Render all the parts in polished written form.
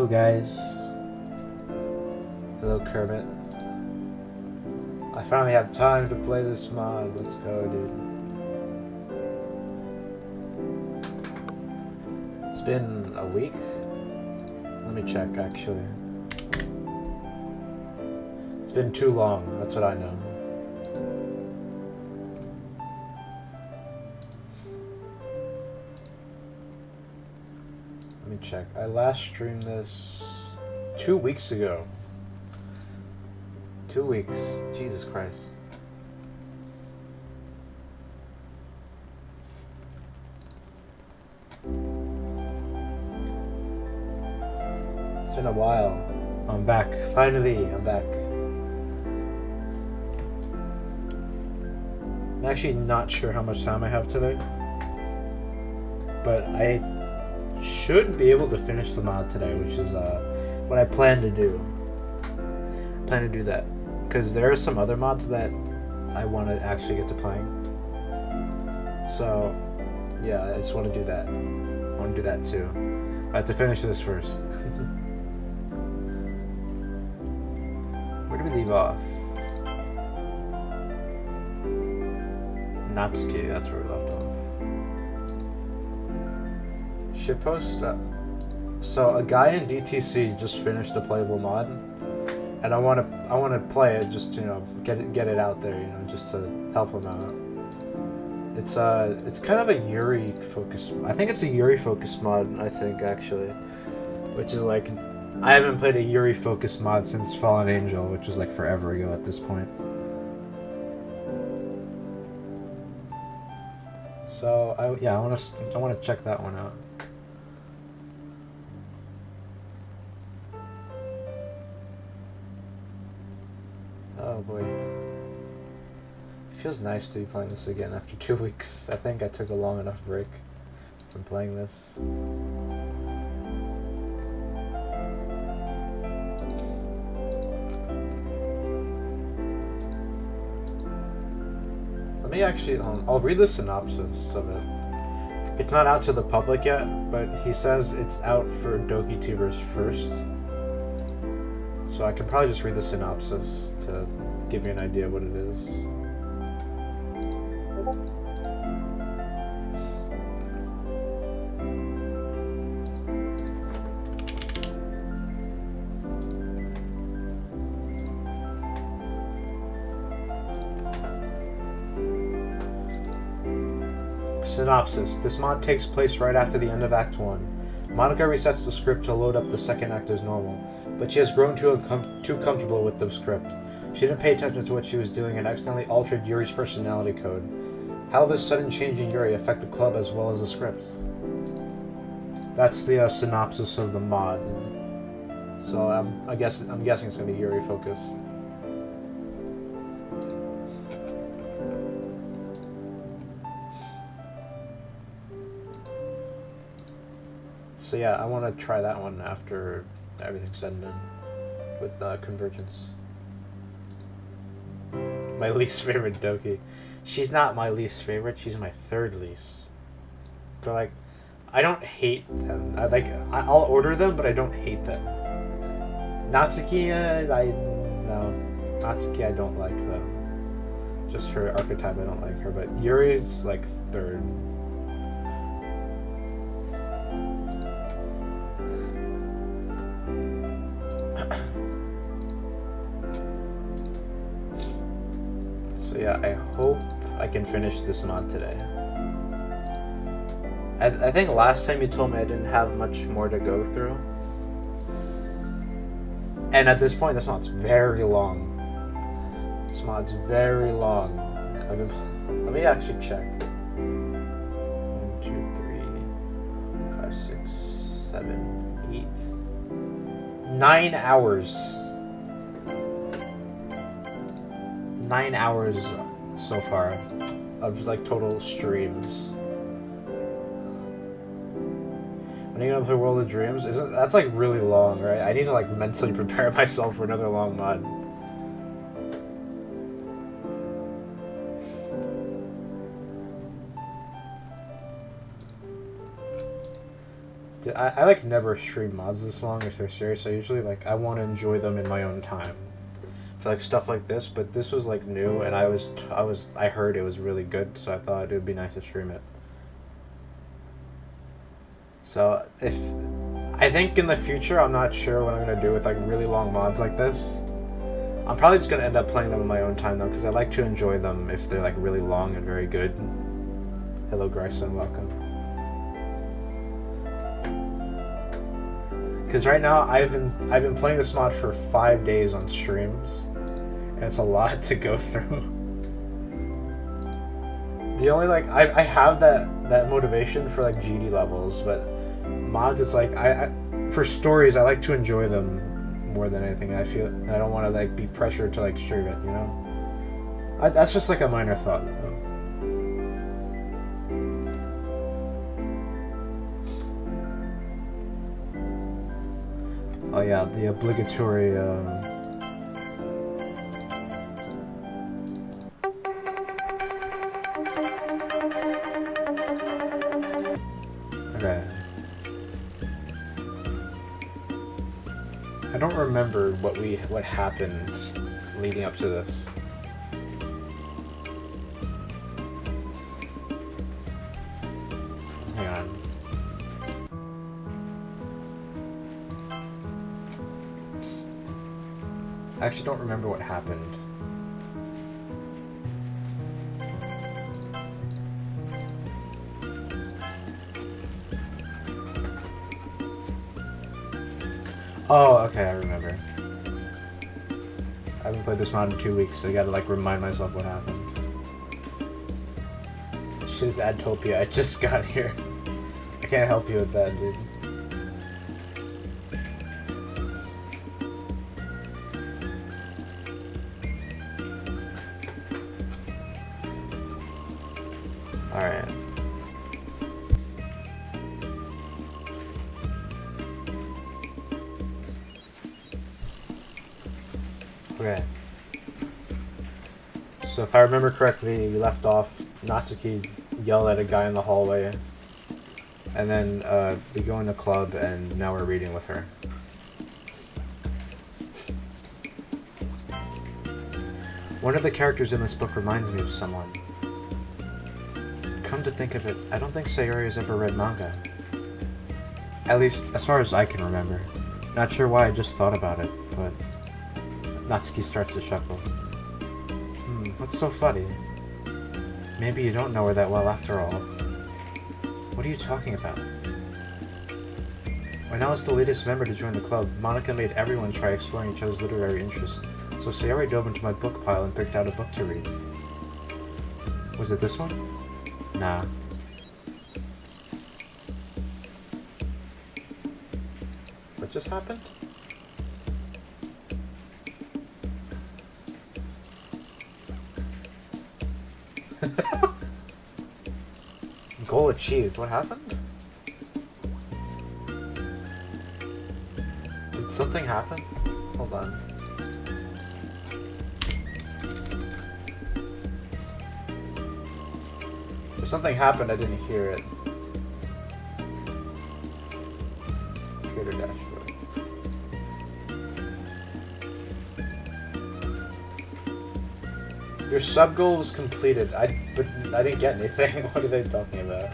Hello guys. Hello Kermit. I finally have time to play this mod. Let's go, dude. It's been a week? Let me check, actually. It's been too long, that's what I know. Let me check. I last streamed this 2 weeks ago. 2 weeks. Jesus Christ. It's been a while. I'm back. Finally, I'm back. I'm actually not sure how much time I have today. But I should be able to finish the mod today, which is what I plan to do. I plan to do that. Because there are some other mods that I want to actually get to playing. So, yeah, I just want to do that. I want to do that too. I have to finish this first. Where did we leave off? Natsuki, that's where we left off. Shitpost. So a guy in DTC just finished a playable mod, and I want to play it just to, you know, get it out there, you know, just to help him out. It's kind of a Yuri focus. I think it's a Yuri focus mod. I think actually, which is like, I haven't played a Yuri focus mod since Fallen Angel, which was like forever ago at this point. So I want to check that one out. Oh boy. It feels nice to be playing this again after 2 weeks. I think I took a long enough break from playing this. Let me actually, I'll read the synopsis of it. It's not out to the public yet, but he says it's out for Doki Tubers first. So I can probably just read the synopsis to give you an idea of what it is. Synopsis. This mod takes place right after the end of Act 1. Monica resets the script to load up the second act as normal, but she has grown too comfortable with the script. She didn't pay attention to what she was doing and accidentally altered Yuri's personality code. How will this sudden change in Yuri affect the club as well as the script? That's the synopsis of the mod. So I'm guessing it's going to be Yuri focused. So yeah, I want to try that one after everything's said and done with Convergence. My least favorite Doki. She's not my least favorite, she's my third least. But like, I don't hate them. I'll order them, but I don't hate them. Natsuki, Natsuki I don't like though. Just her archetype, I don't like her, but Yuri's like third. So yeah, I hope I can finish this mod today. I think last time you told me I didn't have much more to go through. And at this point, this mod's very long. This mod's very long. Let me actually check. 1, 2, 3, 5, 6, 7, 8. 9 hours. 9 hours so far of like total streams. When are you gonna play World of Dreams? That's like really long, right? I need to like mentally prepare myself for another long mod. I like never stream mods this long if they're serious. I usually like I want to enjoy them in my own time. For like stuff like this, but this was like new, and I heard it was really good, so I thought it would be nice to stream it. So I think in the future, I'm not sure what I'm gonna do with like really long mods like this. I'm probably just gonna end up playing them in my own time though, because I like to enjoy them if they're like really long and very good. Hello, Grayson, welcome. Because right now I've been playing this mod for 5 days on streams, and it's a lot to go through. The only like I have that motivation for like GD levels, but mods, it's like I for stories I like to enjoy them more than anything. I feel I don't want to like be pressured to like stream it, you know. That's just like a minor thought. Oh yeah, the obligatory. Okay. I don't remember what happened leading up to this. Hang on. I actually don't remember what happened. Oh, okay, I remember. I haven't played this mod in 2 weeks, so I gotta like remind myself what happened. Shit is Adtopia, I just got here. I can't help you with that, dude. Alright. Okay. So if I remember correctly, we left off, Natsuki yelled at a guy in the hallway, and then we go in the club, and now we're reading with her. One of the characters in this book reminds me of someone. Come to think of it, I don't think Sayori has ever read manga. At least, as far as I can remember. Not sure why I just thought about it, but... Natsuki starts to chuckle. What's so funny? Maybe you don't know her that well after all. What are you talking about? When I was the latest member to join the club, Monica made everyone try exploring each other's literary interests, so Sayori dove into my book pile and picked out a book to read. Was it this one? Nah. What just happened? Goal achieved. What happened? Did something happen? Hold on. If something happened, I didn't hear it. Creator dashboard. Your sub goal was completed. But I didn't get anything. What are they talking about?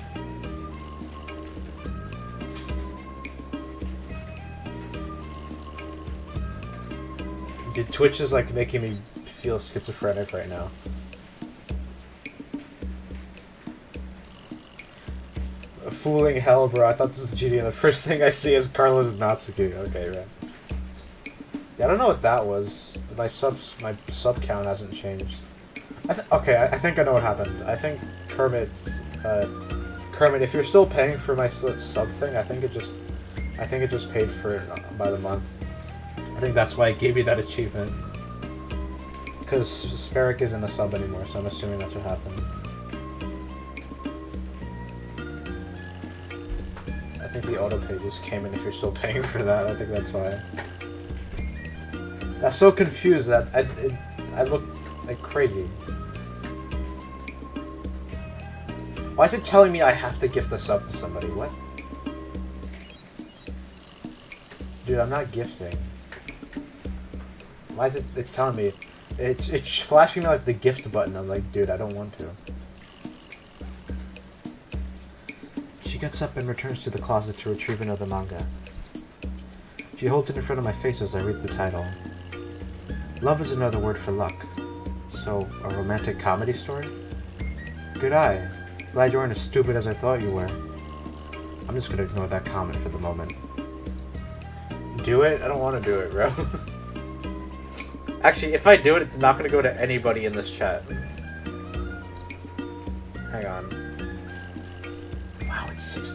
Dude, Twitch is like making me feel schizophrenic right now. Fooling hell, bro. I thought this was GD and the first thing I see is Carlos Natsuki. Okay, right. Yeah, I don't know what that was. My sub count hasn't changed. I think I know what happened. I think Kermit, if you're still paying for my sub thing, I think it just paid for it by the month. I think that's why it gave you that achievement. Because Spheric isn't a sub anymore, so I'm assuming that's what happened. I think the auto pay just came in if you're still paying for that. I think that's why. I'm so confused that I look like crazy. Why is it telling me I have to gift a sub to somebody? What? Dude, I'm not gifting. Why is it? It's telling me. It's flashing me like the gift button. I'm like, dude, I don't want to. She gets up and returns to the closet to retrieve another manga. She holds it in front of my face as I read the title. Love is another word for luck. So, a romantic comedy story? Good eye. Glad you weren't as stupid as I thought you were. I'm just gonna ignore that comment for the moment. Do it? I don't want to do it, bro. Actually, if I do it, it's not gonna go to anybody in this chat. Hang on. Wow, it's $6.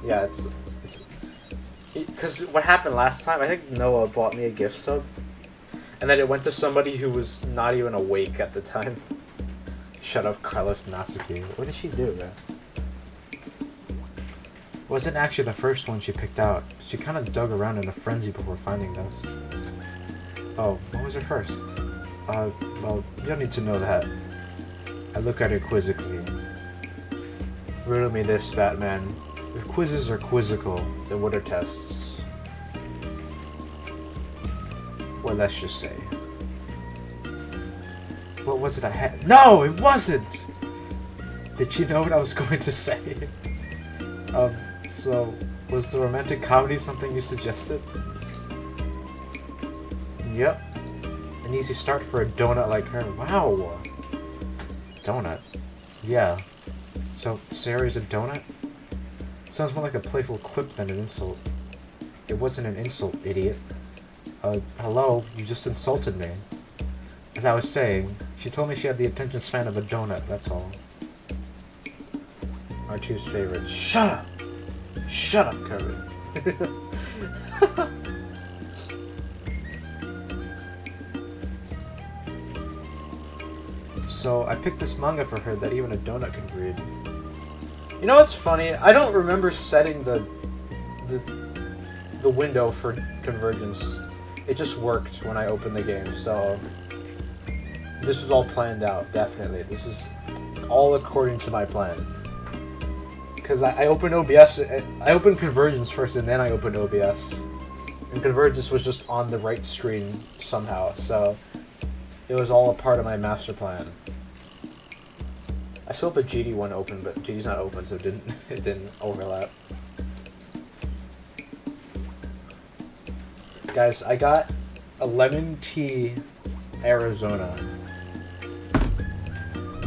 Yeah, it's because what happened last time, I think Noah bought me a gift sub, and then it went to somebody who was not even awake at the time. Shut up, Carlos Natsuki. What did she do, man? Wasn't actually the first one she picked out. She kind of dug around in a frenzy before finding this. Oh, what was her first? Well, you don't need to know that. I look at her quizzically. Riddle me this, Batman. If quizzes are quizzical, then what are tests? Well, let's just say. What was it I had? No, it wasn't! Did you know what I was going to say? So, was the romantic comedy something you suggested? Yep. An easy start for a donut like her. Wow! Donut? Yeah. So, Sayori's a donut? Sounds more like a playful quip than an insult. It wasn't an insult, idiot. Hello? You just insulted me. As I was saying, she told me she had the attention span of a donut, that's all. R2's favorite. Shut up! Shut up, Kevin. So, I picked this manga for her that even a donut could read. You know what's funny? I don't remember setting the window for Convergence. It just worked when I opened the game, so this was all planned out, definitely. This is all according to my plan. Because I opened OBS, I opened Convergence first and then I opened OBS. And Convergence was just on the right screen somehow, so it was all a part of my master plan. I still have the GD one open, but GD's not open, so it didn't overlap. Guys, I got a lemon tea Arizona.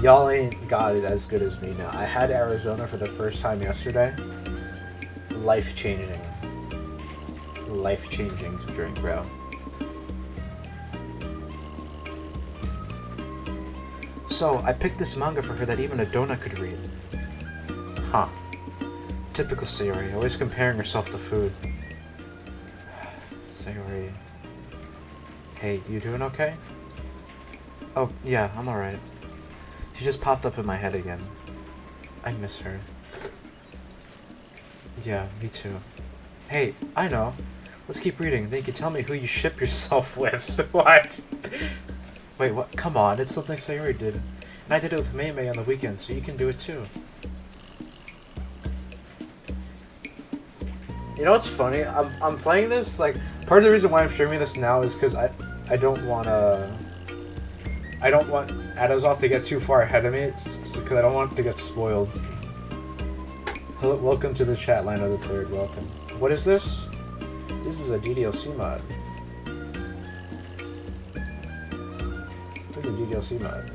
Y'all ain't got it as good as me now. I had Arizona for the first time yesterday. Life-changing. Life-changing to drink, bro. So, I picked this manga for her that even a donut could read. Huh. Typical Sayori, always comparing herself to food. Sayori. Hey, you doing okay? Oh, yeah, I'm alright. She just popped up in my head again. I miss her. Yeah, me too. Hey, I know. Let's keep reading, then you can tell me who you ship yourself with. What? Wait, what? Come on, it's something Sayori did. And I did it with Mei Mei on the weekend, so you can do it too. You know what's funny? I'm playing this, like, part of the reason why I'm streaming this now is because I don't want Adazoth to get too far ahead of me, because I don't want it to get spoiled. Hello, welcome to the chat line of the third, welcome. What is this? This is a DDLC mod. This is a DDLC mod.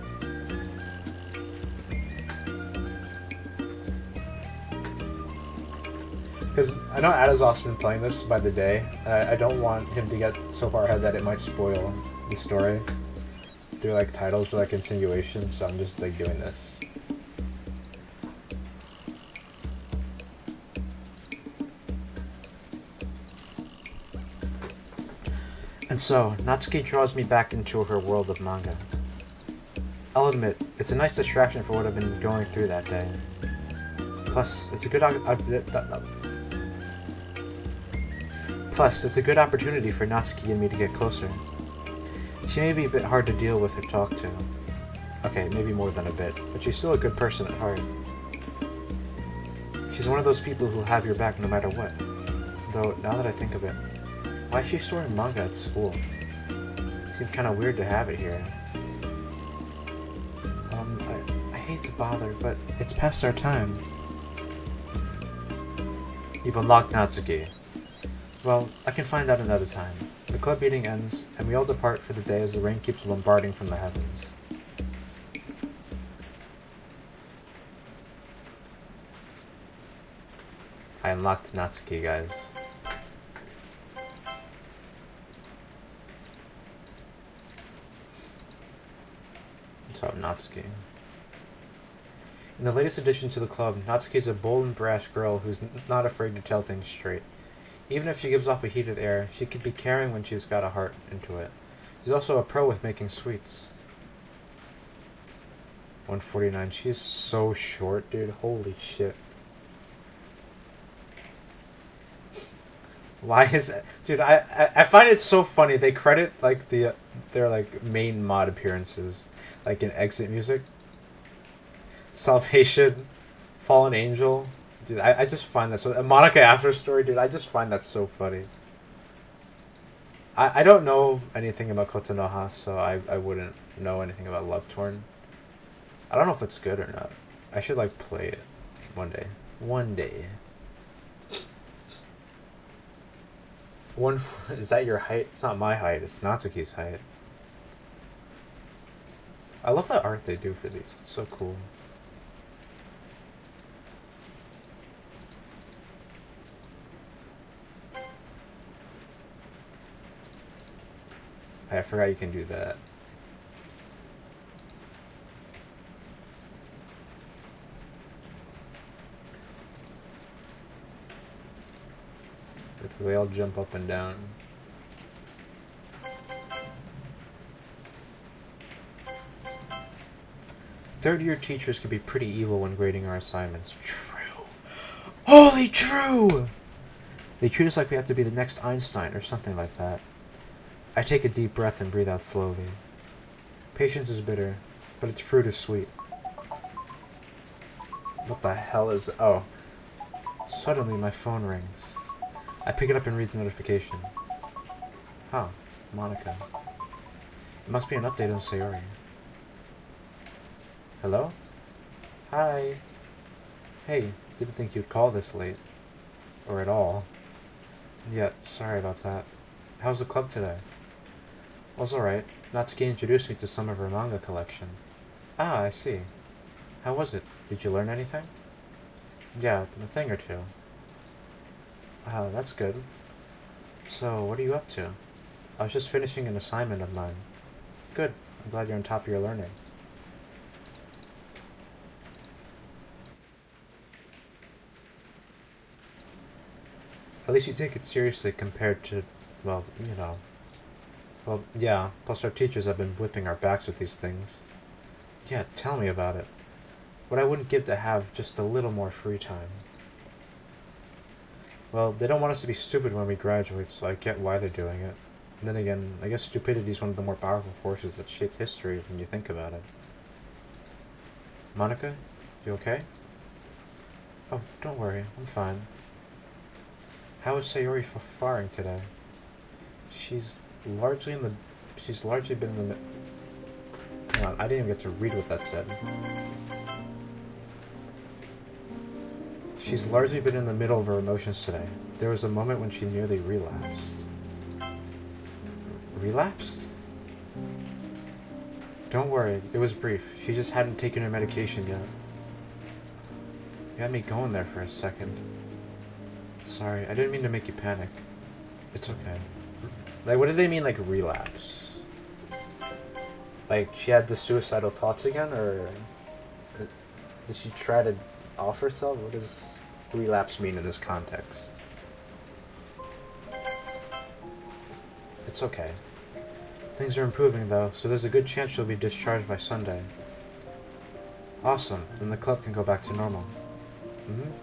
Because I know Adazoth's been playing this by the day. I don't want him to get so far ahead that it might spoil the story through like titles or like insinuation, so I'm just like doing this. And so, Natsuki draws me back into her world of manga. I'll admit, it's a nice distraction for what I've been going through that day. Plus, it's a good opportunity for Natsuki and me to get closer. She may be a bit hard to deal with or talk to. Okay, maybe more than a bit, but she's still a good person at heart. She's one of those people who'll have your back no matter what. Though, now that I think of it, why is she storing manga at school? Seems kinda weird to have it here. I hate to bother, but it's past our time. You've unlocked Natsuki. Well, I can find out another time. The club meeting ends, and we all depart for the day as the rain keeps bombarding from the heavens. I unlocked Natsuki, guys. What's up, Natsuki? In the latest addition to the club, Natsuki is a bold and brash girl who's not afraid to tell things straight. Even if she gives off a heated air, she could be caring when she's got a heart into it. She's also a pro with making sweets. 149. She's so short, dude. Holy shit. Why is it? Dude, I find it so funny. They credit, like, their, like, main mod appearances. Like, in Exit Music. Salvation. Fallen Angel. Dude, I just find that so... Monica After Story, dude, I just find that so funny. I don't know anything about Kotonoha, so I wouldn't know anything about Love Torn. I don't know if it's good or not. I should, like, play it one day. One day. Is that your height? It's not my height, it's Natsuki's height. I love the art they do for these. It's so cool. I forgot you can do that. They all jump up and down. Third-year teachers can be pretty evil when grading our assignments. True. Holy true! They treat us like we have to be the next Einstein or something like that. I take a deep breath and breathe out slowly. Patience is bitter, but its fruit is sweet. What the hell is... Oh. Suddenly my phone rings. I pick it up and read the notification. Huh. Monica. It must be an update on Sayori. Hello? Hi. Hey, didn't think you'd call this late. Or at all. Yeah, sorry about that. How's the club today? Was alright. Natsuki introduced me to some of her manga collection. Ah, I see. How was it? Did you learn anything? Yeah, a thing or two. Oh, that's good. So, what are you up to? I was just finishing an assignment of mine. Good. I'm glad you're on top of your learning. At least you take it seriously compared to, well, you know. Well, yeah, plus our teachers have been whipping our backs with these things. Yeah, tell me about it. What I wouldn't give to have just a little more free time. Well, they don't want us to be stupid when we graduate, so I get why they're doing it. And then again, I guess stupidity is one of the more powerful forces that shape history when you think about it. Monica, you okay? Oh, don't worry, I'm fine. How is Sayori faring today? She's largely been in the... Hang on, I didn't even get to read what that said. She's largely been in the middle of her emotions today. There was a moment when she nearly relapsed. Relapsed? Don't worry, it was brief. She just hadn't taken her medication yet. You had me going there for a second. Sorry, I didn't mean to make you panic. It's okay. Like, what do they mean, like, relapse? Like, she had the suicidal thoughts again, or... Did she try to off herself? What does relapse mean in this context? It's okay. Things are improving, though, so there's a good chance she'll be discharged by Sunday. Awesome, then the club can go back to normal.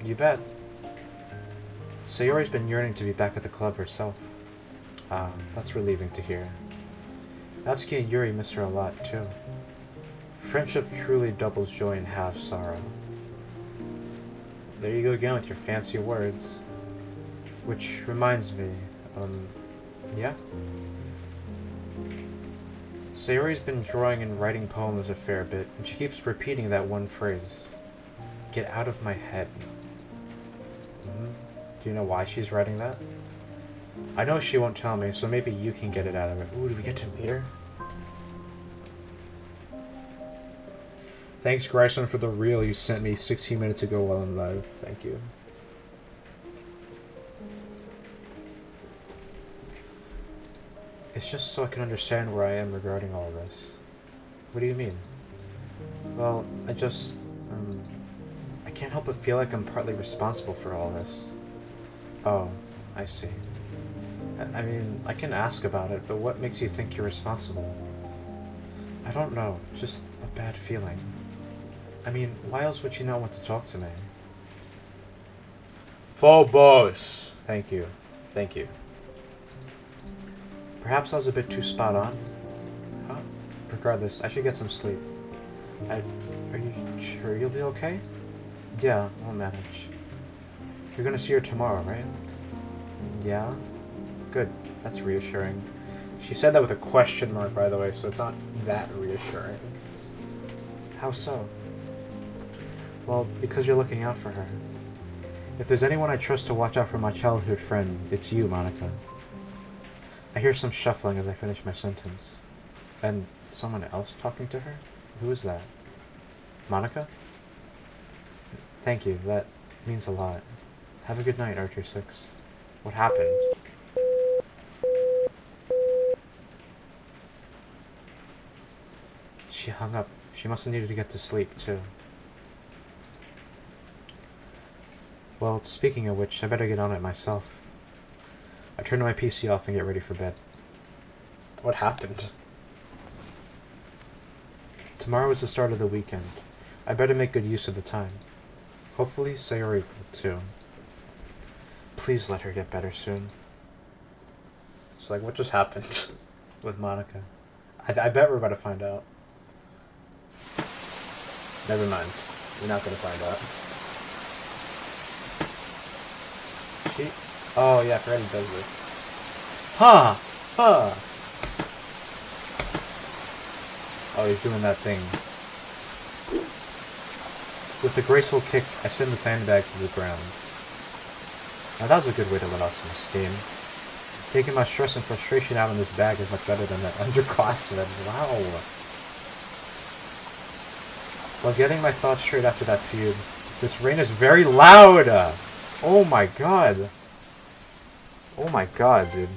You bet. Sayori's been yearning to be back at the club herself. That's relieving to hear. Natsuki and Yuri miss her a lot, too. Friendship truly doubles joy and halves sorrow. There you go again with your fancy words. Which reminds me, yeah? Sayori's been drawing and writing poems a fair bit, and she keeps repeating that one phrase. Get out of my head. Do you know why she's writing that? I know she won't tell me, so maybe you can get it out of her. Ooh, do we get to meet her? Thanks, Grayson, for the reel you sent me 16 minutes ago while I'm live. Thank you. It's just so I can understand where I am regarding all this. What do you mean? Well, I just... I can't help but feel like I'm partly responsible for all this. Oh, I see. I mean, I can ask about it, but what makes you think you're responsible? I don't know, just a bad feeling. I mean, why else would you not want to talk to me? Phobos! Thank you. Thank you. Perhaps I was a bit too spot on? Huh? Regardless, I should get some sleep. Are you sure you'll be okay? Yeah, I'll manage. You're gonna see her tomorrow, right? Yeah? Good. That's reassuring. She said that with a question mark, by the way, so it's not that reassuring. How so? Well, because you're looking out for her. If there's anyone I trust to watch out for my childhood friend, it's you, Monica. I hear some shuffling as I finish my sentence. And someone else talking to her? Who is that? Monica? Thank you, that means a lot. Have a good night, R-TwoSix. What happened? She hung up. She must have needed to get to sleep, too. Well, speaking of which, I better get on it myself. I turn my PC off and get ready for bed. What happened? Tomorrow is the start of the weekend. I better make good use of the time. Hopefully, Sayori will too. Please let her get better soon. It's like, what just happened with Monica? I bet we're about to find out. Never mind. We're not going to find out. She... Oh, yeah, I forgot he does this. Ha! Ha! Oh, he's doing that thing. With a graceful kick, I send the sandbag to the ground. Now that was a good way to let off some steam. Taking my stress and frustration out on this bag is much better than that underclassman. Wow. While getting my thoughts straight after that feud, this rain is very loud! Oh my god. Oh my god, dude.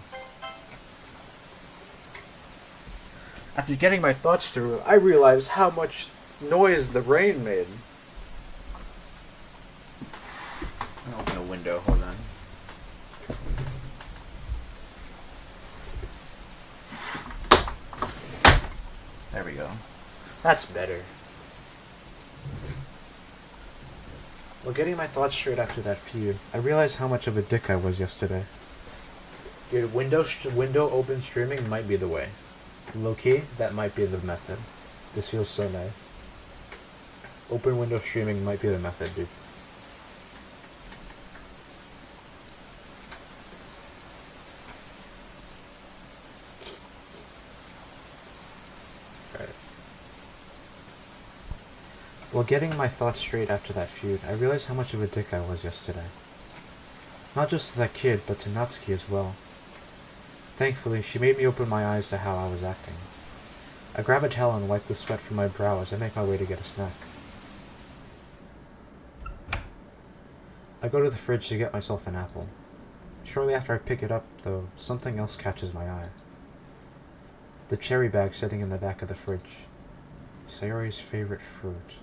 After getting my thoughts through, I realized how much noise the rain made. I'm gonna open a window, hold on. There we go. That's better. While getting my thoughts straight after that feud, I realized how much of a dick I was yesterday. Dude, window open streaming might be the way. Low-key, that might be the method. This feels so nice. Open window streaming might be the method, dude. Alright. While getting my thoughts straight after that feud, I realized how much of a dick I was yesterday. Not just to that kid, but to Natsuki as well. Thankfully, she made me open my eyes to how I was acting. I grab a towel and wipe the sweat from my brow as I make my way to get a snack. I go to the fridge to get myself an apple. Shortly after I pick it up, though, something else catches my eye. The cherry bag sitting in the back of the fridge. Sayori's favorite fruit.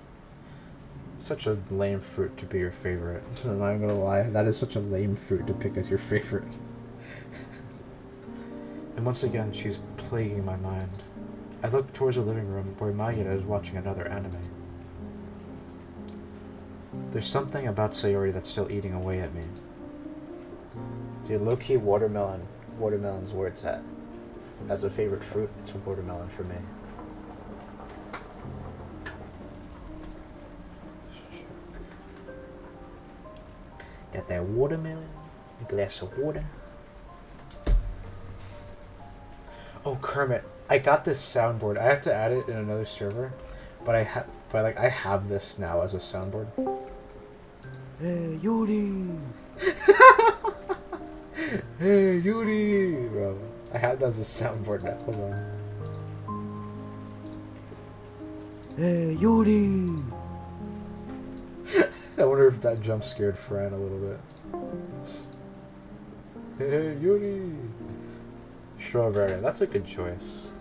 Such a lame fruit to be your favorite. I'm not gonna lie, that is such a lame fruit to pick as your favorite. And once again, she's plaguing my mind. I look towards the living room where Mayura is watching another anime. There's something about Sayori that's still eating away at me. Dude, low-key watermelon. Watermelon's where it's at. As a favorite fruit, it's a watermelon for me. Got that watermelon, a glass of water. Oh, Kermit, I got this soundboard. I have to add it in another server, but I have this now as a soundboard. Hey, Yuri! Hey, Yuri! Bro, I have that as a soundboard now. Hold on. Hey, Yuri! I wonder if that jump scared Fran a little bit. Hey, Yuri! Strawberry, that's a good choice.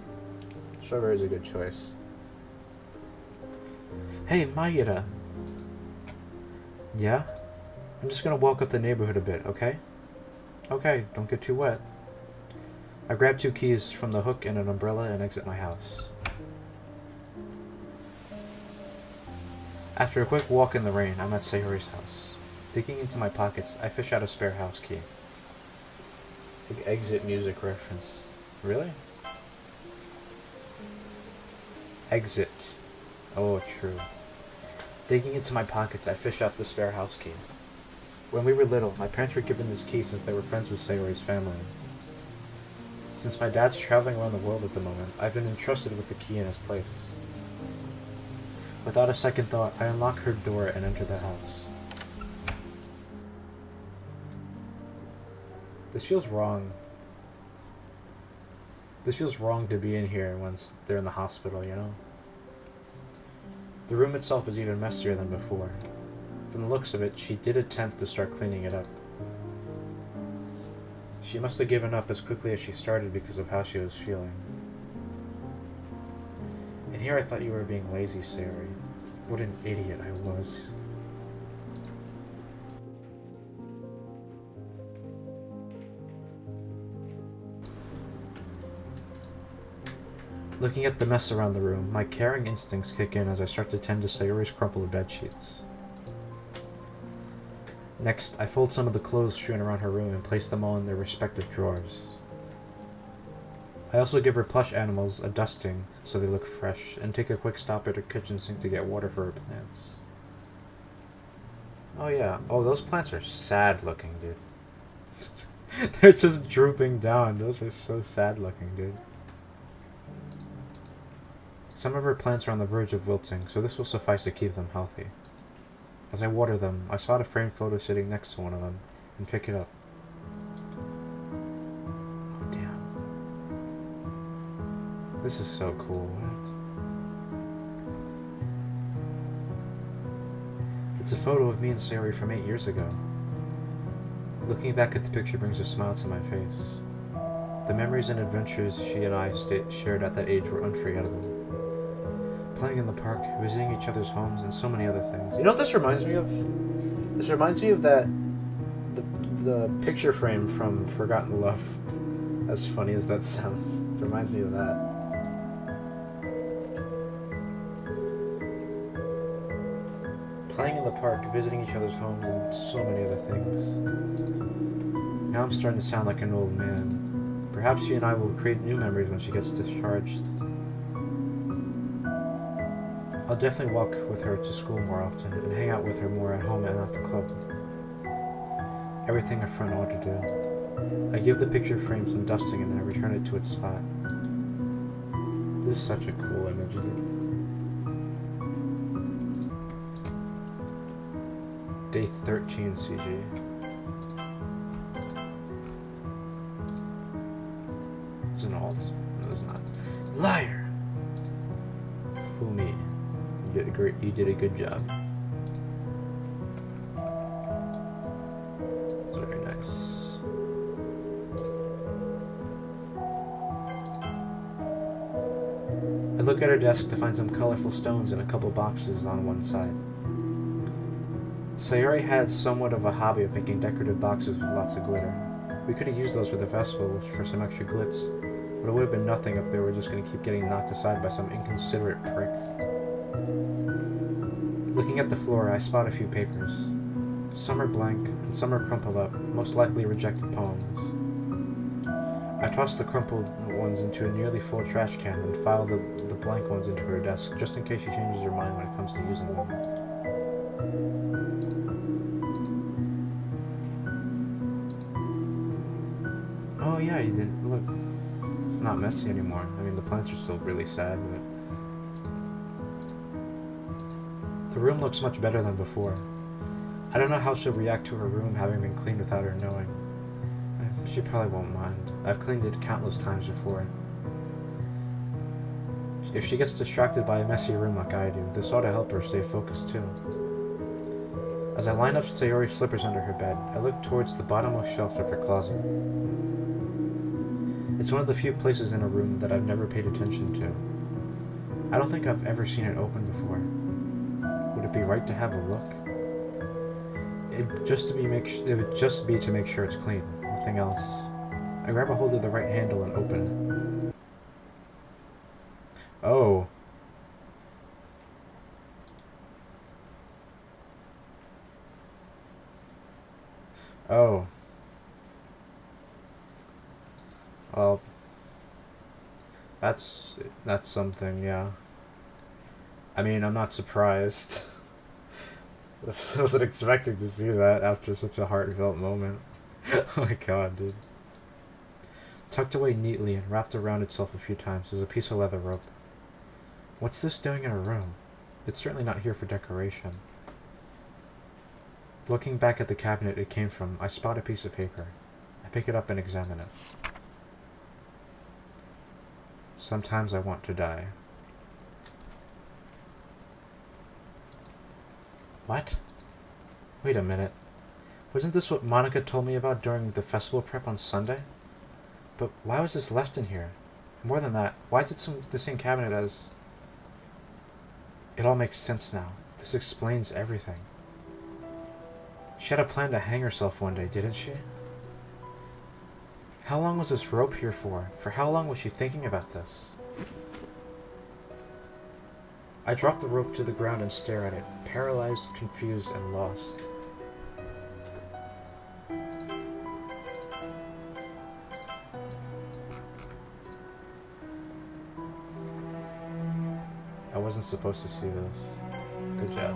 Strawberry's a good choice. Hey, Mayura! Yeah? I'm just gonna walk up the neighborhood a bit, okay? Okay, don't get too wet. I grab 2 keys from the hook and an umbrella and exit my house. After a quick walk in the rain, I'm at Sayori's house. Digging into my pockets, I fish out a spare house key. Big exit music reference. Really? Exit. Oh, true. Digging into my pockets, I fish out the spare house key. When we were little, my parents were given this key since they were friends with Sayori's family. Since my dad's traveling around the world at the moment, I've been entrusted with the key in his place. Without a second thought, I unlock her door and enter the house. This feels wrong. This feels wrong to be in here once they're in the hospital, you know? The room itself is even messier than before. From the looks of it, she did attempt to start cleaning it up. She must have given up as quickly as she started because of how she was feeling. And here I thought you were being lazy, Sayori. What an idiot I was. Looking at the mess around the room, my caring instincts kick in as I start to tend to Sayori's crumpled bedsheets. Next, I fold some of the clothes strewn around her room and place them all in their respective drawers. I also give her plush animals a dusting so they look fresh, and take a quick stop at her kitchen sink to get water for her plants. Oh yeah, oh those plants are sad looking, dude. They're just drooping down, those are so sad looking, dude. Some of her plants are on the verge of wilting, so this will suffice to keep them healthy. As I water them, I spot a framed photo sitting next to one of them, and pick it up. Oh, damn. This is so cool. It's a photo of me and Sayori from 8 years ago. Looking back at the picture brings a smile to my face. The memories and adventures she and I shared at that age were unforgettable. Playing in the park, visiting each other's homes, and so many other things. You know what this reminds me of? This reminds me of that... the picture frame from Forgotten Love. As funny as that sounds. It reminds me of that. Playing in the park, visiting each other's homes, and so many other things. Now I'm starting to sound like an old man. Perhaps she and I will create new memories when she gets discharged. I'll definitely walk with her to school more often, and hang out with her more at home and at the club. Everything a friend ought to do. I give the picture frame some dusting and I return it to its spot. This is such a cool image, dude. Day 13 CG. Is it an alt? No, it's not. Liar! Fool me. You did a good job. Very nice. I look at her desk to find some colorful stones in a couple boxes on one side. Sayori had somewhat of a hobby of making decorative boxes with lots of glitter. We could have used those for the festival for some extra glitz, but it would have been nothing if they were just going to keep getting knocked aside by some inconsiderate prick. Looking at the floor, I spot a few papers. Some are blank, and some are crumpled up, most likely rejected poems. I toss the crumpled ones into a nearly full trash can and file the blank ones into her desk, just in case she changes her mind when it comes to using them. yeah, you did. Look, it's not messy anymore. I mean, the plants are still really sad, but the room looks much better than before. I don't know how she'll react to her room having been cleaned without her knowing. She probably won't mind. I've cleaned it countless times before. If she gets distracted by a messy room like I do, this ought to help her stay focused too. As I line up Sayori's slippers under her bed, I look towards the bottommost shelf of her closet. It's one of the few places in a room that I've never paid attention to. I don't think I've ever seen it open before. Would it be right to have a look? It would just be to make sure it's clean, nothing else. I grab a hold of the right handle and open it. Oh. Oh. Well, that's something, yeah. I mean, I'm not surprised. I wasn't expecting to see that after such a heartfelt moment. Oh my god, dude. Tucked away neatly and wrapped around itself a few times is a piece of leather rope. What's this doing in her room? It's certainly not here for decoration. Looking back at the cabinet it came from, I spot a piece of paper. I pick it up and examine it. Sometimes I want to die. What? Wait a minute. Wasn't this what Monica told me about during the festival prep on Sunday? But why was this left in here? More than that, why is it the same cabinet as... It all makes sense now. This explains everything. She had a plan to hang herself one day, didn't she? How long was this rope here for? For how long was she thinking about this? I drop the rope to the ground and stare at it, paralyzed, confused, and lost. I wasn't supposed to see this. Good job.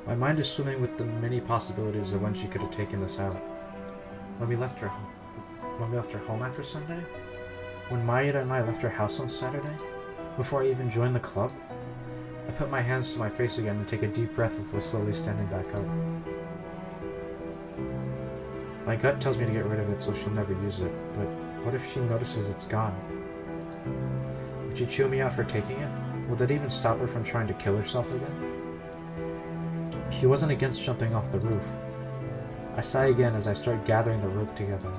My mind is swimming with the many possibilities of when she could have taken this out. When we left her home after Sunday? When Maya and I left her house on Saturday? Before I even joined the club? I put my hands to my face again and take a deep breath before slowly standing back up. My gut tells me to get rid of it so she'll never use it, but what if she notices it's gone? Would she chew me out for taking it? Will that even stop her from trying to kill herself again? She wasn't against jumping off the roof. I sigh again as I start gathering the rope together.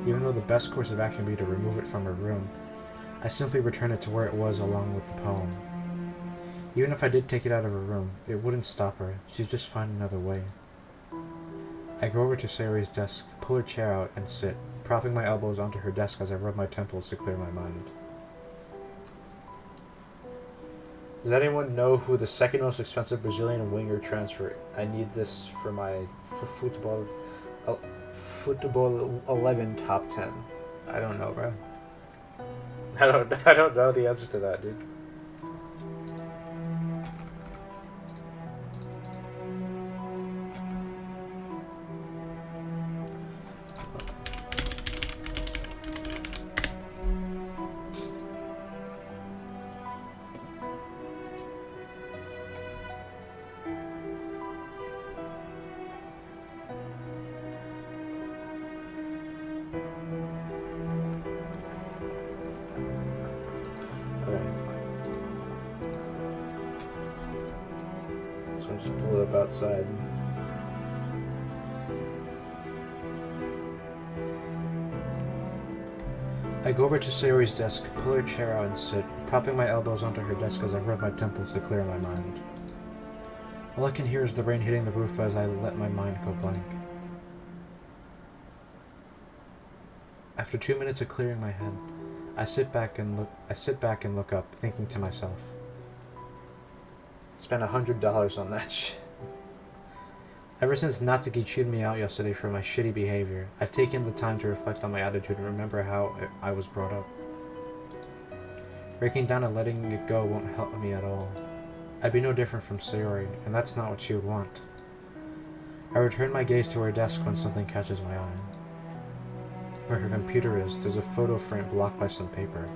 Even though the best course of action would be to remove it from her room, I simply return it to where it was along with the poem. Even if I did take it out of her room, it wouldn't stop her. She'd just find another way. I go over to Sayori's desk, pull her chair out, and sit, propping my elbows onto her desk as I rub my temples to clear my mind. Does anyone know who the second most expensive Brazilian winger transfer? I need this for football 11 top 10. I don't know, bro. I don't know the answer to that, dude. Just pull it up outside. I go over to Sayori's desk, pull her chair out and sit, propping my elbows onto her desk as I rub my temples to clear my mind. All I can hear is the rain hitting the roof as I let my mind go blank. After 2 minutes of clearing my head, I sit back and look up, thinking to myself. Spent $100 on that shit. Ever since Natsuki chewed me out yesterday for my shitty behavior, I've taken the time to reflect on my attitude and remember how I was brought up. Breaking down and letting it go won't help me at all. I'd be no different from Sayori, and that's not what she would want. I return my gaze to her desk when something catches my eye. Where her computer is, there's a photo frame blocked by some paper.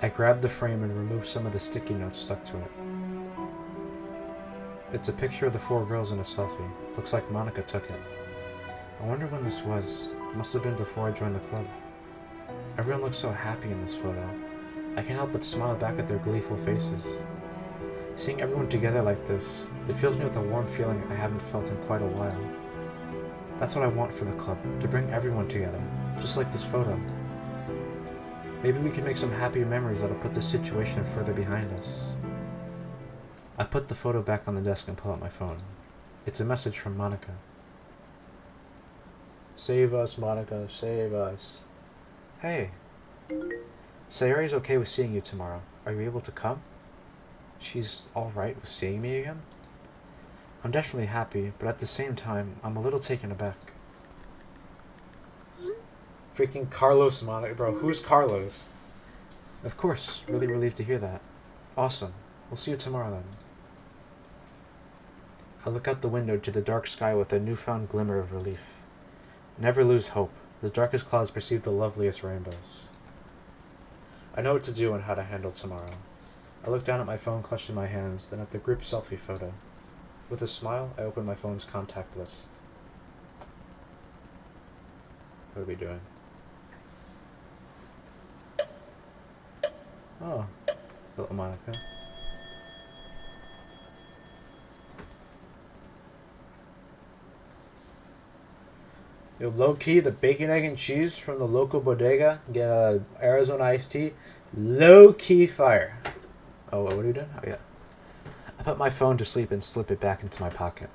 I grab the frame and remove some of the sticky notes stuck to it. It's a picture of the 4 girls in a selfie. Looks like Monica took it. I wonder when this was. Must have been before I joined the club. Everyone looks so happy in this photo. I can't help but smile back at their gleeful faces. Seeing everyone together like this, it fills me with a warm feeling I haven't felt in quite a while. That's what I want for the club, to bring everyone together, just like this photo. Maybe we can make some happy memories that'll put this situation further behind us. I put the photo back on the desk and pull out my phone. It's a message from Monica. Save us, Monica, save us. Hey. Sayori's okay with seeing you tomorrow. Are you able to come? She's alright with seeing me again? I'm definitely happy, but at the same time, I'm a little taken aback. Freaking Carlos, Monica. Bro, who's Carlos? Of course, really relieved to hear that. Awesome. We'll see you tomorrow then. I look out the window to the dark sky with a newfound glimmer of relief. Never lose hope. The darkest clouds perceive the loveliest rainbows. I know what to do and how to handle tomorrow. I look down at my phone clutched in my hands, then at the group selfie photo. With a smile, I open my phone's contact list. What are we doing? Oh, little Monica. Yo, low-key, the bacon, egg, and cheese from the local bodega, get a Arizona iced tea, low-key fire. Oh, what are you doing? Oh, yeah. I put my phone to sleep and slip it back into my pocket.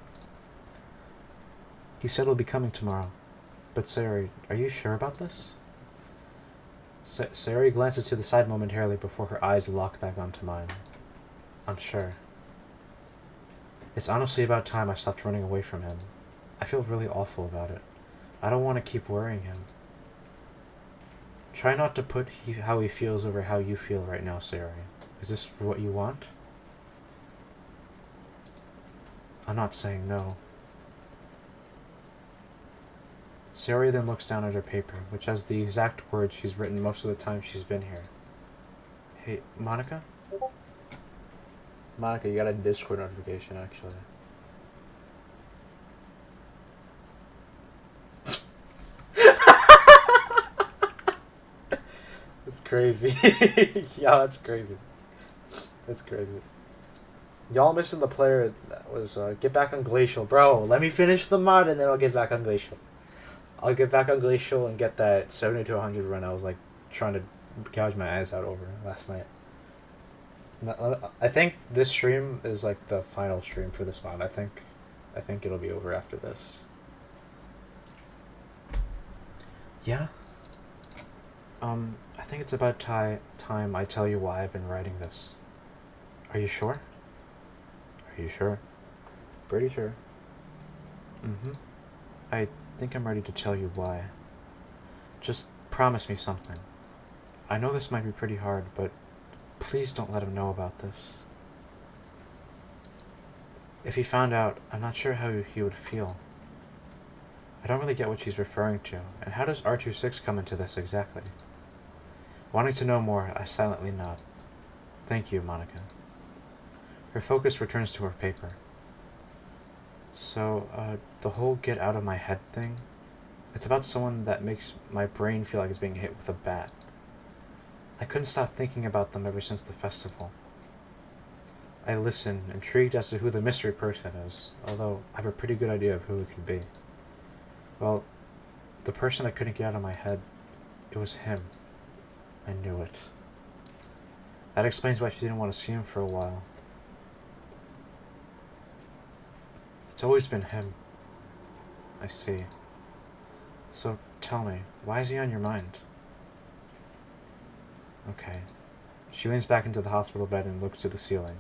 He said he'll be coming tomorrow. But Sayori, are you sure about this? Sayori glances to the side momentarily before her eyes lock back onto mine. I'm sure. It's honestly about time I stopped running away from him. I feel really awful about it. I don't want to keep worrying him. Try not to put how he feels over how you feel right now, Sayori. Is this what you want? I'm not saying no. Sayori then looks down at her paper, which has the exact words she's written most of the time she's been here. Hey, Monica? Monica, you got a Discord notification, actually. That's crazy. Yeah, that's crazy. That's crazy. Y'all missing the player that was get back on Glacial. Bro, let me finish the mod and then I'll get back on Glacial. I'll get back on Glacial and get that 70 to 100 run I was like trying to gouge my eyes out over last night. I think this stream is like the final stream for this mod. I think it'll be over after this. Yeah? I think it's about time I tell you why I've been writing this. Are you sure? Are you sure? Pretty sure. Mm-hmm. I think I'm ready to tell you why. Just promise me something. I know this might be pretty hard, but please don't let him know about this. If he found out, I'm not sure how he would feel. I don't really get what she's referring to, and how does R-TwoSix come into this exactly? Wanting to know more, I silently nod. Thank you, Monica. Her focus returns to her paper. So, the whole get out of my head thing, it's about someone that makes my brain feel like it's being hit with a bat. I couldn't stop thinking about them ever since the festival. I listen, intrigued as to who the mystery person is, although I have a pretty good idea of who it could be. Well, the person I couldn't get out of my head, it was him. I knew it. That explains why she didn't want to see him for a while. It's always been him. I see. So, tell me, why is he on your mind? Okay. She leans back into the hospital bed and looks to the ceiling.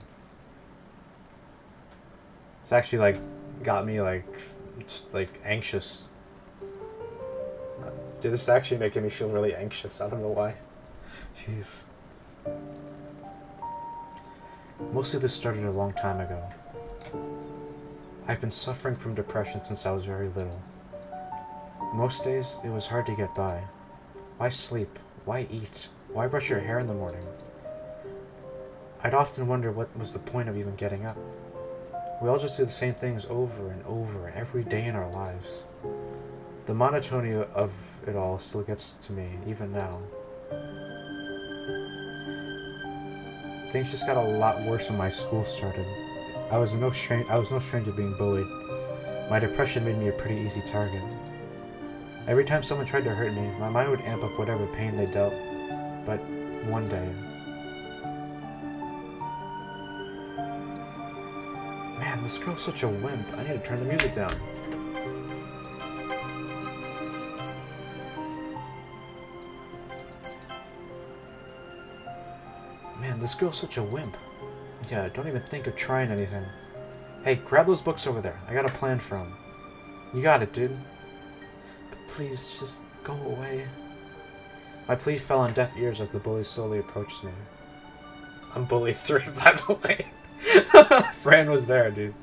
It's actually, like, got me, like anxious. Dude, this is actually making me feel really anxious. I don't know why. Jeez. Mostly this started a long time ago. I've been suffering from depression since I was very little. Most days, it was hard to get by. Why sleep? Why eat? Why brush your hair in the morning? I'd often wonder what was the point of even getting up. We all just do the same things over and over every day in our lives. The monotony of it all still gets to me, even now. Things just got a lot worse when my school started. I was no stranger being bullied. My depression made me a pretty easy target. Every time someone tried to hurt me, my mind would amp up whatever pain they dealt. But one day... Man, this girl's such a wimp. I need to turn the music down. Man, this girl's such a wimp. Yeah, don't even think of trying anything. Hey, grab those books over there. I got a plan for them. You got it, dude. But please, just go away. My plea fell on deaf ears as the bully slowly approached me. I'm bully 3, by the way. Fran was there, dude.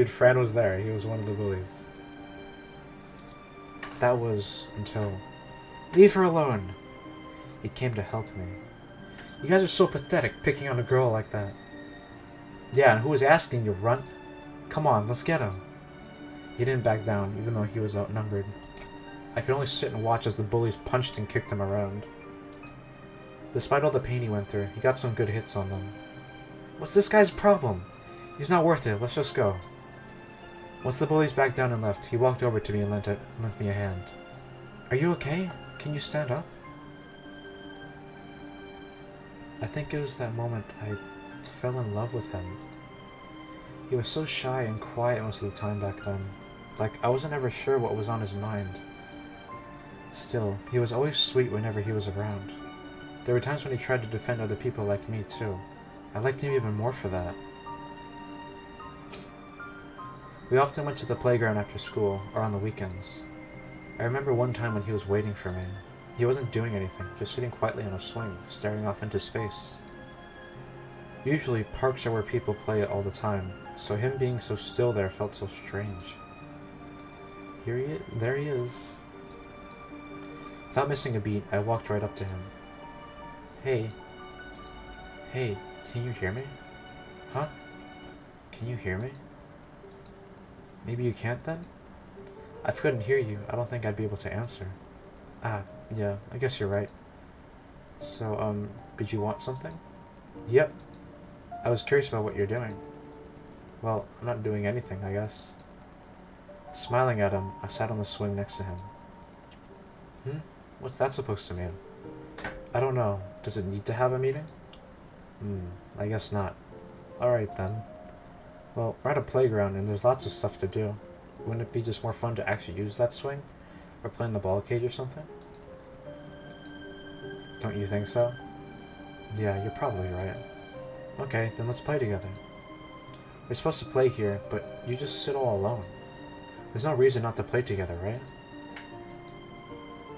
Fran was there. He was one of the bullies. That was until... Leave her alone! He came to help me. You guys are so pathetic, picking on a girl like that. Yeah, and who was asking, you runt? Come on, let's get him. He didn't back down, even though he was outnumbered. I could only sit and watch as the bullies punched and kicked him around. Despite all the pain he went through, he got some good hits on them. What's this guy's problem? He's not worth it, let's just go. Once the bullies backed down and left, he walked over to me and lent me a hand. Are you okay? Can you stand up? I think it was that moment I fell in love with him. He was so shy and quiet most of the time back then. Like, I wasn't ever sure what was on his mind. Still, he was always sweet whenever he was around. There were times when he tried to defend other people like me, too. I liked him even more for that. We often went to the playground after school, or on the weekends. I remember one time when he was waiting for me. He wasn't doing anything, just sitting quietly on a swing, staring off into space. Usually, parks are where people play all the time, so him being so still there felt so strange. There he is. Without missing a beat, I walked right up to him. Hey, can you hear me? Huh? Can you hear me? Maybe you can't then? I couldn't hear you. I don't think I'd be able to answer. Ah, yeah, I guess you're right. So, did you want something? Yep. I was curious about what you're doing. Well, I'm not doing anything, I guess. Smiling at him, I sat on the swing next to him. What's that supposed to mean? I don't know. Does it need to have a meeting? I guess not. Alright then. Well, we're at a playground and there's lots of stuff to do. Wouldn't it be just more fun to actually use that swing? Or play in the ball cage or something? Don't you think so? Yeah, you're probably right. Okay, then let's play together. We're supposed to play here, but you just sit all alone. There's no reason not to play together, right?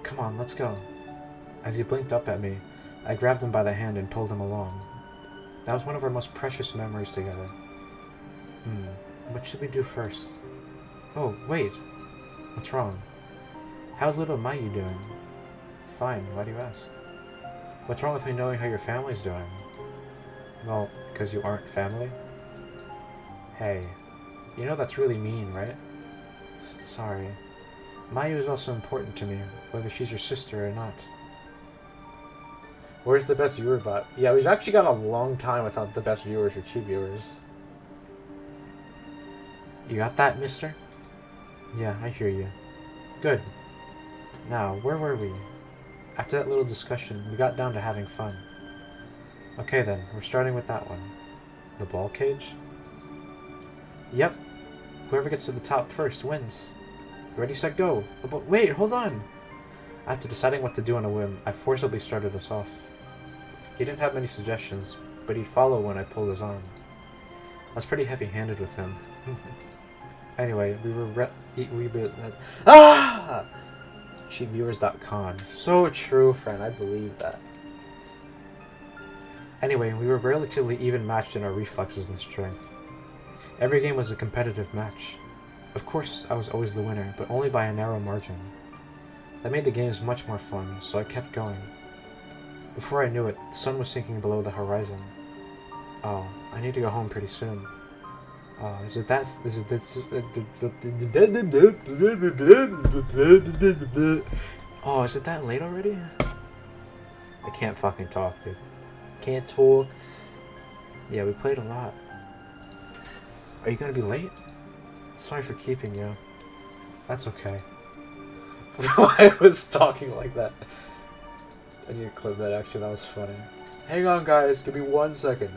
Come on, let's go. As he blinked up at me, I grabbed him by the hand and pulled him along. That was one of our most precious memories together. What should we do first? Oh, wait! What's wrong? How's little Mayu doing? Fine, why do you ask? What's wrong with me knowing how your family's doing? Well, because you aren't family? Hey, you know that's really mean, right? Sorry. Mayu is also important to me, whether she's your sister or not. Where's the best viewer bot? Yeah, we've actually got a long time without the best viewers or cheap viewers. You got that, mister? Yeah, I hear you. Good. Now, where were we? After that little discussion, we got down to having fun. Okay then, we're starting with that one. The ball cage? Yep. Whoever gets to the top first wins. Ready, set, go. Oh, but wait, hold on! After deciding what to do on a whim, I forcibly started us off. He didn't have many suggestions, but he'd follow when I pulled his arm. I was pretty heavy-handed with him. Anyway, cheapviewers.com. So true, friend. I believe that. Anyway, we were relatively even matched in our reflexes and strength. Every game was a competitive match. Of course, I was always the winner, but only by a narrow margin. That made the games much more fun, so I kept going. Before I knew it, the sun was sinking below the horizon. Oh, I need to go home pretty soon. Is it that? Is it this? Oh, is it that late already? I can't fucking talk, dude. Can't talk. Yeah, we played a lot. Are you gonna be late? Sorry for keeping you. That's okay. Why I was talking like that. I need to clip that, actually, that was funny. Hang on, guys, give me 1 second.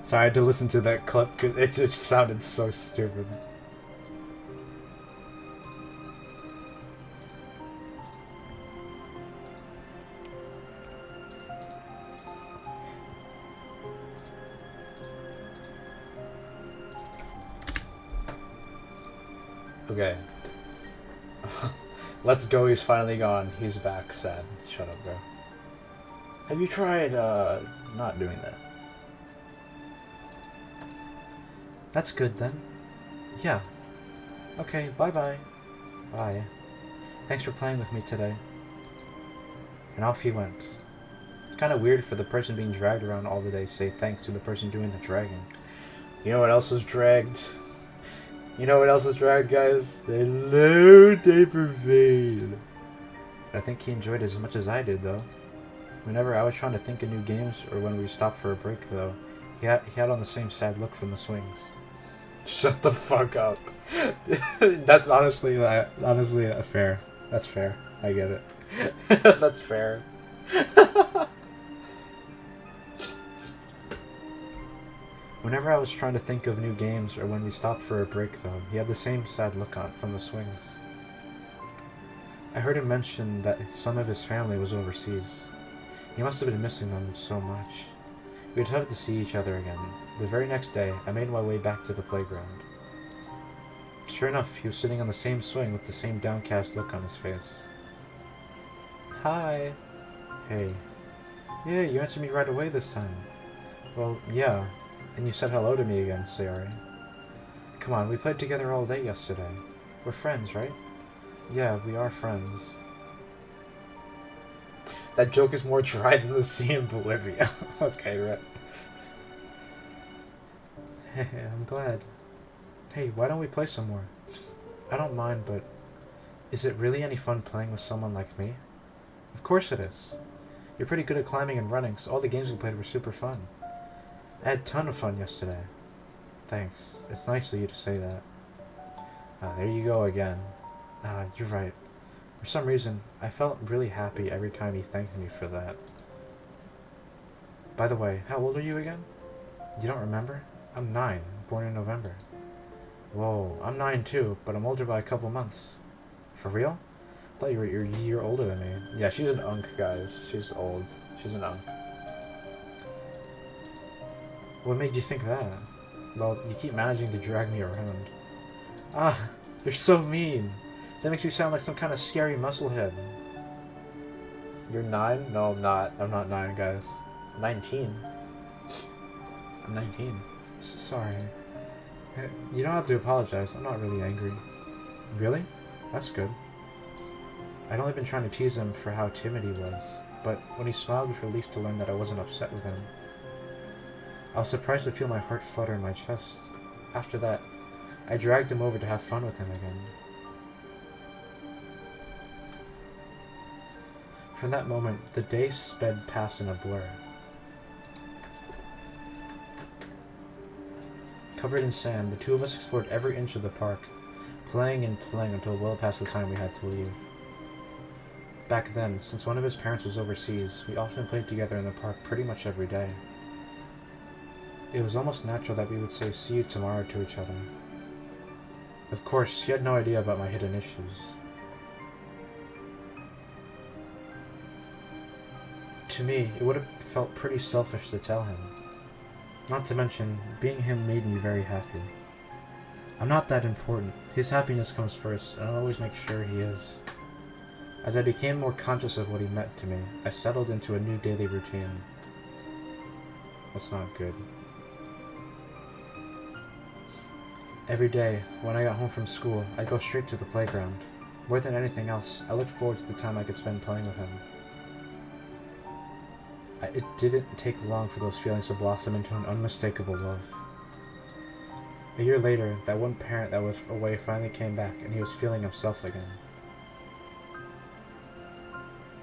Sorry, I had to listen to that clip because it just sounded so stupid. Okay. Let's go, he's finally gone. He's back, sad. Shut up, bro. Have you tried, not doing that? That's good, then. Yeah. Okay, bye-bye. Bye. Thanks for playing with me today. And off he went. It's kind of weird for the person being dragged around all the day to say thanks to the person doing the dragging. You know what else is dragged? You know what else is dragged, guys? The low diaper fade. I think he enjoyed it as much as I did, though. Whenever I was trying to think of new games, or when we stopped for a break, though, he had on the same sad look from the swings. Shut the fuck up. That's honestly fair. That's fair. I get it. That's fair. Whenever I was trying to think of new games, or when we stopped for a break, though, he had the same sad look on from the swings. I heard him mention that some of his family was overseas. He must have been missing them so much. We had started to see each other again. The very next day, I made my way back to the playground. Sure enough, he was sitting on the same swing with the same downcast look on his face. Hi. Hey. Yeah, you answered me right away this time. Well, yeah. And you said hello to me again, Sayori. Come on, we played together all day yesterday. We're friends, right? Yeah, we are friends. That joke is more dry than the sea in Bolivia. Okay, right. Hey, I'm glad. Hey, why don't we play some more? I don't mind, but is it really any fun playing with someone like me? Of course it is. You're pretty good at climbing and running, so all the games we played were super fun. I had a ton of fun yesterday. Thanks. It's nice of you to say that. There you go again. You're right. For some reason, I felt really happy every time he thanked me for that. By the way, how old are you again? You don't remember? I'm 9, born in November. Whoa, I'm 9 too, but I'm older by a couple months. For real? I thought you were a year older than me. Yeah, she's an unk, guys. She's old. She's an unk. What made you think that? Well, you keep managing to drag me around. Ah, you're so mean. That makes you sound like some kind of scary musclehead. You're 9? No, I'm not. I'm not 9, guys. I'm 19. I'm 19. Sorry. You don't have to apologize. I'm not really angry. Really? That's good. I'd only been trying to tease him for how timid he was, but when he smiled with relief to learn that I wasn't upset with him, I was surprised to feel my heart flutter in my chest. After that, I dragged him over to have fun with him again. From that moment, the day sped past in a blur. Covered in sand, the two of us explored every inch of the park, playing and playing until well past the time we had to leave. Back then, since one of his parents was overseas, we often played together in the park pretty much every day. It was almost natural that we would say "see you tomorrow" to each other. Of course, he had no idea about my hidden issues. To me, it would have felt pretty selfish to tell him. Not to mention, being him made me very happy. I'm not that important. His happiness comes first, and I'll always make sure he is. As I became more conscious of what he meant to me, I settled into a new daily routine. That's not good. Every day, when I got home from school, I'd go straight to the playground. More than anything else, I looked forward to the time I could spend playing with him. It didn't take long for those feelings to blossom into an unmistakable love. A year later, that one parent that was away finally came back, and he was feeling himself again.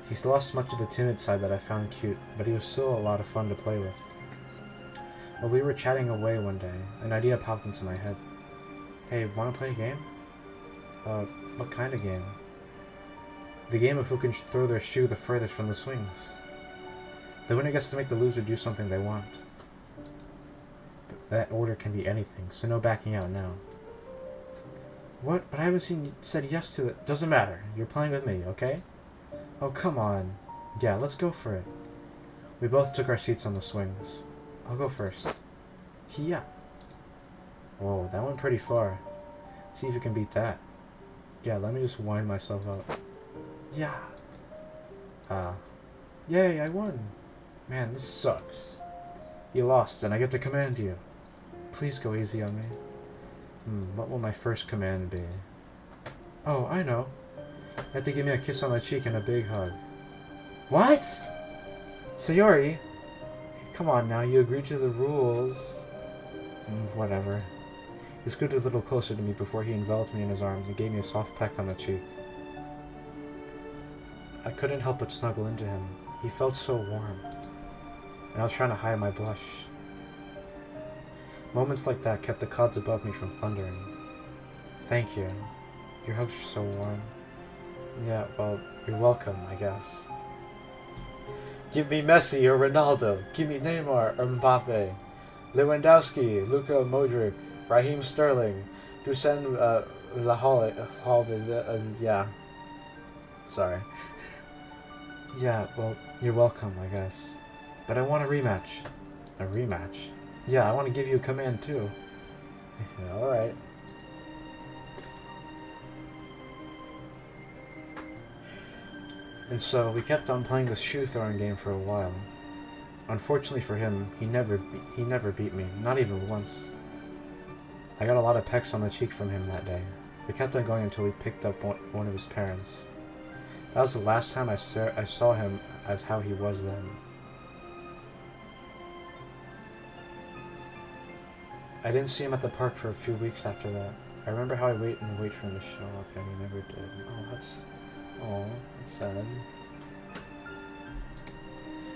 He's lost much of the timid side that I found cute, but he was still a lot of fun to play with. While we were chatting away one day, an idea popped into my head. Hey, wanna play a game? What kind of game? The game of who can throw their shoe the furthest from the swings. The winner gets to make the loser do something they want. That order can be anything, so no backing out now. What? But I haven't said yes to it. Doesn't matter. You're playing with me, okay? Oh, come on. Yeah, let's go for it. We both took our seats on the swings. I'll go first. Yeah. Whoa, that went pretty far. See if you can beat that. Yeah, let me just wind myself up. Yeah. Yay, I won. Man, this sucks. You lost, and I get to command you. Please go easy on me. What will my first command be? Oh, I know. You have to give me a kiss on the cheek and a big hug. What? Sayori? Come on now, you agreed to the rules. Whatever. He scooted a little closer to me before he enveloped me in his arms and gave me a soft peck on the cheek. I couldn't help but snuggle into him. He felt so warm. And I was trying to hide my blush. Moments like that kept the clouds above me from thundering. Thank you. Your hugs are so warm. Yeah, well, you're welcome, I guess. Give me Messi or Ronaldo. Give me Neymar or Mbappe. Lewandowski, Luka Modric, Raheem Sterling, Dusan yeah. Sorry. Yeah, well, you're welcome, I guess. But I want a rematch. A rematch? Yeah, I want to give you a command, too. Alright. And so, we kept on playing this shoe-throwing game for a while. Unfortunately for him, he never beat me, not even once. I got a lot of pecks on the cheek from him that day. We kept on going until we picked up one of his parents. That was the last time I saw him as how he was then. I didn't see him at the park for a few weeks after that. I remember how I wait for him to show up, and he never did. That's sad.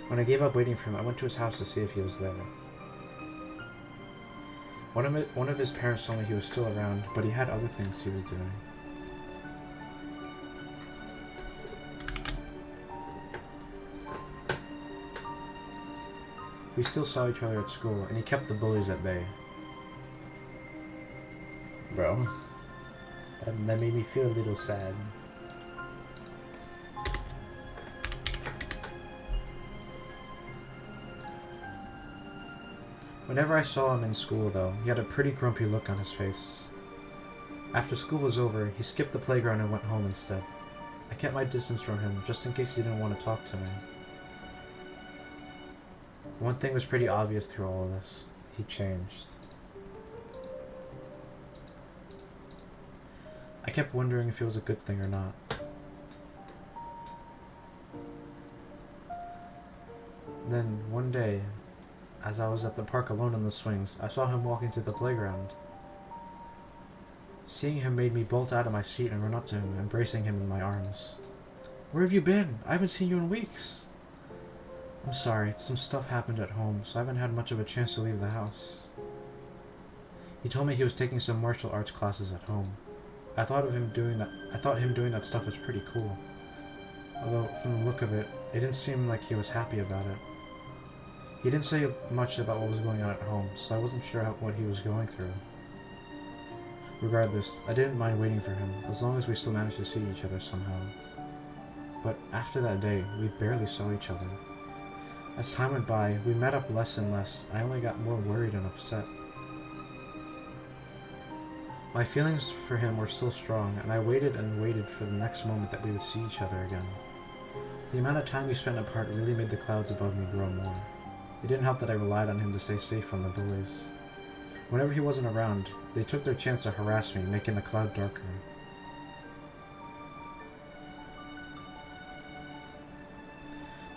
When I gave up waiting for him, I went to his house to see if he was there. One of his parents told me he was still around, but he had other things he was doing. We still saw each other at school, and he kept the bullies at bay. Bro, that made me feel a little sad. Whenever I saw him in school, though, he had a pretty grumpy look on his face. After school was over, he skipped the playground and went home instead. I kept my distance from him, just in case he didn't want to talk to me. One thing was pretty obvious through all of this. He changed. I kept wondering if it was a good thing or not. Then, one day, as I was at the park alone on the swings, I saw him walking to the playground. Seeing him made me bolt out of my seat and run up to him, embracing him in my arms. Where have you been? I haven't seen you in weeks. I'm sorry, some stuff happened at home, so I haven't had much of a chance to leave the house. He told me he was taking some martial arts classes at home. I thought him doing that stuff was pretty cool. Although, from the look of it, it didn't seem like he was happy about it. He didn't say much about what was going on at home, so I wasn't sure what he was going through. Regardless, I didn't mind waiting for him, as long as we still managed to see each other somehow. But after that day, we barely saw each other. As time went by, we met up less and less, and I only got more worried and upset. My feelings for him were still strong, and I waited and waited for the next moment that we would see each other again. The amount of time we spent apart really made the clouds above me grow more. It didn't help that I relied on him to stay safe from the bullies. Whenever he wasn't around, they took their chance to harass me, making the cloud darker.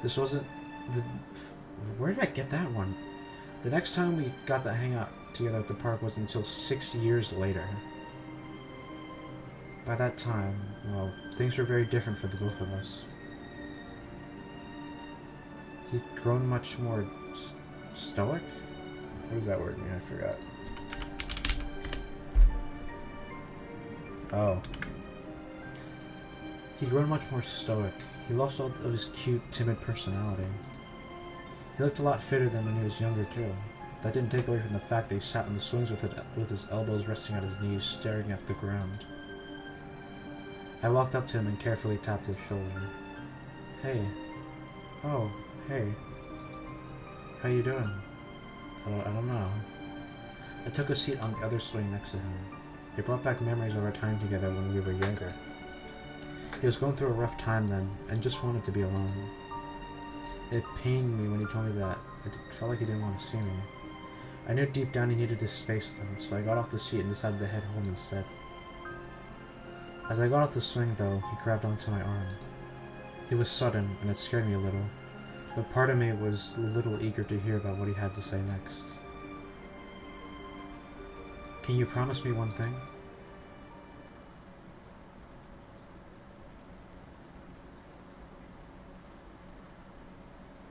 This wasn't the... Where did I get that one? The next time we got to hang out together at the park was until 6 years later. By that time, well, things were very different for the both of us. He'd grown much more stoic? What does that word mean? I forgot. Oh. He'd grown much more stoic. He lost all of his cute, timid personality. He looked a lot fitter than when he was younger, too. That didn't take away from the fact that he sat in the swings with his elbows resting on his knees, staring at the ground. I walked up to him and carefully tapped his shoulder. Hey. Oh, hey. How you doing? I don't know. I took a seat on the other swing next to him. It brought back memories of our time together when we were younger. He was going through a rough time then, and just wanted to be alone. It pained me when he told me that. It felt like he didn't want to see me. I knew deep down he needed his space though, so I got off the seat and decided to head home instead. As I got off the swing though, he grabbed onto my arm. It was sudden, and it scared me a little, but part of me was a little eager to hear about what he had to say next. Can you promise me one thing?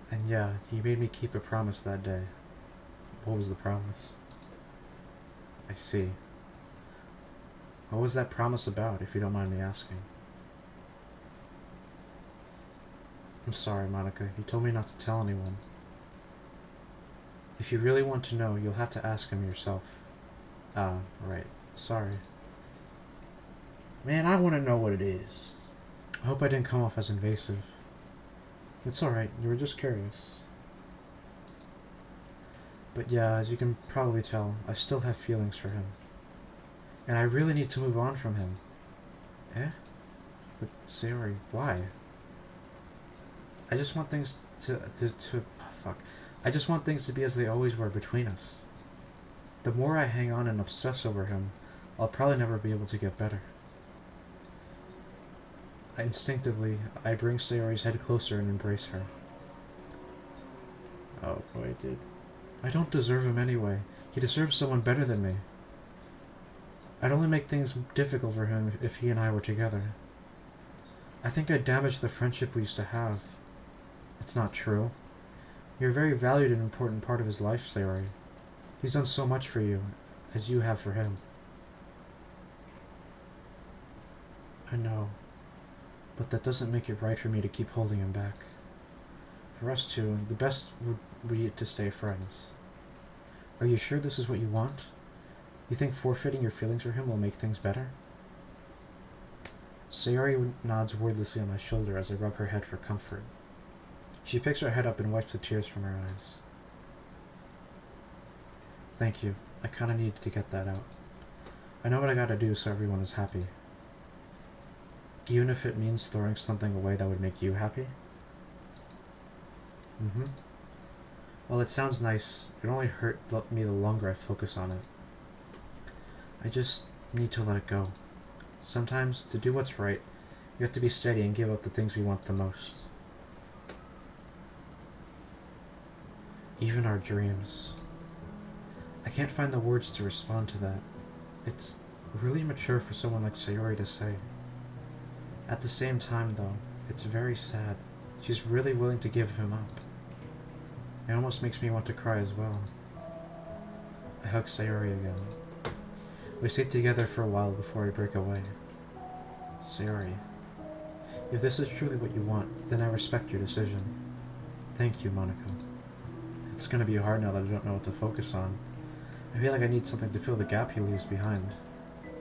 And yeah, he made me keep a promise that day. What was the promise? I see. What was that promise about, if you don't mind me asking? I'm sorry, Monica. He told me not to tell anyone. If you really want to know, you'll have to ask him yourself. Ah, right. Sorry. Man, I want to know what it is. I hope I didn't come off as invasive. It's alright, you were just curious. But yeah, as you can probably tell, I still have feelings for him. And I really need to move on from him. Eh? But Sayori, why? I just want things fuck. I just want things to be as they always were between us. The more I hang on and obsess over him, I'll probably never be able to get better. Instinctively, I bring Sayori's head closer and embrace her. Oh boy, dude. I don't deserve him anyway. He deserves someone better than me. I'd only make things difficult for him if he and I were together. I think I'd damage the friendship we used to have. It's not true. You're a very valued and important part of his life, Sayori. He's done so much for you, as you have for him. I know. But that doesn't make it right for me to keep holding him back. For us two, the best would be to stay friends. Are you sure this is what you want? You think forfeiting your feelings for him will make things better? Sayori nods wordlessly on my shoulder as I rub her head for comfort. She picks her head up and wipes the tears from her eyes. Thank you. I kinda needed to get that out. I know what I gotta do so everyone is happy. Even if it means throwing something away that would make you happy? Mm-hmm. Well, it sounds nice. It only hurt me the longer I focus on it. I just need to let it go. Sometimes, to do what's right, you have to be steady and give up the things we want the most. Even our dreams. I can't find the words to respond to that. It's really mature for someone like Sayori to say. At the same time, though, It's very sad. She's really willing to give him up. It almost makes me want to cry as well. I hug Sayori again. We stay together for a while before I break away. Sayori, if this is truly what you want, then I respect your decision. Thank you, Monica. It's gonna be hard now that I don't know what to focus on. I feel like I need something to fill the gap he leaves behind.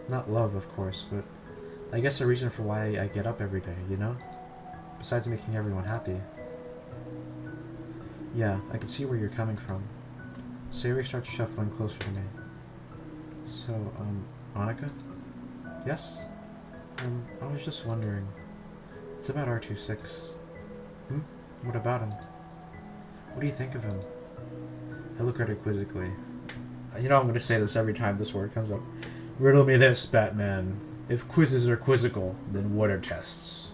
Not love, of course, but I guess a reason for why I get up every day, you know? Besides making everyone happy. Yeah, I can see where you're coming from. Sayori starts shuffling closer to me. So, Monica? Yes? I was just wondering. It's about R-TwoSix. What about him? What do you think of him? I look at her quizzically. You know I'm gonna say this every time this word comes up. Riddle me this, Batman. If quizzes are quizzical, then what are tests?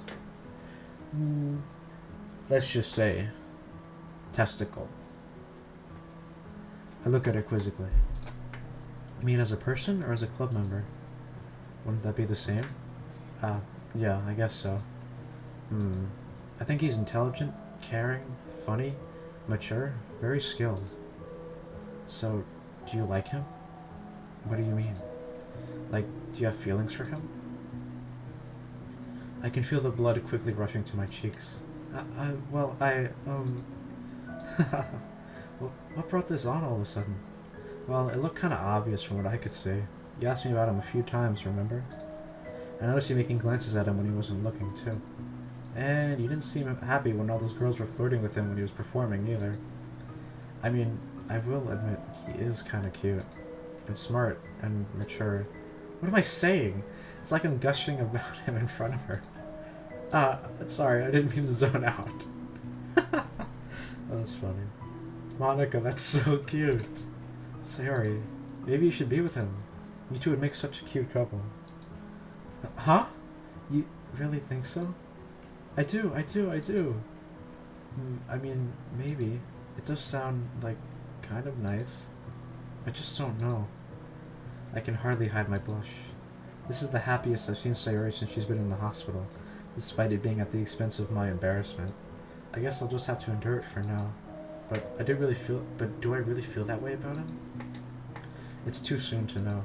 Let's just say... testicle. I look at her quizzically. You mean as a person or as a club member? Wouldn't that be the same? Yeah, I guess so. I think he's intelligent, caring, funny, mature, very skilled. So, do you like him? What do you mean? Like, do you have feelings for him? I can feel the blood quickly rushing to my cheeks. What brought this on all of a sudden? Well, it looked kind of obvious from what I could see. You asked me about him a few times, remember? I noticed you making glances at him when he wasn't looking, too. And you didn't seem happy when all those girls were flirting with him when he was performing, either. I mean, I will admit, he is kind of cute. And smart, and mature. What am I saying? It's like I'm gushing about him in front of her. Sorry, I didn't mean to zone out. That's funny. Monica, that's so cute. Sorry. Maybe you should be with him. You two would make such a cute couple. Huh? You really think so? I do. I mean, maybe. It does sound, like, kind of nice. I just don't know. I can hardly hide my blush. This is the happiest I've seen Sayori since she's been in the hospital, despite it being at the expense of my embarrassment. I guess I'll just have to endure it for now. But do I really feel that way about him? It's too soon to know.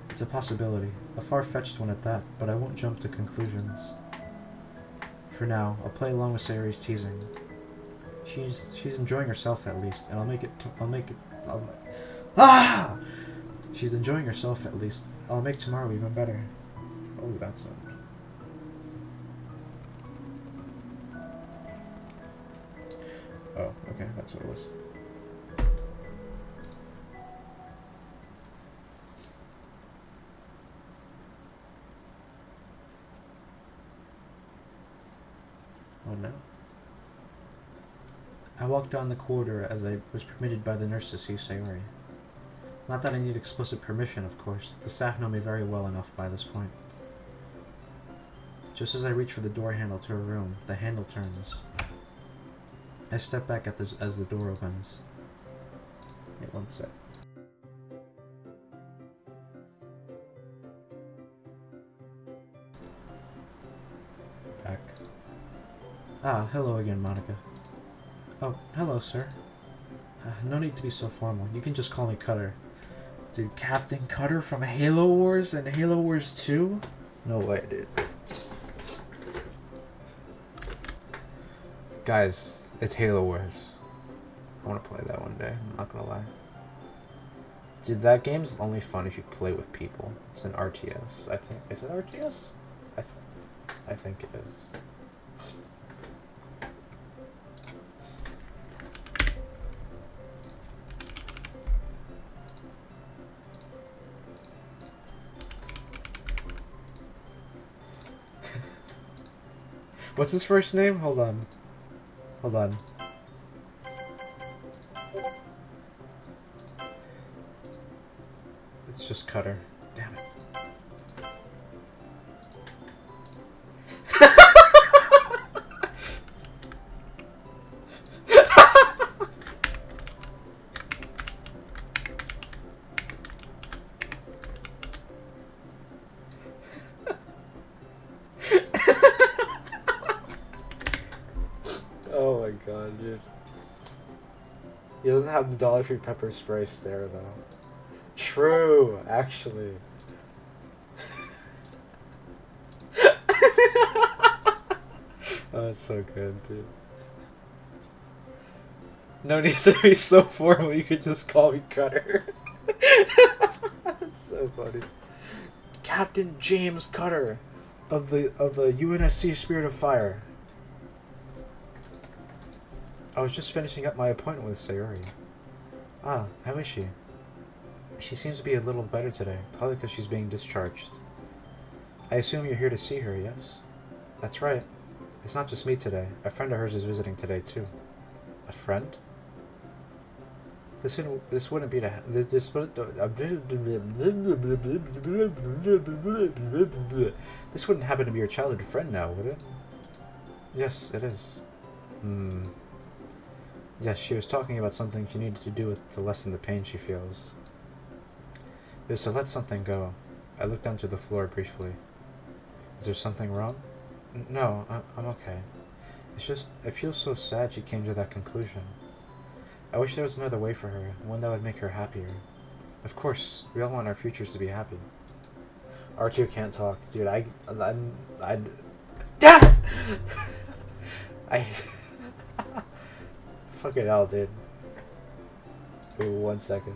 It's a possibility, a far-fetched one at that, but I won't jump to conclusions. For now, I'll play along with Sayori's teasing. She's enjoying herself at least, and she's enjoying herself at least. I'll make tomorrow even better. Oh, that's it. Oh, okay, that's what it was. Oh no. I walked down the corridor as I was permitted by the nurse to see Sayori. Not that I need explicit permission, of course. The staff know me very well enough by this point. Just as I reach for the door handle to her room, the handle turns. I step back as the door opens. Wait one sec. Back. Ah, hello again, Monica. Oh, hello, sir. No need to be so formal. You can just call me Cutter. Dude, Captain Cutter from Halo Wars and Halo Wars 2? No way, dude. Guys, it's Halo Wars. I want to play that one day, I'm not gonna lie. Dude, that game's only fun if you play with people. It's an RTS, I think. Is it RTS? I think it is. What's his first name? Hold on. Hold on. It's just Cutter. Damn it. He doesn't have the Dollar Tree pepper spray stare though. True, actually. Oh, that's so good, dude. No need to be so formal, you could just call me Cutter. That's so funny. Captain James Cutter of the UNSC Spirit of Fire. I was just finishing up my appointment with Sayori. Ah, how is she? She seems to be a little better today, probably because she's being discharged. I assume you're here to see her, yes? That's right. It's not just me today. A friend of hers is visiting today, too. A friend? This wouldn't be to this wouldn't happen to be your childhood friend now, would it? Yes, it is. Yes, she was talking about something she needed to do to lessen the pain she feels. It was to let something go. I looked down to the floor briefly. Is there something wrong? No, I'm okay. It's just, it feels so sad she came to that conclusion. I wish there was another way for her, one that would make her happier. Of course, we all want our futures to be happy. R2 can't talk. Dude, I damn! I fucking hell, dude. Wait 1 second.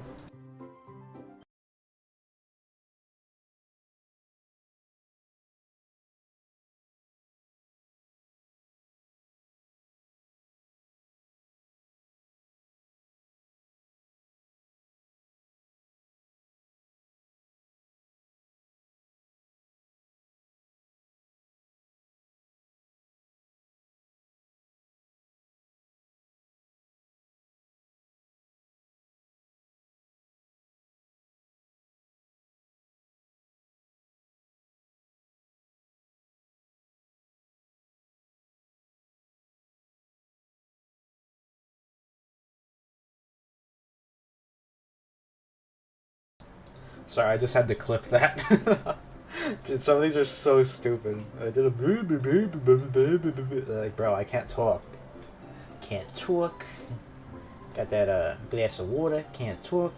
Sorry, I just had to clip that. Dude, some of these are so stupid. I did a like, bro, I can't talk. Can't talk. Got that glass of water. Can't talk.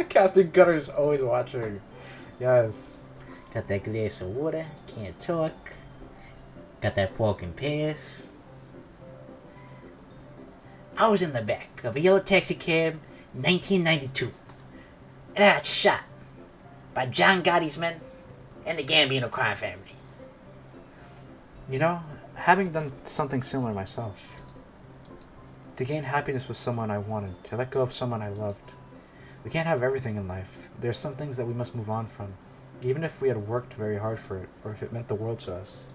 Captain Gutter's always watching. Yes. Got that glass of water. Can't talk. Got that pork and piss. I was in the back of a yellow taxi cab in 1992. And I got shot by John Gotti's men and the Gambino crime family. You know, having done something similar myself. To gain happiness with someone I wanted, to let go of someone I loved. We can't have everything in life. There's some things that we must move on from, even if we had worked very hard for it, or if it meant the world to us.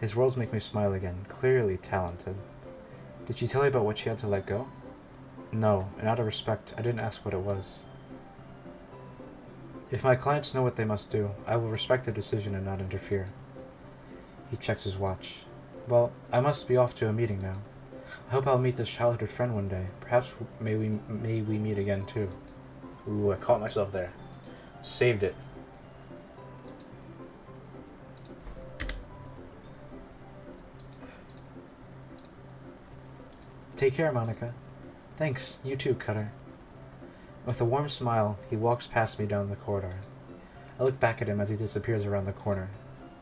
His words make me smile again, clearly talented. Did she tell you about what she had to let go? No, and out of respect, I didn't ask what it was. If my clients know what they must do, I will respect their decision and not interfere. He checks his watch. Well, I must be off to a meeting now. I hope I'll meet this childhood friend one day. Perhaps may we meet again too. Ooh, I caught myself there. Saved it. Take care, Monica. Thanks, you too, Cutter. With a warm smile, he walks past me down the corridor. I look back at him as he disappears around the corner.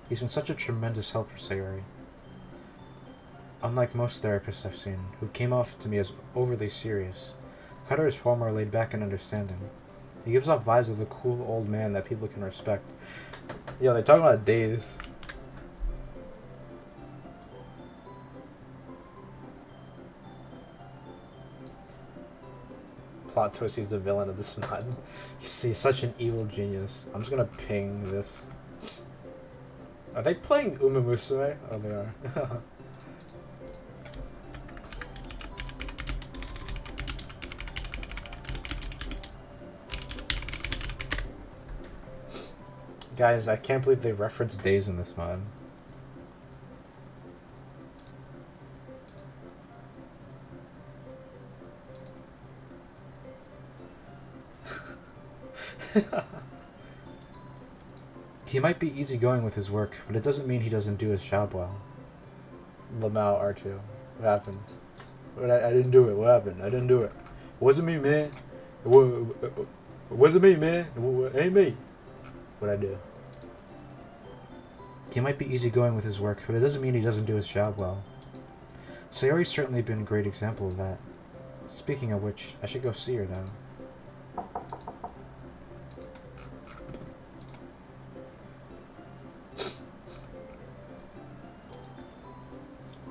He's been such a tremendous help for Sayori. Unlike most therapists I've seen, who came off to me as overly serious, Cutter is far more laid back and understanding. He gives off vibes of the cool old man that people can respect. Yo, they talk about days. Plot twist, he's the villain of this mod. He's such an evil genius. I'm just gonna ping this. Are they playing Uma Musume? Oh, they are. Guys, I can't believe they reference days in this mod. He might be easygoing with his work, but it doesn't mean he doesn't do his job well. Lamau R2. What happened? I didn't do it. What happened? I didn't do it. It wasn't me, man. It wasn't me, man. It ain't me. What'd I do? He might be easygoing with his work, but it doesn't mean he doesn't do his job well. Sayori's certainly been a great example of that. Speaking of which, I should go see her now.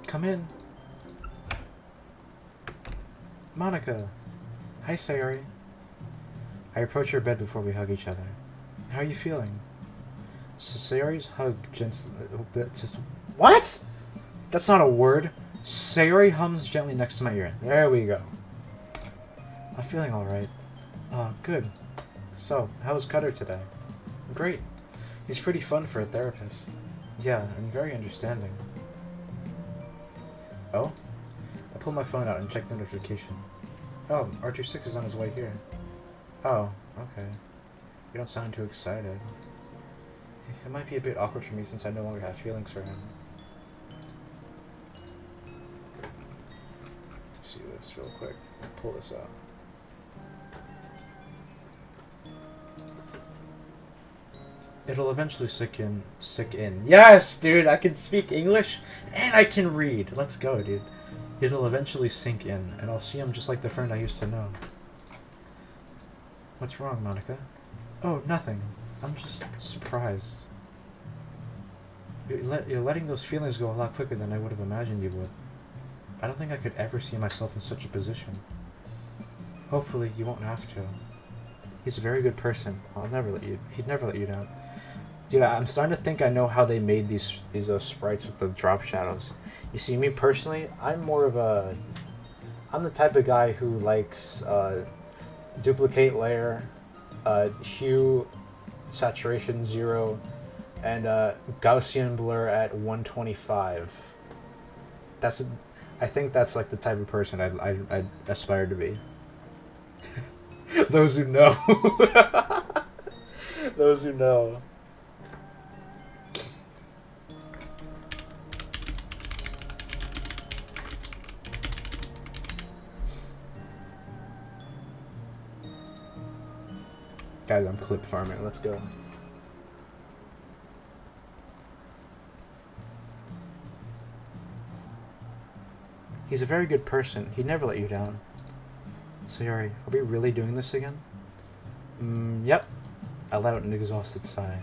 Come in. Monica. Hi, Sayori. I approach her bed before we hug each other. How are you feeling? So Sayori's hug gently... What? That's not a word. Sayori hums gently next to my ear. There we go. I'm feeling alright. Good. So, how was Cutter today? Great. He's pretty fun for a therapist. Yeah, and very understanding. Oh? I pulled my phone out and checked the notification. Oh, R-TwoSix is on his way here. Oh, okay. You don't sound too excited. It might be a bit awkward for me since I no longer have feelings for him. Let's see this real quick. Pull this out. It'll eventually sink in. Yes, dude! I can speak English and I can read. Let's go, dude. It'll eventually sink in, and I'll see him just like the friend I used to know. What's wrong, Monica? Oh, nothing. I'm just surprised. You're letting those feelings go a lot quicker than I would have imagined you would. I don't think I could ever see myself in such a position. Hopefully, you won't have to. He's a very good person. He'd never let you down. Dude, I'm starting to think I know how they made these sprites with the drop shadows. You see, me personally, I'm the type of guy who likes duplicate layer, hue, saturation 0, and Gaussian blur at 125. I think that's like the type of person I aspire to be. Those who know. Those who know. Guys, I'm clip farming. Let's go. He's a very good person. He'd never let you down. Sayori, are we really doing this again? Yep. I let out an exhausted sigh.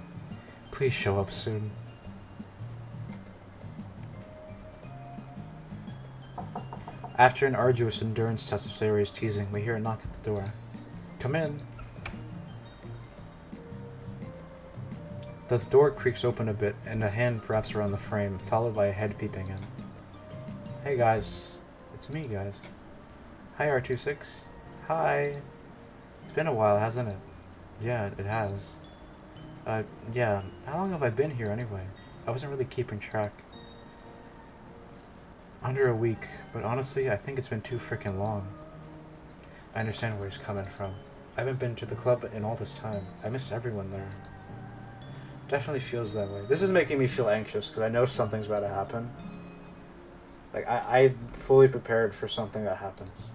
Please show up soon. After an arduous endurance test of Sayori's teasing, we hear a knock at the door. Come in. The door creaks open a bit, and a hand wraps around the frame, followed by a head peeping in. Hey guys. It's me, guys. Hi, R-TwoSix. Hi. It's been a while, hasn't it? Yeah, it has. Yeah. How long have I been here, anyway? I wasn't really keeping track. Under a week, but honestly, I think it's been too freaking long. I understand where he's coming from. I haven't been to the club in all this time. I miss everyone there. Definitely feels that way. This is making me feel anxious, because I know something's about to happen. Like, I'm fully prepared for something that happens.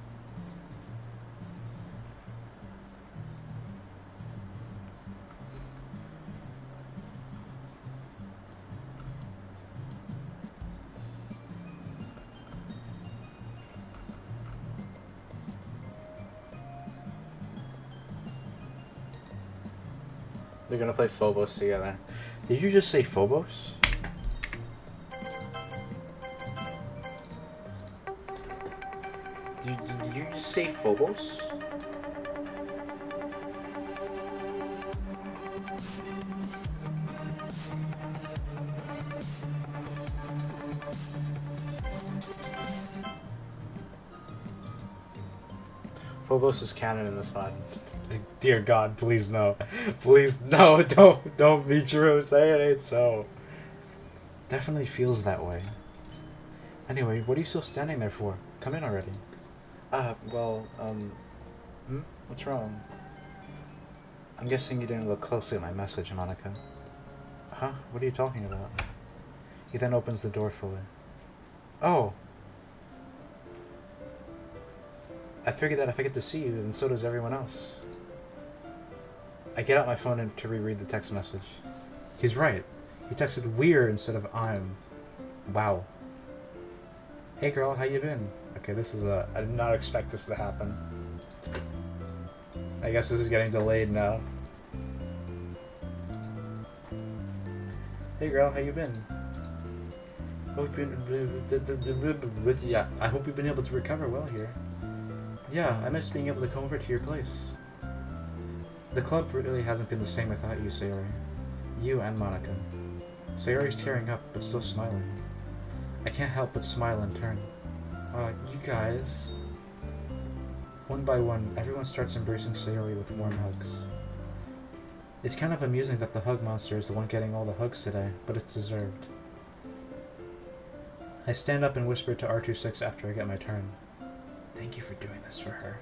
They're gonna play Phobos together. Did you just say Phobos? Did you just say Phobos? Phobos is canon in this mod. Dear God, please no. Please no, don't be true. Say it ain't so. Definitely feels that way. Anyway, what are you still standing there for? Come in already. What's wrong? I'm guessing you didn't look closely at my message, Monica. Huh? What are you talking about? He then opens the door fully. Oh! I figured that if I get to see you, then so does everyone else. I get out my phone to reread the text message. He's right. He texted "we're" instead of "I'm." Wow. Hey girl, how you been? Okay, this is I did not expect this to happen. I guess this is getting delayed now. Hey girl, how you been? Yeah, I hope you've been able to recover well here. Yeah, I miss being able to come over to your place. The club really hasn't been the same without you, Sayori. You and Monica. Sayori's tearing up, but still smiling. I can't help but smile in turn. You guys... One by one, everyone starts embracing Sayori with warm hugs. It's kind of amusing that the hug monster is the one getting all the hugs today, but it's deserved. I stand up and whisper to R-TwoSix after I get my turn. Thank you for doing this for her.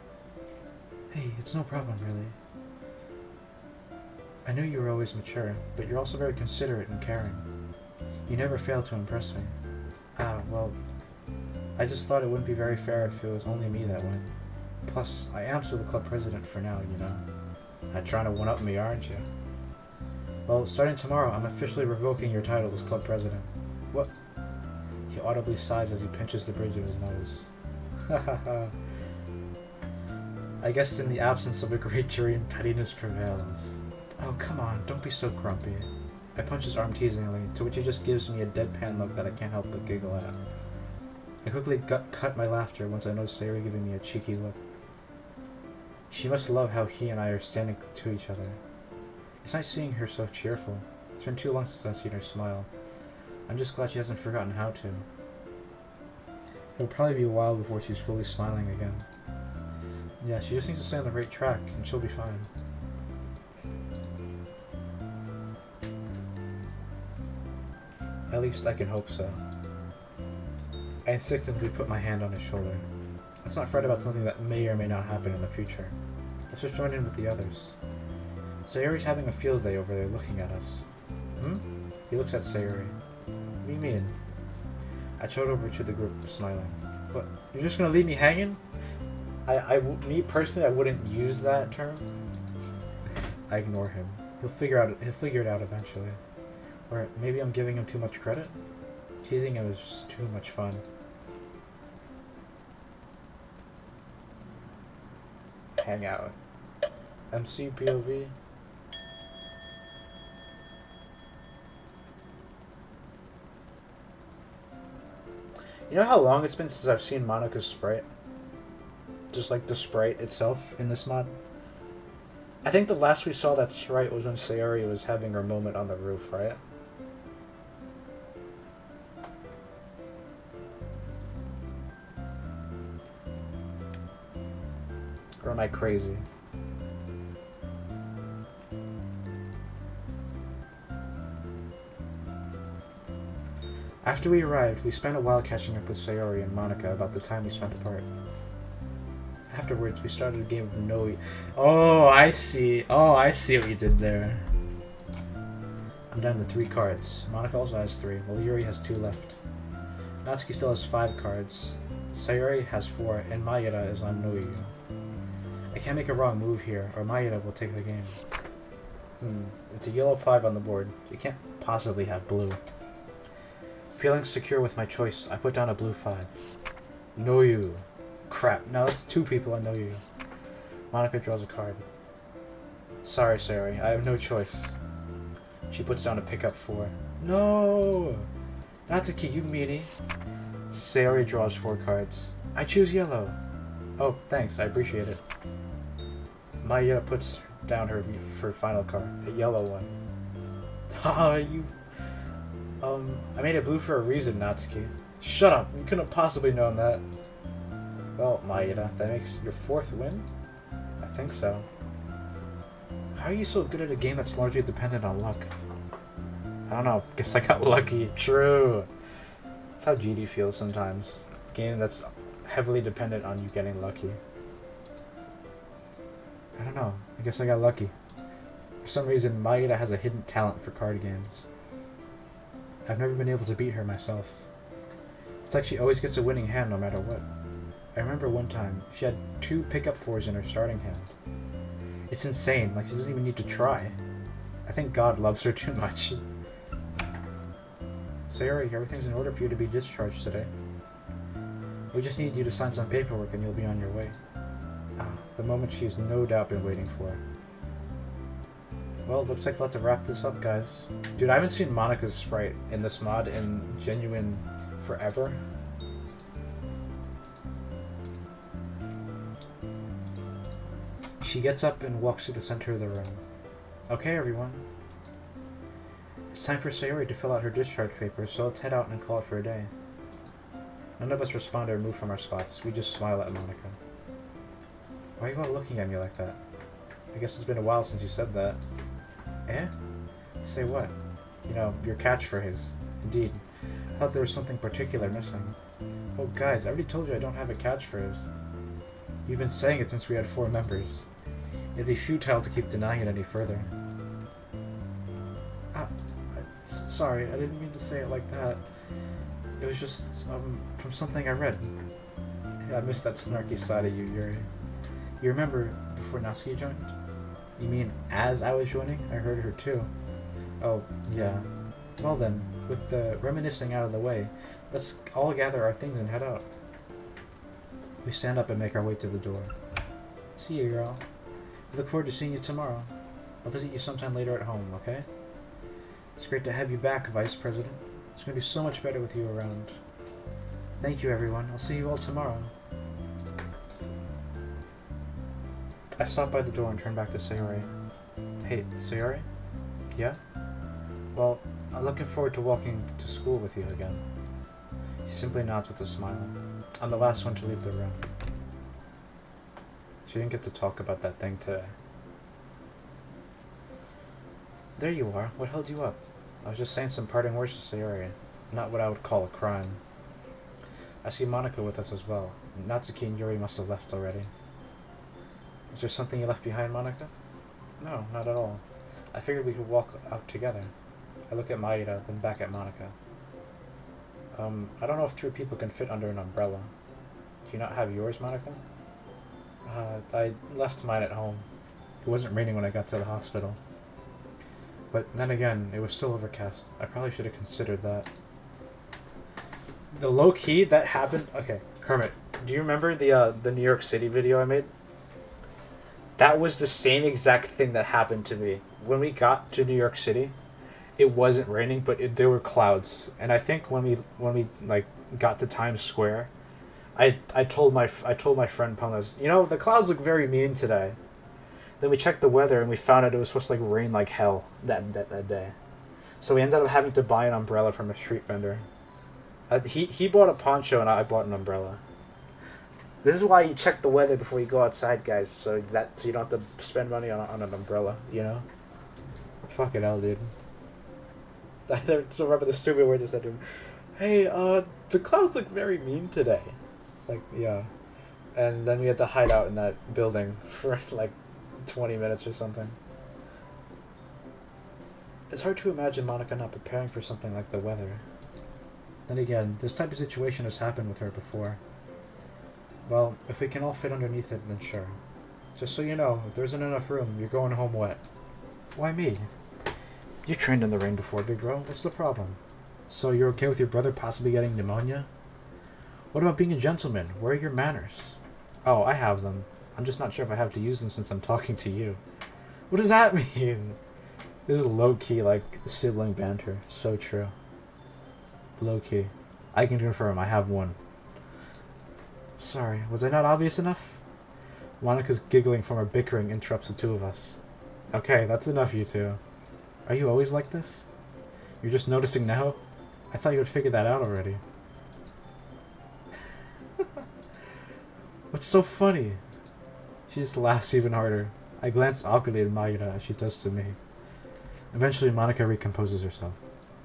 Hey, it's no problem, really. I knew you were always mature, but you're also very considerate and caring. You never fail to impress me. Well, I just thought it wouldn't be very fair if it was only me that went. Plus, I am still the club president for now, you know. Not trying to one-up me, aren't you? Well, starting tomorrow, I'm officially revoking your title as club president. What? He audibly sighs as he pinches the bridge of his nose. Hahaha. I guess in the absence of a great jury, pettiness prevails. Oh, come on, don't be so grumpy. I punch his arm teasingly, to which he just gives me a deadpan look that I can't help but giggle at. I quickly cut my laughter once I notice Sayori giving me a cheeky look. She must love how he and I are standing to each other. It's nice seeing her so cheerful. It's been too long since I've seen her smile. I'm just glad she hasn't forgotten how to. It'll probably be a while before she's fully smiling again. Yeah, she just needs to stay on the right track, and she'll be fine. At least I can hope so. I instinctively put my hand on his shoulder. Let's not fret about something that may or may not happen in the future. Let's just join in with the others. Sayori's having a field day over there looking at us. He looks at Sayori. What do you mean? I trot over to the group, smiling. What? You're just gonna leave me hanging? Me personally, I wouldn't use that term. I ignore him. He'll figure it out eventually. Or maybe I'm giving him too much credit? Teasing him is just too much fun. Hang out. MC POV. You know how long it's been since I've seen Monica's sprite? Just like the sprite itself in this mod? I think the last we saw that sprite was when Sayori was having her moment on the roof, right? Or am I crazy? After we arrived, we spent a while catching up with Sayori and Monica about the time we spent apart. Afterwards, we started a game of no... Oh, I see. Oh, I see what you did there. I'm down to 3 cards. Monica also has 3, while Yuri has 2 left. Natsuki still has 5 cards. Sayori has 4, and Mayura is on Noyu. I can't make a wrong move here, or Mayura will take the game. It's a yellow 5 on the board. You can't possibly have blue. Feeling secure with my choice, I put down a blue 5. Noyu. Crap, now it's 2 people on Noyu. Monica draws a card. Sorry, Sayori, I have no choice. She puts down a pickup 4. No! Natsuki, you meanie. Sayori draws 4 cards. I choose yellow. Oh, thanks, I appreciate it. Maya puts down her final card, a yellow one. Haha, you... I made it blue for a reason, Natsuki. Shut up, you couldn't have possibly known that. Well, Maeda, that makes your 4th win? I think so. How are you so good at a game that's largely dependent on luck? I don't know, guess I got lucky. True. That's how GD feels sometimes. A game that's heavily dependent on you getting lucky. I don't know, I guess I got lucky. For some reason, Maeda has a hidden talent for card games. I've never been able to beat her myself. It's like she always gets a winning hand no matter what. I remember one time, she had 2 pickup 4s in her starting hand. It's insane, like she doesn't even need to try. I think God loves her too much. Sayori, everything's in order for you to be discharged today. We just need you to sign some paperwork and you'll be on your way. Ah, the moment she's no doubt been waiting for. Well, it looks like we'll have to wrap this up, guys. Dude, I haven't seen Monika's sprite in this mod in genuine forever. She gets up and walks to the center of the room. Okay, everyone. It's time for Sayori to fill out her discharge papers, so let's head out and call it for a day. None of us respond or move from our spots. We just smile at Monika. Why are you all looking at me like that? I guess it's been a while since you said that. Eh? Say what? You know, your catchphrase. Indeed. I thought there was something particular missing. Oh guys, I already told you I don't have a catchphrase. You've been saying it since we had 4 members. It'd be futile to keep denying it any further. Sorry, I didn't mean to say it like that. It was just, from something I read. Yeah, I missed that snarky side of you, Yuri. You remember before Natsuki joined? You mean as I was joining? I heard her too. Oh, yeah. Well then, with the reminiscing out of the way, let's all gather our things and head out. We stand up and make our way to the door. See you, girl. I look forward to seeing you tomorrow. I'll visit you sometime later at home, okay? It's great to have you back, Vice President. It's going to be so much better with you around. Thank you, everyone. I'll see you all tomorrow. I stop by the door and turn back to Sayori. Hey, Sayori? Yeah? Well, I'm looking forward to walking to school with you again. She simply nods with a smile. I'm the last one to leave the room. She didn't get to talk about that thing today. There you are. What held you up? I was just saying some parting words to Sayori. Not what I would call a crime. I see Monika with us as well. Natsuki and Yuri must have left already. Is there something you left behind, Monika? No, not at all. I figured we could walk out together. I look at Maeda, then back at Monika. I don't know if 3 people can fit under an umbrella. Do you not have yours, Monika? I left mine at home. It wasn't raining when I got to the hospital. But then again, it was still overcast. I probably should have considered that. The low-key, that happened... Okay, Kermit, do you remember the New York City video I made? That was the same exact thing that happened to me. When we got to New York City, it wasn't raining, but there were clouds. And I think when we like got to Times Square, I told my friend Pumas, you know, the clouds look very mean today. Then we checked the weather and we found out it was supposed to like rain like hell that day. So we ended up having to buy an umbrella from a street vendor. He bought a poncho and I bought an umbrella. This is why you check the weather before you go outside, guys, so you don't have to spend money on an umbrella, you know? Fucking hell, dude. I still remember the stupid words I said to him. Hey, the clouds look very mean today. It's like, yeah. And then we had to hide out in that building for like 20 minutes or something. It's hard to imagine Monika not preparing for something like the weather. Then again, this type of situation has happened with her before. Well, if we can all fit underneath it, then sure. Just so you know, if there isn't enough room, you're going home wet. Why me? You trained in the rain before, big bro. What's the problem? So you're okay with your brother possibly getting pneumonia? What about being a gentleman? Where are your manners? Oh, I have them. I'm just not sure if I have to use them since I'm talking to you. What does that mean? This is low-key, like, sibling banter. So true. Low-key. I can confirm, I have one. Sorry, was I not obvious enough? Monika's giggling from our bickering interrupts the 2 of us. Okay, that's enough, you 2. Are you always like this? You're just noticing now? I thought you would figure that out already. What's so funny? She just laughs even harder. I glance awkwardly at Maeda as she does to me. Eventually, Monika recomposes herself.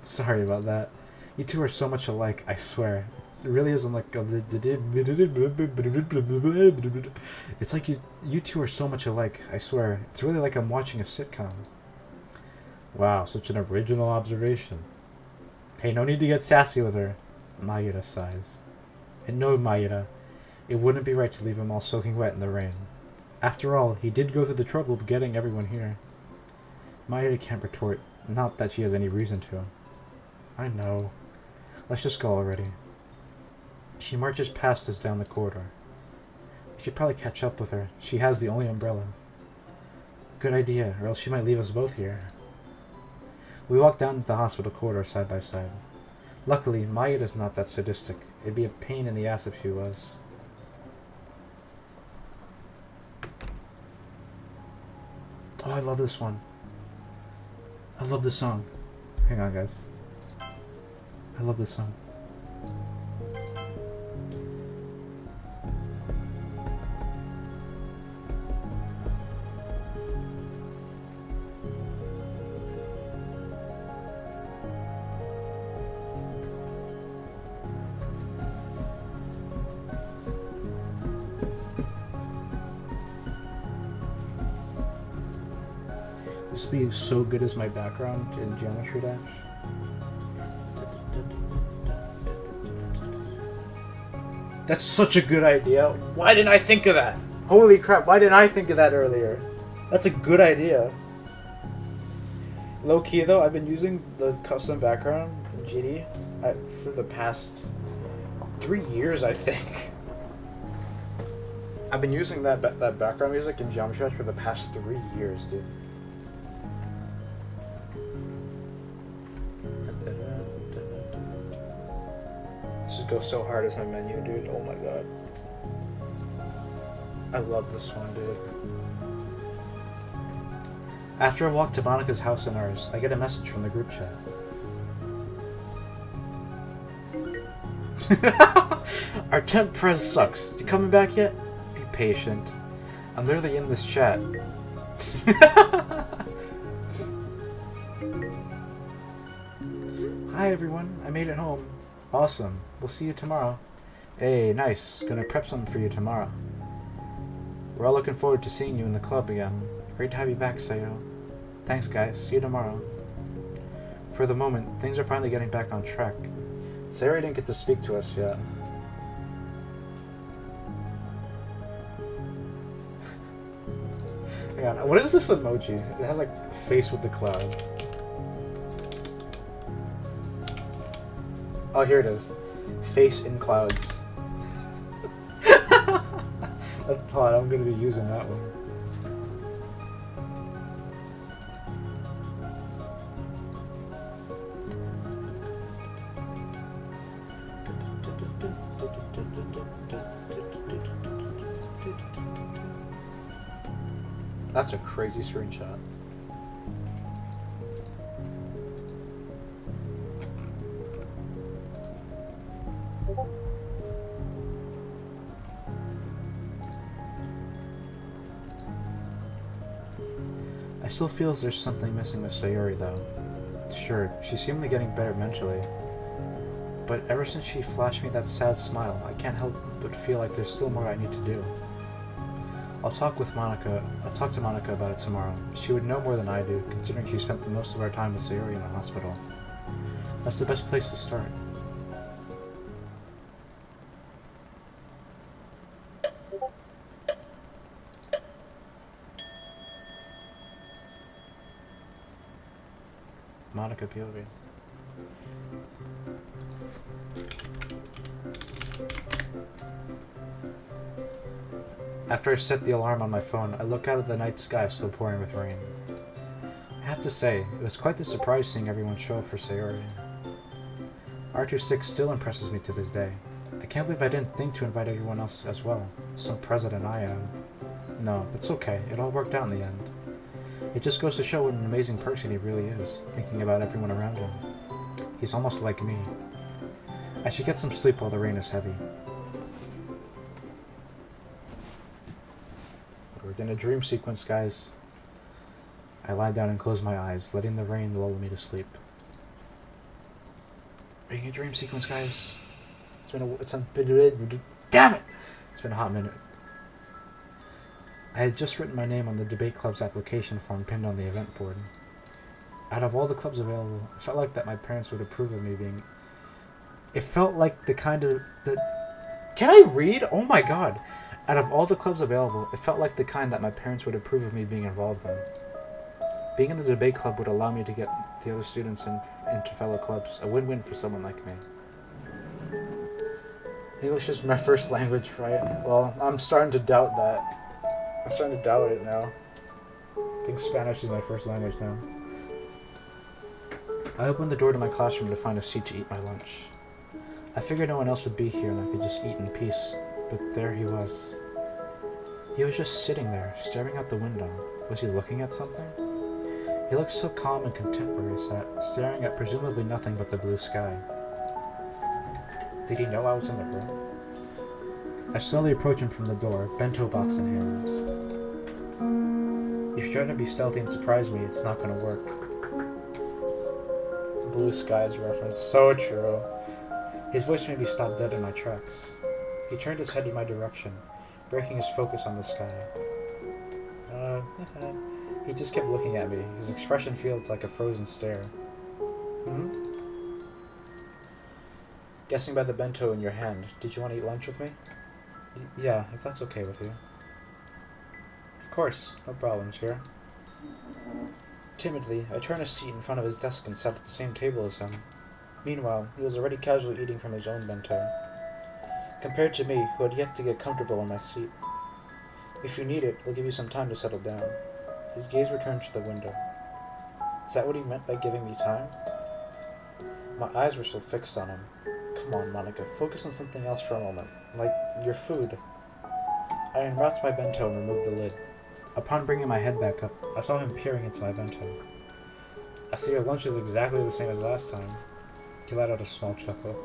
Sorry about that. You 2 are so much alike, I swear. It really isn't like... It's like you 2 are so much alike, I swear. It's really like I'm watching a sitcom. Wow, such an original observation. Hey, no need to get sassy with her. Mayura sighs. And no, Mayura, it wouldn't be right to leave him all soaking wet in the rain. After all, he did go through the trouble of getting everyone here. Mayura can't retort, not that she has any reason to. I know. Let's just go already. She marches past us down the corridor. We should probably catch up with her. She has the only umbrella. Good idea, or else she might leave us both here. We walk down the hospital corridor side by side. Luckily, Mayura's not that sadistic. It'd be a pain in the ass if she was. Oh, I love this one. I love this song. Hang on, guys. I love this song. This would be so good as my background in Geometry Dash. That's such a good idea. Why didn't I think of that? Holy crap, why didn't I think of that earlier? That's a good idea. Low key though, I've been using the custom background in GD for the past 3 years, I think. I've been using that background music in Geometry Dash for the past 3 years, dude. This just goes so hard as my menu, dude. Oh my god. I love this one, dude. After I walk to Monica's house and ours, I get a message from the group chat. Our temp press sucks. You coming back yet? Be patient. I'm literally in this chat. Hi everyone, I made it home. Awesome. We'll see you tomorrow. Hey, nice. Gonna prep something for you tomorrow. We're all looking forward to seeing you in the club again. Great to have you back, Sayo. Thanks, guys. See you tomorrow. For the moment, things are finally getting back on track. Sayori didn't get to speak to us yet. Hang on. What is this emoji? It has like a face with the clouds. Oh, here it is. Face in clouds. Hold on, I'm going to be using that one. That's a crazy screenshot. I still feel there's something missing with Sayori though. Sure, she seemed to be getting better mentally. But ever since she flashed me that sad smile, I can't help but feel like there's still more I need to do. I'll talk to Monica about it tomorrow. She would know more than I do, considering she spent the most of our time with Sayori in the hospital. That's the best place to start. Monica POV. After I set the alarm on my phone, I look out at the night sky still pouring with rain. I have to say, it was quite the surprise seeing everyone show up for Sayori. R-TwoSix still impresses me to this day. I can't believe I didn't think to invite everyone else as well. Some president I am. No, it's okay. It all worked out in the end. It just goes to show what an amazing person he really is, thinking about everyone around him. He's almost like me. I should get some sleep while the rain is heavy. We're in a dream sequence, guys. I lie down and close my eyes, letting the rain lull me to sleep. We're in a dream sequence, guys. Damn it! It's been a hot minute. I had just written my name on the debate club's application form pinned on the event board. Out of all the clubs available, it felt like that my parents would approve of me being... It felt like the kind of... Can I read? Oh my god. Out of all the clubs available, it felt like the kind that my parents would approve of me being involved in. Being in the debate club would allow me to get the other students into fellow clubs. A win-win for someone like me. English is my first language, right? Well, I'm starting to doubt that. I'm starting to doubt it now. I think Spanish is my first language now. I opened the door to my classroom to find a seat to eat my lunch. I figured no one else would be here and I could just eat in peace, but there he was. He was just sitting there, staring out the window. Was he looking at something? He looked so calm and content where he sat, staring at presumably nothing but the blue sky. Did he know I was in the room? I slowly approached him from the door, bento box in hand. If you try to be stealthy and surprise me, it's not going to work. Blue skies reference, so true. His voice made me stop dead in my tracks. He turned his head in my direction, breaking his focus on the sky. He just kept looking at me. His expression felt like a frozen stare. Guessing by the bento in your hand, did you want to eat lunch with me? Yeah, if that's okay with you. Of course, no problems here. Timidly, I turned a seat in front of his desk and sat at the same table as him. Meanwhile, he was already casually eating from his own bento. Compared to me, who had yet to get comfortable in my seat. If you need it, I'll give you some time to settle down. His gaze returned to the window. Is that what he meant by giving me time? My eyes were still fixed on him. Come on, Monica, focus on something else for a moment. Like, your food. I unwrapped my bento and removed the lid. Upon bringing my head back up, I saw him peering into my bento. I see your lunch is exactly the same as last time. He let out a small chuckle.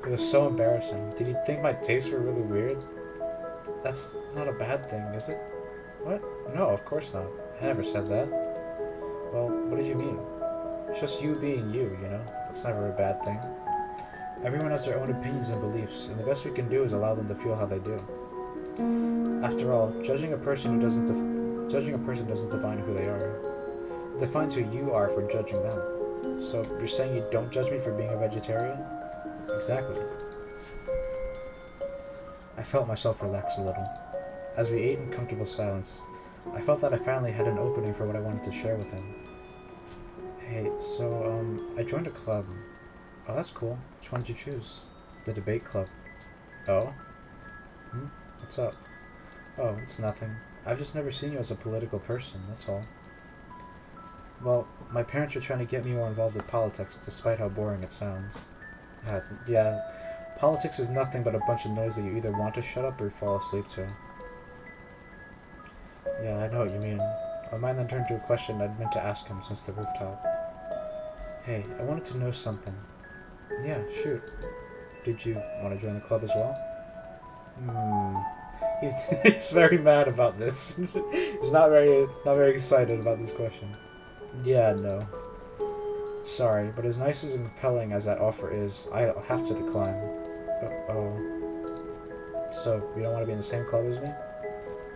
It was so embarrassing. Did he think my tastes were really weird? That's not a bad thing, is it? What? No, of course not. I never said that. Well, what did you mean? It's just you being you, you know? It's never a bad thing. Everyone has their own opinions and beliefs, and the best we can do is allow them to feel how they do. After all, judging a person doesn't define who they are. It defines who you are for judging them. So, you're saying you don't judge me for being a vegetarian? Exactly. I felt myself relax a little. As we ate in comfortable silence, I felt that I finally had an opening for what I wanted to share with him. Hey, so, I joined a club. Oh, that's cool. Which one did you choose? The debate club. Oh? What's up? Oh, it's nothing. I've just never seen you as a political person, that's all. Well, my parents are trying to get me more involved with politics, despite how boring it sounds. Yeah, politics is nothing but a bunch of noise that you either want to shut up or fall asleep to. Yeah, I know what you mean. My mind then turned to a question I'd meant to ask him since the rooftop. Hey, I wanted to know something. Yeah, shoot. Did you want to join the club as well? He's very mad about this. He's not very excited about this question. Yeah, no. Sorry, but as nice and compelling as that offer is, I'll have to decline. Oh. So, you don't want to be in the same club as me?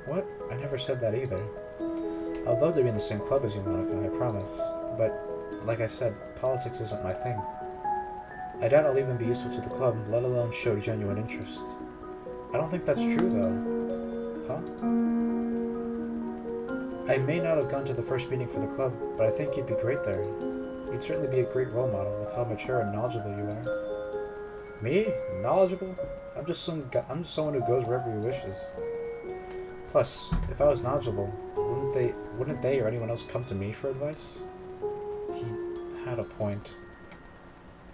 What? I never said that either. I'd love to be in the same club as you, Monica, I promise. But, like I said, politics isn't my thing. I doubt I'll even be useful to the club, let alone show genuine interest. I don't think that's true, though. Huh? I may not have gone to the first meeting for the club, but I think you'd be great there. You'd certainly be a great role model with how mature and knowledgeable you are. Me? Knowledgeable? I'm just someone who goes wherever he wishes. Plus, if I was knowledgeable, wouldn't they or anyone else come to me for advice? He had a point.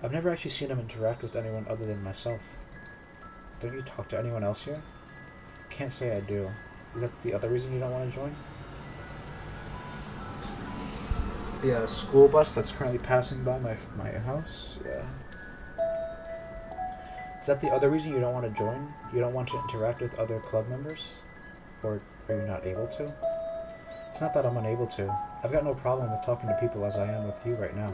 I've never actually seen him interact with anyone other than myself. Don't you talk to anyone else here? Can't say I do. Is that the other reason you don't want to join? Yeah, school bus that's currently passing by my house. Yeah. Is that the other reason you don't want to join? You don't want to interact with other club members? Or are you not able to? It's not that I'm unable to. I've got no problem with talking to people as I am with you right now.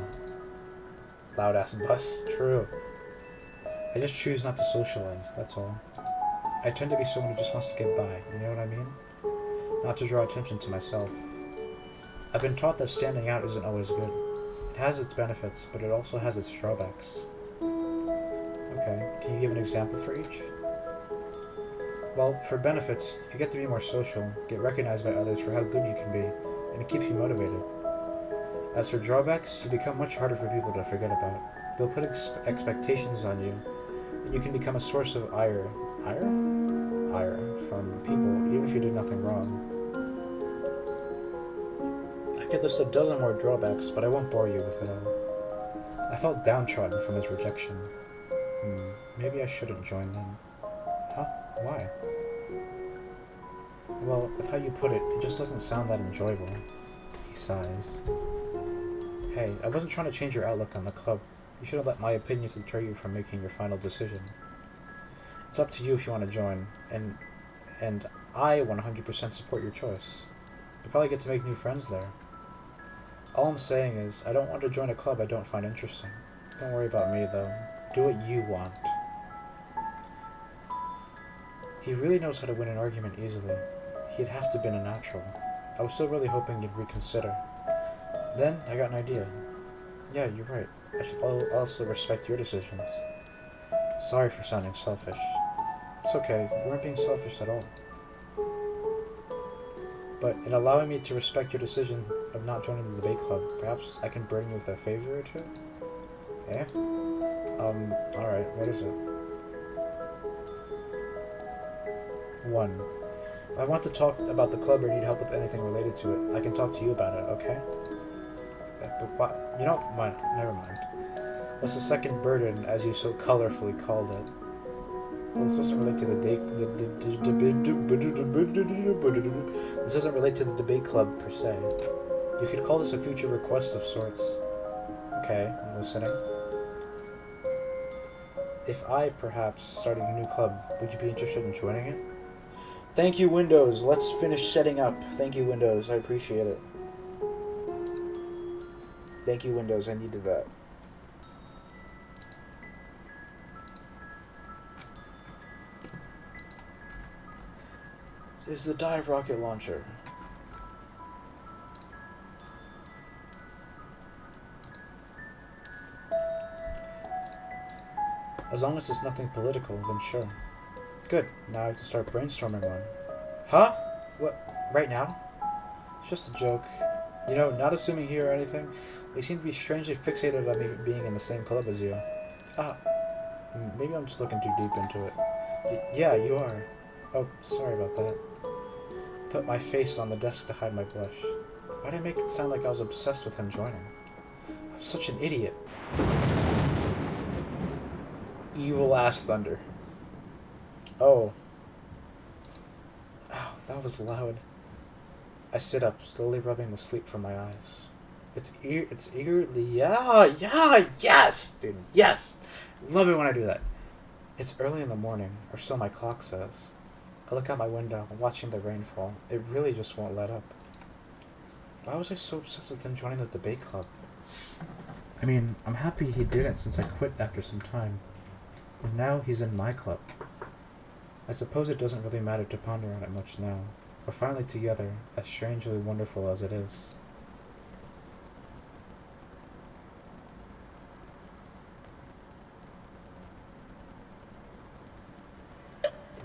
Loud ass bus. True. I just choose not to socialize, that's all. I tend to be someone who just wants to get by, you know what I mean? Not to draw attention to myself. I've been taught that standing out isn't always good. It has its benefits, but it also has its drawbacks. Okay, can you give an example for each? Well, for benefits, you get to be more social, get recognized by others for how good you can be, and it keeps you motivated. As for drawbacks, you become much harder for people to forget about. They'll put expectations on you, and you can become a source of ire from people, even if you did nothing wrong. I could list a dozen more drawbacks, but I won't bore you with it all. I felt downtrodden from his rejection. Maybe I shouldn't join them. Huh? Why? Well, with how you put it, it just doesn't sound that enjoyable. He sighs. Hey, I wasn't trying to change your outlook on the club. You shouldn't let my opinions deter you from making your final decision. It's up to you if you want to join, and I 100% support your choice. You'll probably get to make new friends there. All I'm saying is, I don't want to join a club I don't find interesting. Don't worry about me, though. Do what you want. He really knows how to win an argument easily. He'd have to have been a natural. I was still really hoping you'd reconsider. Then, I got an idea. Yeah, you're right. I should also respect your decisions. Sorry for sounding selfish. It's okay, you weren't being selfish at all. But in allowing me to respect your decision of not joining the debate club, perhaps I can burden you with a favor or two? Eh? Alright, what is it? 1. If I want to talk about the club or need help with anything related to it, I can talk to you about it, okay? But what? You know what? Never mind. What's the second burden, as you so colorfully called it? Well, this doesn't relate to this doesn't relate to the debate club per se. You could call this a future request of sorts. Okay, I'm listening. If I, perhaps, started a new club, would you be interested in joining it? Thank you, Windows. Let's finish setting up. Thank you, Windows. I appreciate it. Thank you, Windows. I needed that. Is the dive rocket launcher. As long as it's nothing political, then sure. Good. Now I have to start brainstorming one. Huh? What? Right now? It's just a joke. You know, not assuming here or anything, they seem to be strangely fixated on me being in the same club as you. Maybe I'm just looking too deep into it. Yeah, you are. Oh, sorry about that. Put my face on the desk to hide my blush. Why did I make it sound like I was obsessed with him joining? I'm such an idiot. Evil ass thunder. Oh. Ow, that was loud. I sit up, slowly rubbing the sleep from my eyes. It's eagerly, yes, dude, yes. Love it when I do that. It's early in the morning, or so my clock says. I look out my window, watching the rain fall. It really just won't let up. Why was I so obsessed with him joining the debate club? I mean, I'm happy he didn't since I quit after some time. And now he's in my club. I suppose it doesn't really matter to ponder on it much now. We're finally together, as strangely wonderful as it is.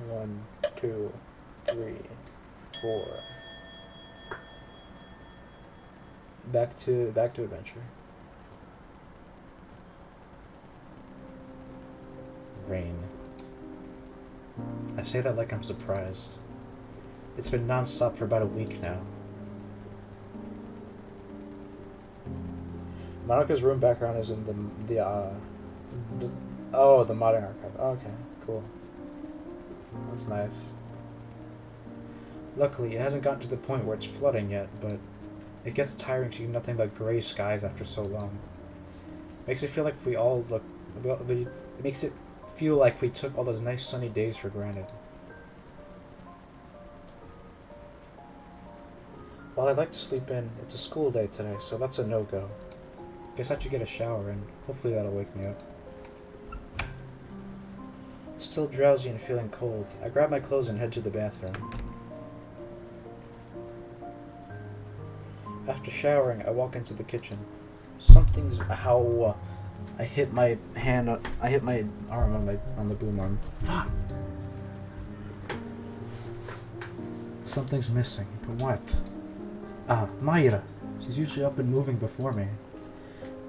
One, 2, 3, 4. Back to adventure. Rain. I say that like I'm surprised. It's been non-stop for about a week now. Monika's room background is in the modern archive. Oh, okay, cool. That's nice. Luckily, it hasn't gotten to the point where it's flooding yet, but it gets tiring seeing nothing but gray skies after so long. Makes it feel like it makes it feel like we took all those nice sunny days for granted. While I'd like to sleep in, it's a school day today, so that's a no-go. Guess I should get a shower and hopefully that'll wake me up. Still drowsy and feeling cold, I grab my clothes and head to the bathroom. After showering, I walk into the kitchen. Something's how I hit my hand. I hit my arm on the boom arm. Fuck. Something's missing. But what? Ah, Mayra. She's usually up and moving before me.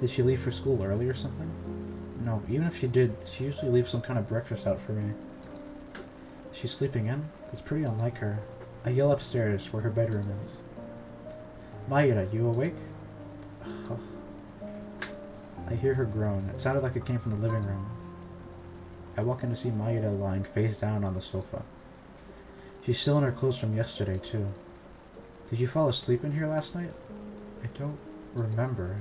Did she leave for school early or something? No, even if she did, she usually leaves some kind of breakfast out for me. She's sleeping in? That's pretty unlike her. I yell upstairs where her bedroom is. Mayra, you awake? Oh. I hear her groan. It sounded like it came from the living room. I walk in to see Mayra lying face down on the sofa. She's still in her clothes from yesterday, too. Did you fall asleep in here last night? I don't remember.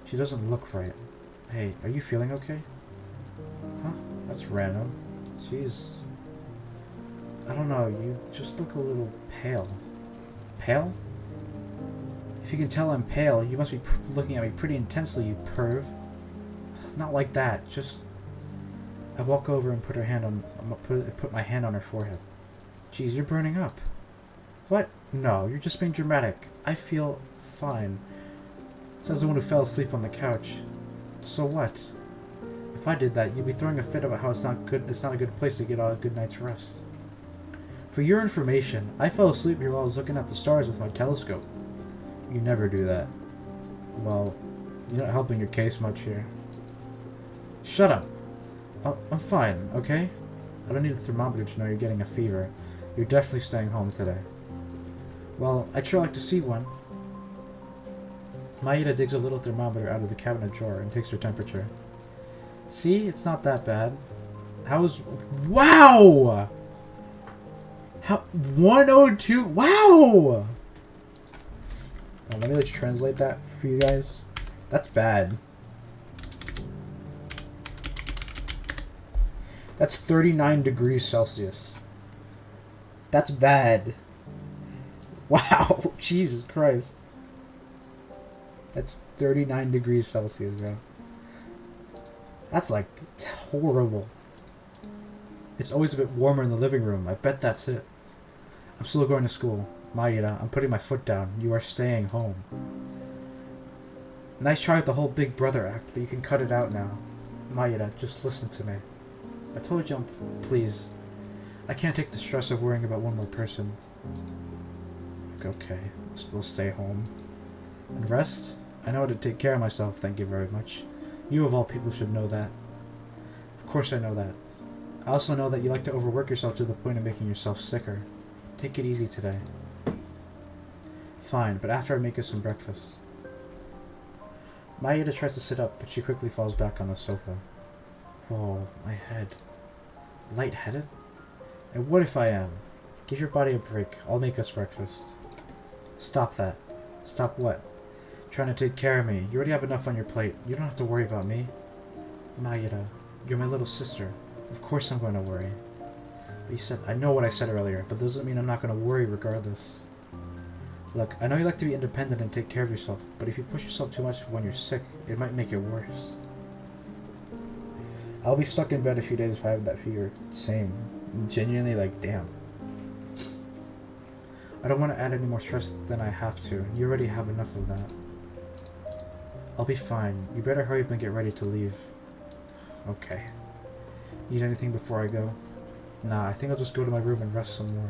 She doesn't look right. Hey, are you feeling okay? Huh? That's random. She's... I don't know, you just look a little pale. Pale? If you can tell I'm pale, you must be looking at me pretty intensely, you perv. Not like that, just... I walk over and put my hand on her forehead. Jeez, you're burning up. What? No, you're just being dramatic. I feel fine. Says the one who fell asleep on the couch. So what? If I did that, you'd be throwing a fit about how it's not a good place to get a good night's rest. For your information, I fell asleep here while I was looking at the stars with my telescope. You never do that. Well, you're not helping your case much here. Shut up! I'm fine, okay? I don't need a thermometer to know you're getting a fever. You're definitely staying home today. Well, I'd sure like to see one. Mayra digs a little thermometer out of the cabinet drawer and takes her temperature. See? It's not that bad. How's... Wow! How... 102? Wow! Let me translate that for you guys. That's bad. That's 39 degrees Celsius. That's bad. Wow. Jesus Christ. That's 39 degrees Celsius, bro. That's like horrible. It's always a bit warmer in the living room. I bet that's it. I'm still going to school. Mayra, I'm putting my foot down. You are staying home. Nice try with the whole big brother act, but you can cut it out now. Mayra, just listen to me. I told you, please. I can't take the stress of worrying about one more person. Okay, still stay home. And rest? I know how to take care of myself, thank you very much. You of all people should know that. Of course I know that. I also know that you like to overwork yourself to the point of making yourself sicker. Take it easy today. Fine, but after I make us some breakfast. Mayra tries to sit up, but she quickly falls back on the sofa. Whoa, my head. Lightheaded? And what if I am? Give your body a break. I'll make us breakfast. Stop that. Stop what? Trying to take care of me. You already have enough on your plate. You don't have to worry about me. Mayra, you're my little sister. Of course I'm going to worry. But you said, I know what I said earlier, but doesn't mean I'm not going to worry regardless. Look, I know you like to be independent and take care of yourself, but if you push yourself too much when you're sick, it might make it worse. I'll be stuck in bed a few days if I have that fever. Same. Genuinely, like, damn. I don't want to add any more stress than I have to. You already have enough of that. I'll be fine. You better hurry up and get ready to leave. Okay. Need anything before I go? Nah, I think I'll just go to my room and rest some more.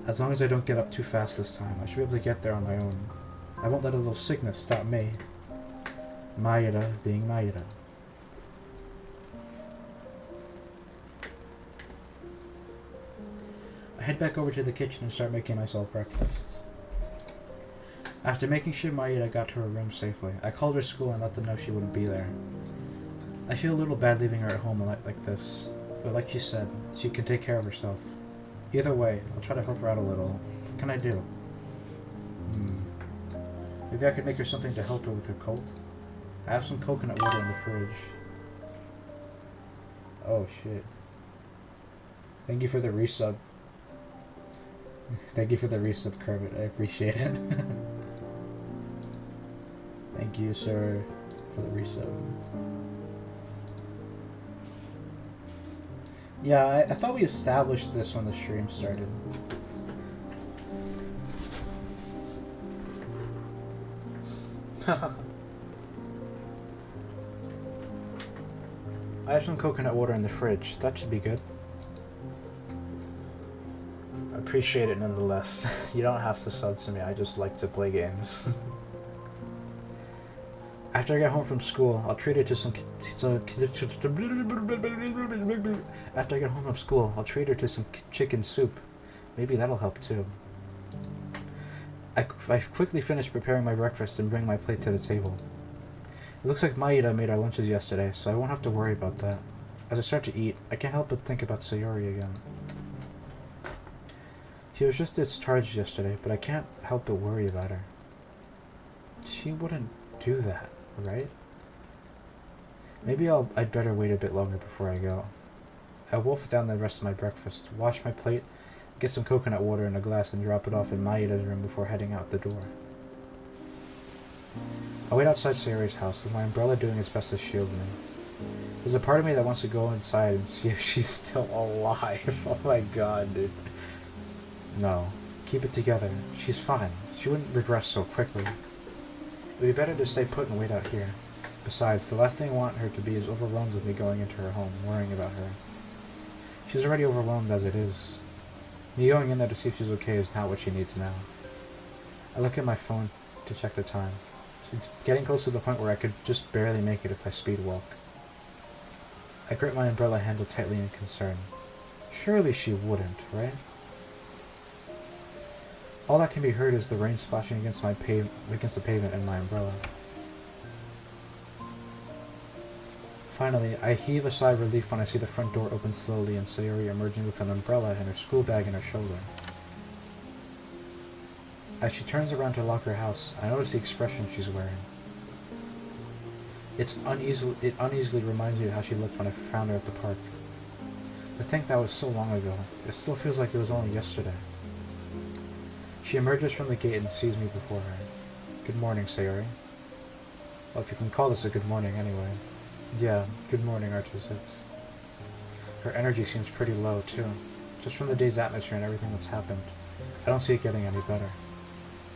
As long as I don't get up too fast this time, I should be able to get there on my own. I won't let a little sickness stop me. Mayra being Mayra. I head back over to the kitchen and start making myself breakfast. After making sure Mayra got to her room safely, I called her school and let them know she wouldn't be there. I feel a little bad leaving her at home like this, but like she said, she can take care of herself. Either way, I'll try to help her out a little. What can I do? Maybe I could make her something to help her with her cold? I have some coconut water in the fridge. Oh shit. Thank you for the resub. Thank you for the resub, Kermit. I appreciate it. Thank you, sir, for the resub. Yeah, I thought we established this when the stream started. I have some coconut water in the fridge. That should be good. I appreciate it nonetheless. You don't have to sub to me. I just like to play games. After I get home from school, I'll treat her to some. After I get home from school, I'll treat her to some chicken soup. Maybe that'll help too. I quickly finish preparing my breakfast and bring my plate to the table. It looks like Maeda made our lunches yesterday, so I won't have to worry about that. As I start to eat, I can't help but think about Sayori again. She was just discharged yesterday, but I can't help but worry about her. She wouldn't do that, right? Maybe I'd better wait a bit longer before I go. I wolf down the rest of my breakfast, wash my plate, get some coconut water in a glass, and drop it off in Maeda's room before heading out the door. I wait outside Sayori's house with my umbrella doing its best to shield me. There's a part of me that wants to go inside and see if she's still alive. Oh my god, dude. No. Keep it together. She's fine. She wouldn't regress so quickly. It would be better to stay put and wait out here. Besides, the last thing I want her to be is overwhelmed with me going into her home, worrying about her. She's already overwhelmed as it is. Me going in there to see if she's okay is not what she needs now. I look at my phone to check the time. It's getting close to the point where I could just barely make it if I speed walk. I grip my umbrella handle tightly in concern. Surely she wouldn't, right? All that can be heard is the rain splashing against the pavement and my umbrella. Finally, I heave a sigh of relief when I see the front door open slowly and Sayori emerging with an umbrella and her school bag in her shoulder. As she turns around to lock her house, I notice the expression she's wearing. It uneasily reminds me of how she looked when I found her at the park. To think that was so long ago, it still feels like it was only yesterday. She emerges from the gate and sees me before her. Good morning, Sayori. Well, if you can call this a good morning anyway. Yeah, good morning, R-TwoSix. Her energy seems pretty low, too. Just from the day's atmosphere and everything that's happened. I don't see it getting any better.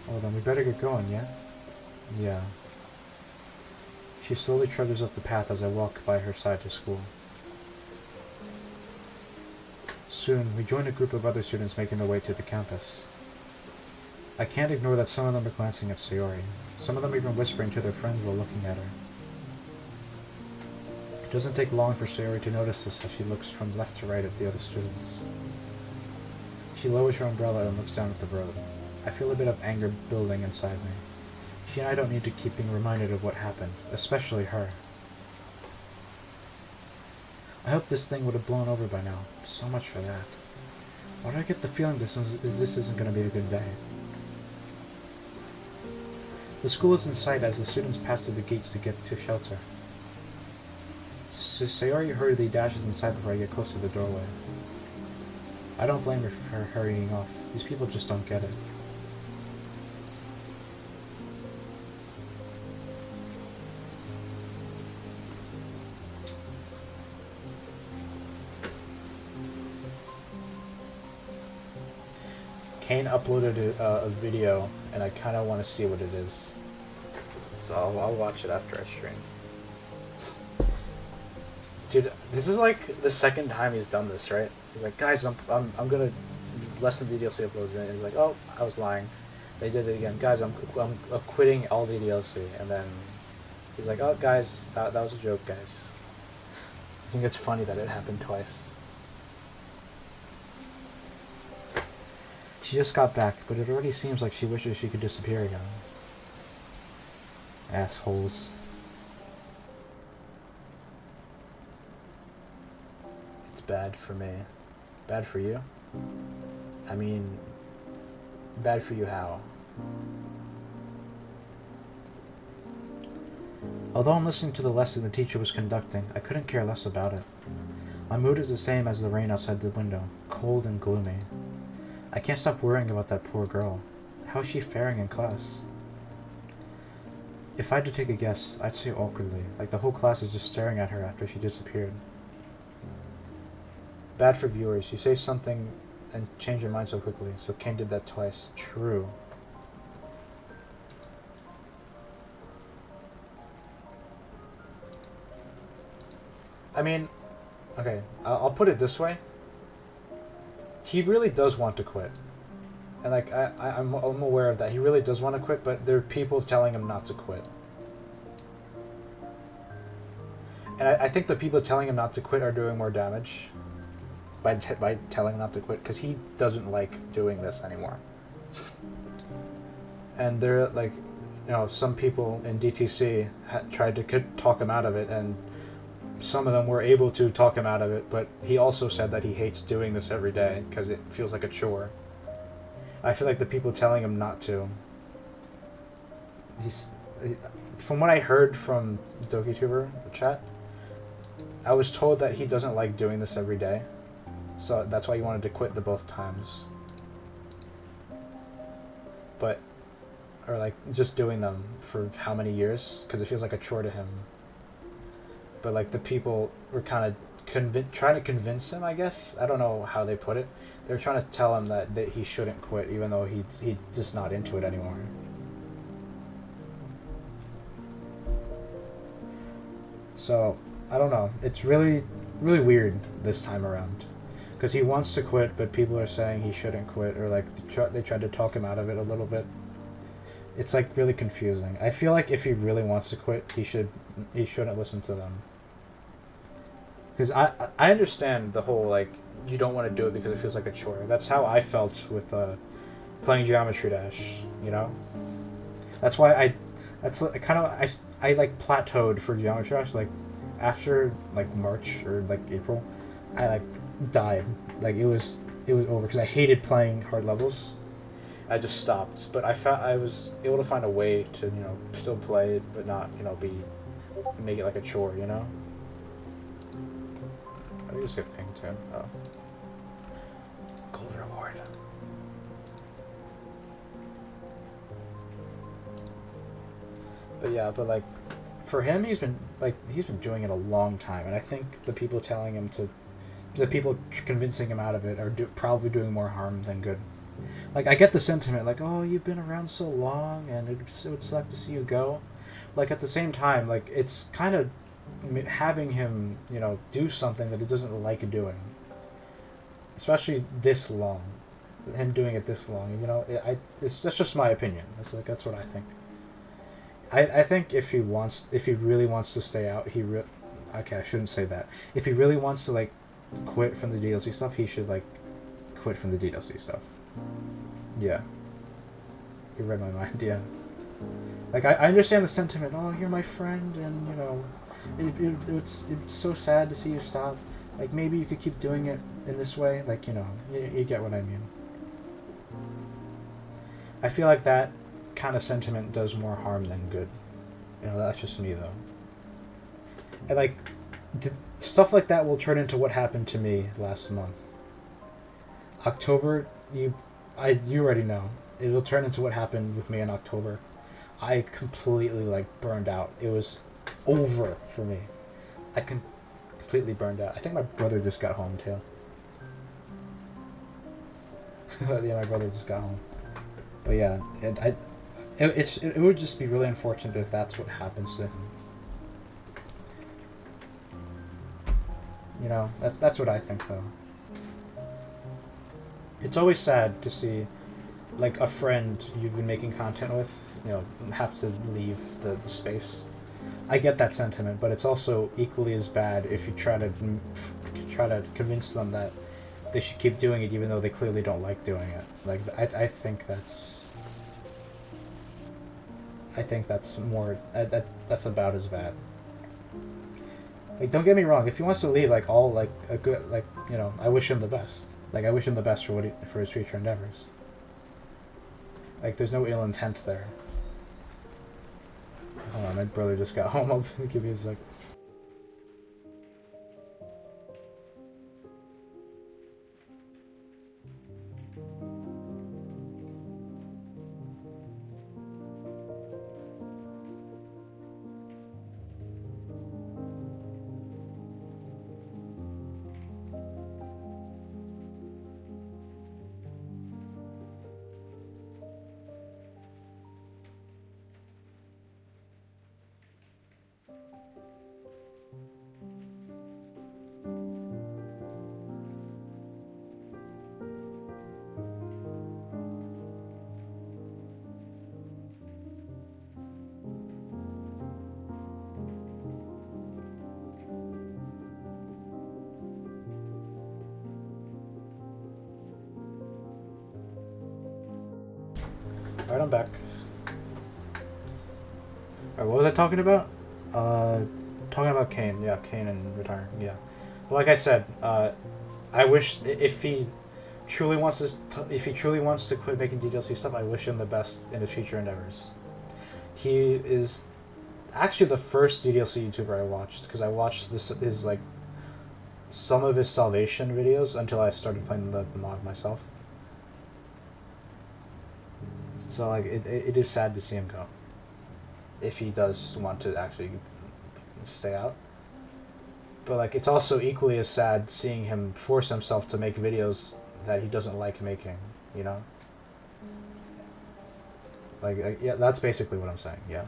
Well, then we better get going, yeah? Yeah. She slowly trudges up the path as I walk by her side to school. Soon, we join a group of other students making their way to the campus. I can't ignore that some of them are glancing at Sayori. Some of them even whispering to their friends while looking at her. It doesn't take long for Sayori to notice this as she looks from left to right at the other students. She lowers her umbrella and looks down at the road. I feel a bit of anger building inside me. She and I don't need to keep being reminded of what happened, especially her. I hope this thing would have blown over by now. So much for that. Why do I get the feeling this isn't going to be a good day? The school is in sight as the students pass through the gates to get to shelter. Sayori hurriedly dashes inside before I get close to the doorway. I don't blame her for hurrying off. These people just don't get it. Kane uploaded a video, and I kind of want to see what it is. So I'll watch it after I stream. Dude, this is like the second time he's done this, right? He's like, guys, I'm gonna less than DDLC uploads, and he's like, oh, I was lying. They did it again, guys. I'm quitting all DDLC, and then he's like, oh, guys, that was a joke, guys. I think it's funny that it happened twice. She just got back, but it already seems like she wishes she could disappear again. Assholes. It's bad for me. Bad for you? I mean, bad for you how? Although I'm listening to the lesson the teacher was conducting, I couldn't care less about it. My mood is the same as the rain outside the window, cold and gloomy. I can't stop worrying about that poor girl. How is she faring in class? If I had to take a guess, I'd say awkwardly, like the whole class is just staring at her after she disappeared. Bad for viewers. You say something and change your mind so quickly, so Kane did that twice. True. I mean, okay, I'll put it this way. He really does want to quit. And like I'm aware of that. He really does want to quit, but there are people telling him not to quit. And I think the people telling him not to quit are doing more damage by telling him not to quit, because he doesn't like doing this anymore. And they're like, you know, some people in DTC tried to talk him out of it, and some of them were able to talk him out of it, but he also said that he hates doing this every day because it feels like a chore. I feel like the people telling him not to, from what I heard from DokiTuber chat, I was told that he doesn't like doing this every day, so that's why he wanted to quit the both times. But, or like just doing them for how many years, because it feels like a chore to him. But like the people were kind of trying to convince him, I guess. I don't know how they put it. They were trying to tell him that he shouldn't quit, even though he's just not into it anymore. So, I don't know. It's really, really weird this time around. Because he wants to quit, but people are saying he shouldn't quit, or like they tried to talk him out of it a little bit. It's like really confusing. I feel like if he really wants to quit, he shouldn't listen to them. Because I understand the whole, like, you don't want to do it because it feels like a chore. That's how I felt with playing Geometry Dash, you know? That's why I like plateaued for Geometry Dash, like, after, like, March or, like, April. I, like, died. Like, it was over, because I hated playing hard levels. I just stopped. But I was able to find a way to, you know, still play it, but not, you know, make it like a chore, you know? I just get pinged too. Oh. Gold reward. But yeah, but like, for him, he's been doing it a long time, and I think the people convincing him out of it are probably doing more harm than good. Like, I get the sentiment, like, oh, you've been around so long, and it would suck to see you go. Like, at the same time, like, it's kind of having him, you know, do something that he doesn't like doing. Especially this long. Him doing it this long, you know, that's just my opinion. That's what I think. I think if he really wants to stay out, okay, I shouldn't say that. If he really wants to, like, quit from the DLC stuff, he should, like, quit from the DLC stuff. Yeah. You read my mind, yeah. Like, I understand the sentiment, oh, you're my friend, and, you know, it's so sad to see you stop. Like, maybe you could keep doing it in this way. Like, you know, you get what I mean. I feel like that kind of sentiment does more harm than good. You know, that's just me, though. And, like, stuff like that will turn into what happened to me last month. October, you already know. It'll turn into what happened with me in October. I completely, like, burned out. It was over for me. I completely burned out. I think my brother just got home, too. Yeah, my brother just got home. But yeah, it would just be really unfortunate if that's what happens to him. You know, that's what I think, though. It's always sad to see, like, a friend you've been making content with, you know, have to leave the space. I get that sentiment, but it's also equally as bad if you try to convince them that they should keep doing it even though they clearly don't like doing it. Like, I think that's more that's about as bad. Like, don't get me wrong, if he wants to leave, like, all, like, a good, like, you know, I wish him the best. Like, I wish him the best for his future endeavors. Like, there's no ill intent there. Hold on, my brother just got home. I'll give you a sec. I'm back. Alright, what was I talking about? Talking about Kane. Yeah, Kane and retiring. Yeah. Like I said, I wish if he truly wants to quit making DDLC stuff, I wish him the best in his future endeavors. He is actually the first DDLC YouTuber I watched, because I watched his like some of his Salvation videos until I started playing the mod myself. So like it is sad to see him go, if he does want to actually stay out. But like it's also equally as sad seeing him force himself to make videos that he doesn't like making, you know? Like yeah, that's basically what I'm saying, yeah.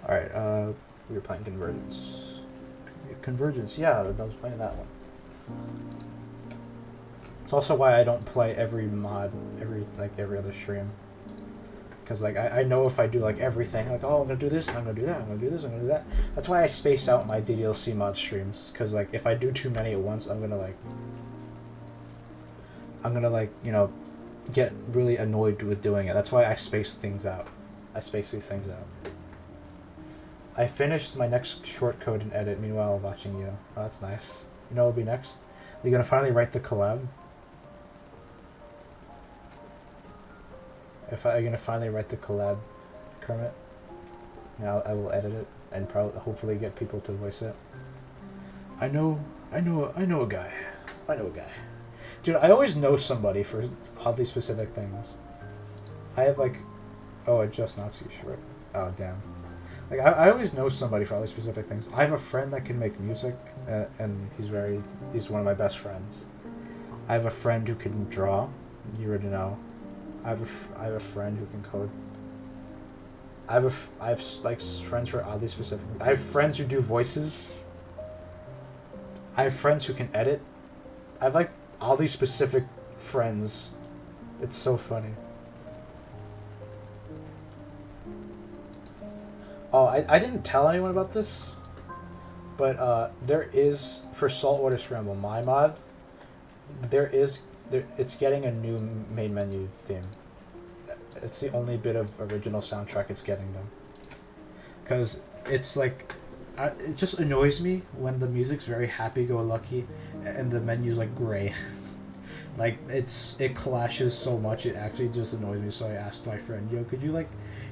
Alright, we were playing Convergence. Convergence, yeah, I was playing that one. It's also why I don't play every mod, every other stream. Because like I know if I do like everything, like oh I'm gonna do this, I'm gonna do that, I'm gonna do this, I'm gonna do that. That's why I space out my DDLC mod streams. Because like if I do too many at once, I'm gonna like you know get really annoyed with doing it. That's why I space things out. I space these things out. I finished my next short code and edit. Meanwhile, watching you. Oh, that's nice. You know what'll be next? You're gonna finally write the collab. You're gonna finally write the collab, Kermit. Now I will edit it and hopefully get people to voice it. I know a guy. I know a guy. Dude, I always know somebody for oddly specific things. I have like, oh, a Just Nazi shirt. Oh damn. Like I always know somebody for oddly specific things. I have a friend that can make music, and he's one of my best friends. I have a friend who can draw. You already know. I have a friend who can code. I have like friends who are oddly specific. I have friends who do voices. I have friends who can edit. I have like oddly specific friends. It's so funny. Oh, I didn't tell anyone about this, but there is, for Saltwater Scramble, my mod, it's getting a new main menu theme. It's the only bit of original soundtrack it's getting, though. Because it's like, it just annoys me when the music's very happy-go-lucky and the menu's like gray. Like, it clashes so much, it actually just annoys me. So I asked my friend, yo, could you like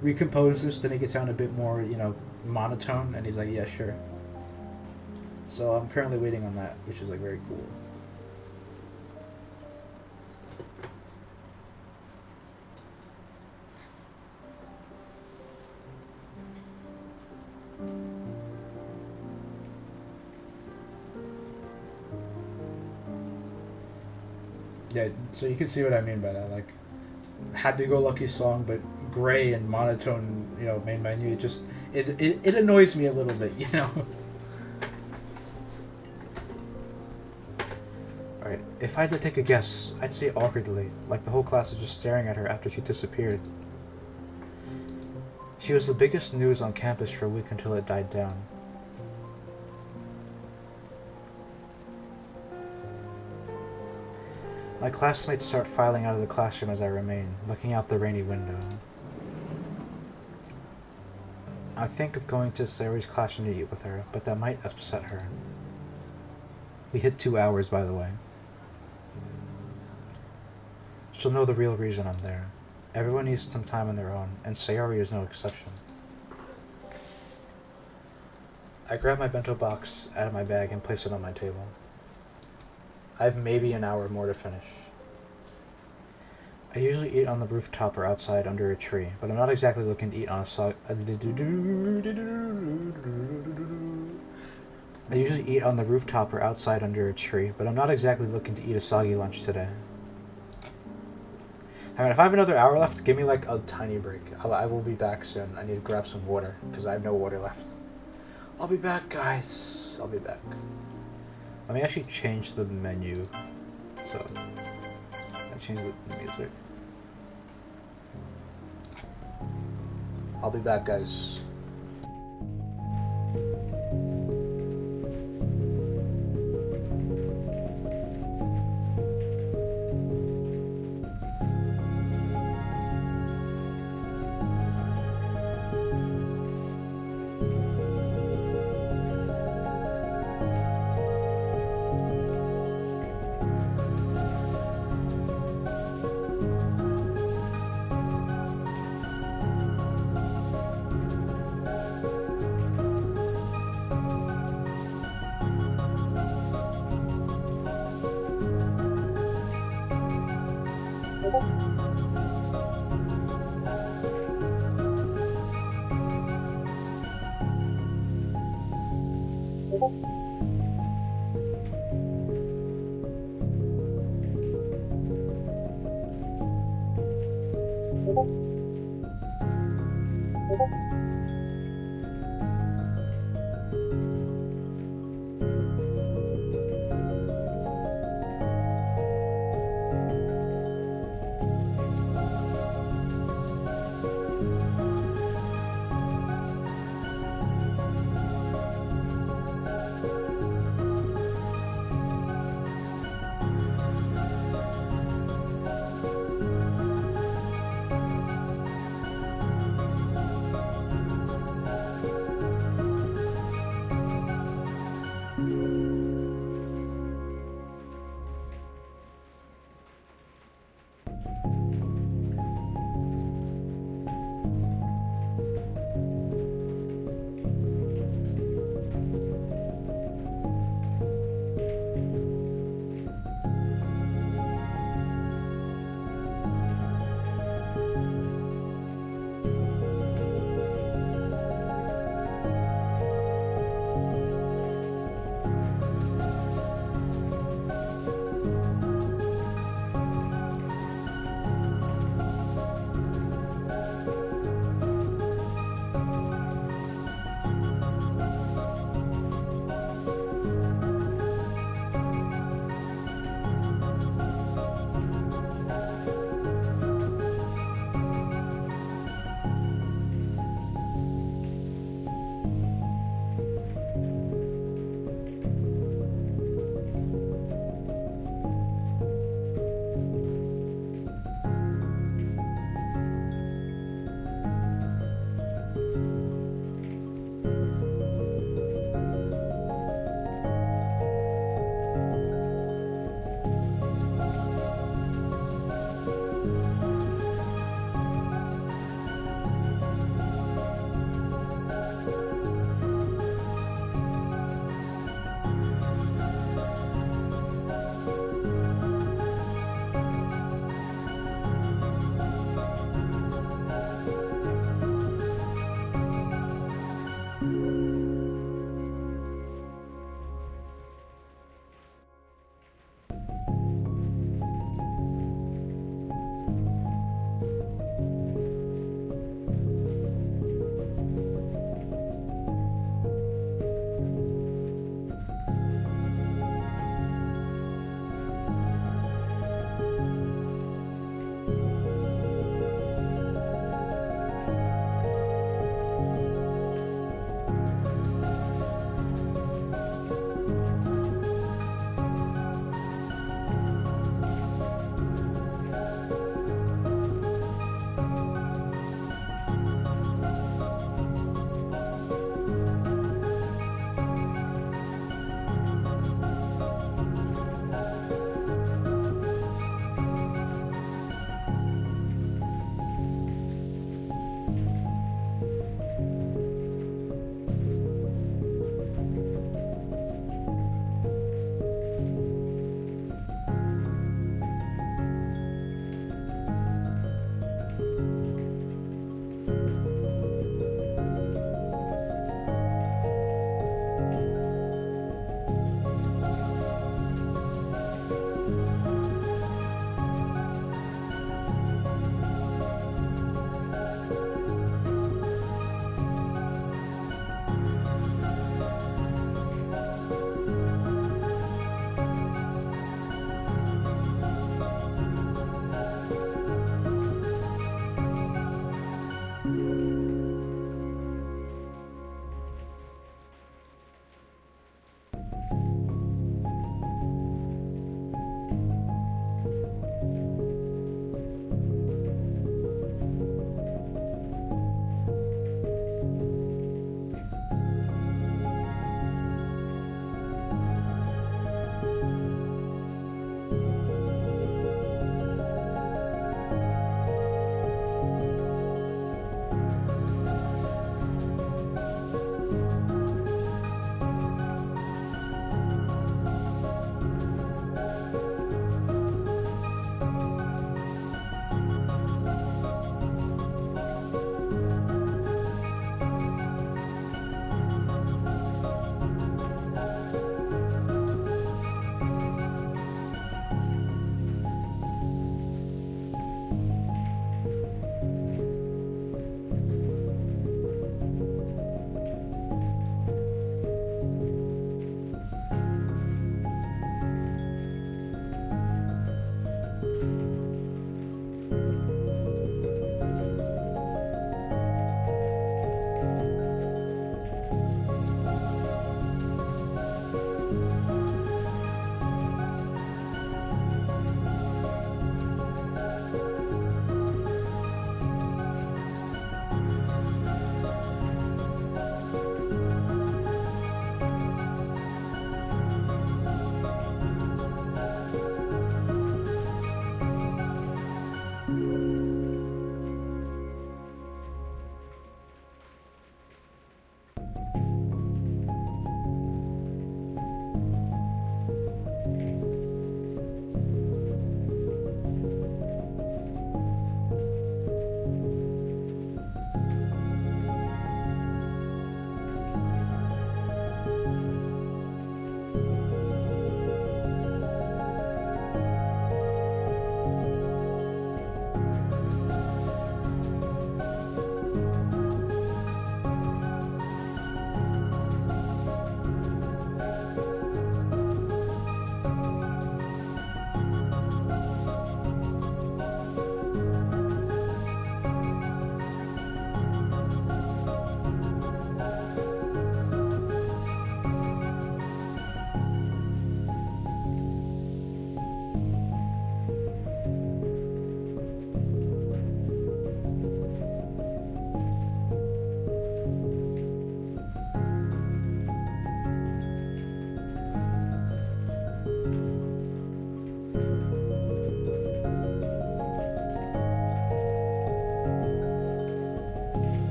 recompose this to make it sound a bit more, you know, monotone? And he's like, yeah, sure. So I'm currently waiting on that, which is like very cool. Yeah, so you can see what I mean by that, like, happy-go-lucky song, but gray and monotone, you know, main menu, it annoys me a little bit, you know? Alright, if I had to take a guess, I'd say awkwardly, like the whole class is just staring at her after she disappeared. She was the biggest news on campus for a week until it died down. My classmates start filing out of the classroom as I remain, looking out the rainy window. I think of going to Sarah's classroom to eat with her, but that might upset her. We hit 2 hours, by the way. She'll know the real reason I'm there. Everyone needs some time on their own, and Sayori is no exception. I grab my bento box out of my bag and place it on my table. I have maybe an hour more to finish. I usually eat on the rooftop or outside under a tree, but I'm not exactly looking to eat on I usually eat on the rooftop or outside under a tree, but I'm not exactly looking to eat a soggy lunch today. I mean, if I have another hour left, give me like a tiny break. I will be back soon. I need to grab some water, because I have no water left. I'll be back, guys. I'll be back. Let me actually change the menu. So, I change the music. I'll be back, guys.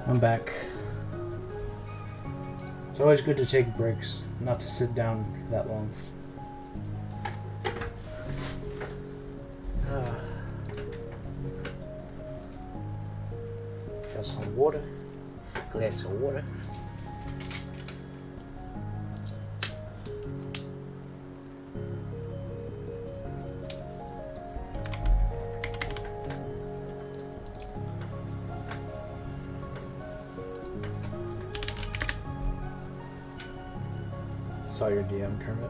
I'm back. It's always good to take breaks, not to sit down that long. Got some water. Glass of water. Saw your DM, Kermit.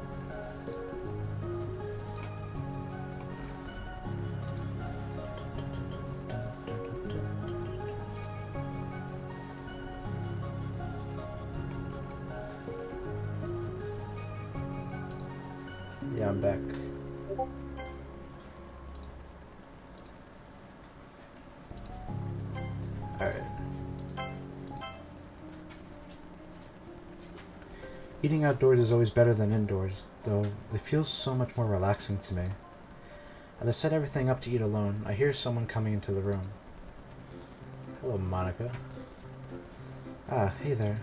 Yeah, I'm back. Alright. Eating outdoors is always better than indoors, though it feels so much more relaxing to me. As I set everything up to eat alone, I hear someone coming into the room. Hello, Monica. Ah, hey there.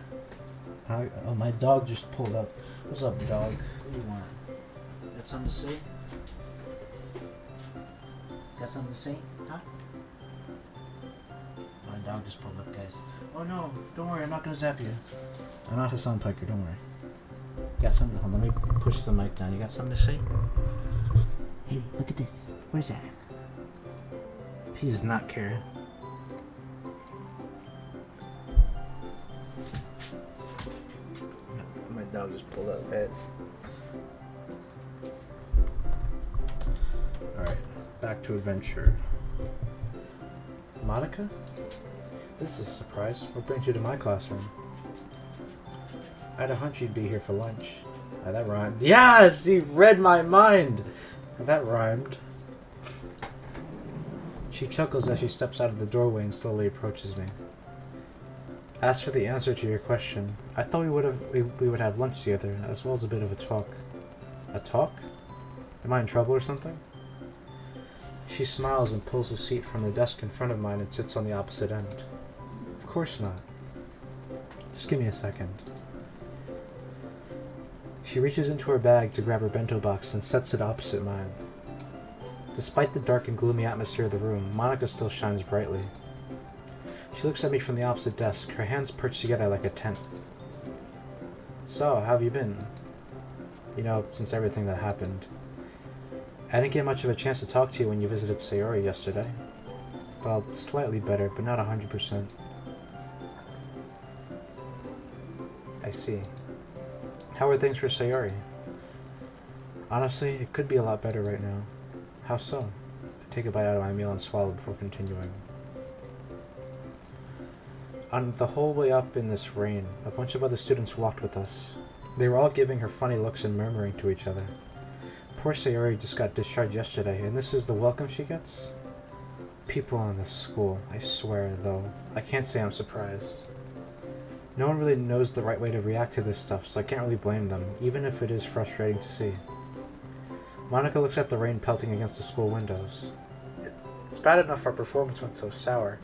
Oh, my dog just pulled up. What's up, dog? What do you want? Got something to say? Got something to say? Huh? My dog just pulled up, guys. Oh no, don't worry, I'm not gonna zap you. I'm not Hassan Piker, don't worry. Got something? Hold on, let me push the mic down. You got something to say? Hey, look at this. What is that? He does not care. My dog just pulled up, guys. Alright, back to adventure. Monica? This is a surprise. What brings you to my classroom? I had a hunch you'd be here for lunch. That rhymed. Yes! He read my mind! That rhymed. She chuckles as she steps out of the doorway and slowly approaches me. As for the answer to your question, I thought we would have lunch together, as well as a bit of a talk. A talk? Am I in trouble or something? She smiles and pulls a seat from the desk in front of mine and sits on the opposite end. Of course not. Just give me a second. She reaches into her bag to grab her bento box and sets it opposite mine. Despite the dark and gloomy atmosphere of the room, Monica still shines brightly. She looks at me from the opposite desk, her hands perched together like a tent. So, how have you been? You know, since everything that happened. I didn't get much of a chance to talk to you when you visited Sayori yesterday. Well, slightly better, but not 100%. I see. How are things for Sayori? Honestly, it could be a lot better right now. How so? I take a bite out of my meal and swallow before continuing. On the whole way up in this rain, a bunch of other students walked with us. They were all giving her funny looks and murmuring to each other. Poor Sayori just got discharged yesterday, and this is the welcome she gets? People in this school, I swear, though. I can't say I'm surprised. No one really knows the right way to react to this stuff, so I can't really blame them, even if it is frustrating to see. Monica looks at the rain pelting against the school windows. It's bad enough our performance went so sour,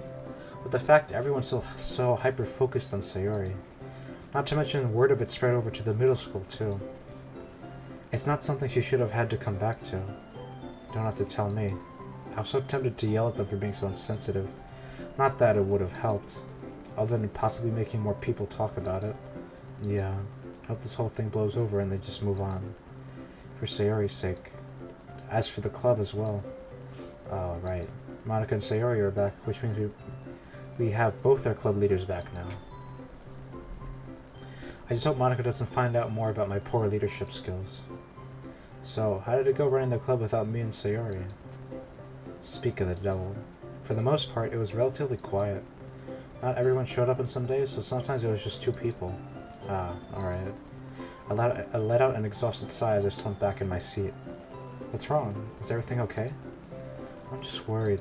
but the fact everyone's still so hyper-focused on Sayori. Not to mention word of it spread over to the middle school, too. It's not something she should have had to come back to. Don't have to tell me. I was so tempted to yell at them for being so insensitive. Not that it would have helped, other than possibly making more people talk about it. Yeah, hope this whole thing blows over and they just move on. For Sayori's sake. As for the club as well. Oh, right. Monica and Sayori are back, which means we have both our club leaders back now. I just hope Monica doesn't find out more about my poor leadership skills. So, how did it go running the club without me and Sayori? Speak of the devil. For the most part, it was relatively quiet. Not everyone showed up on some days, so sometimes it was just 2 people. Ah, alright. I let out an exhausted sigh as I slumped back in my seat. What's wrong? Is everything okay? I'm just worried.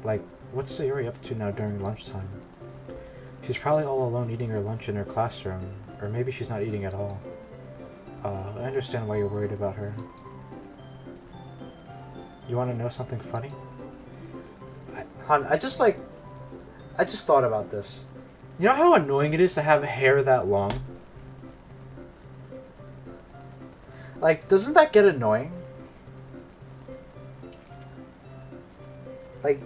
Like, what's Sayori up to now during lunchtime? She's probably all alone eating her lunch in her classroom, or maybe she's not eating at all. I understand why you're worried about her. You want to know something funny? I just thought about this. You know how annoying it is to have hair that long? Like, doesn't that get annoying? Like,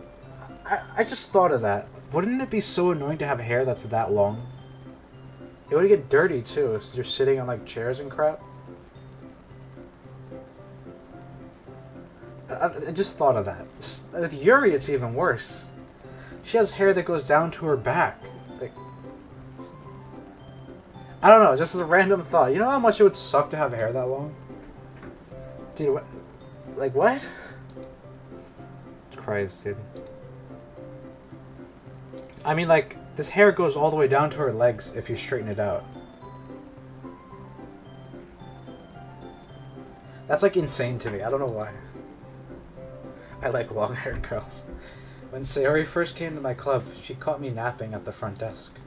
I just thought of that. Wouldn't it be so annoying to have hair that's that long? It would get dirty too, if you're sitting on like chairs and crap. I just thought of that. With Yuri, it's even worse. She has hair that goes down to her back. Like, I don't know, just as a random thought. You know how much it would suck to have hair that long? Dude, what? Like, what? Christ, dude. I mean, like, this hair goes all the way down to her legs if you straighten it out. That's, like, insane to me. I don't know why. I like long-haired girls. When Sayori first came to my club, she caught me napping at the front desk.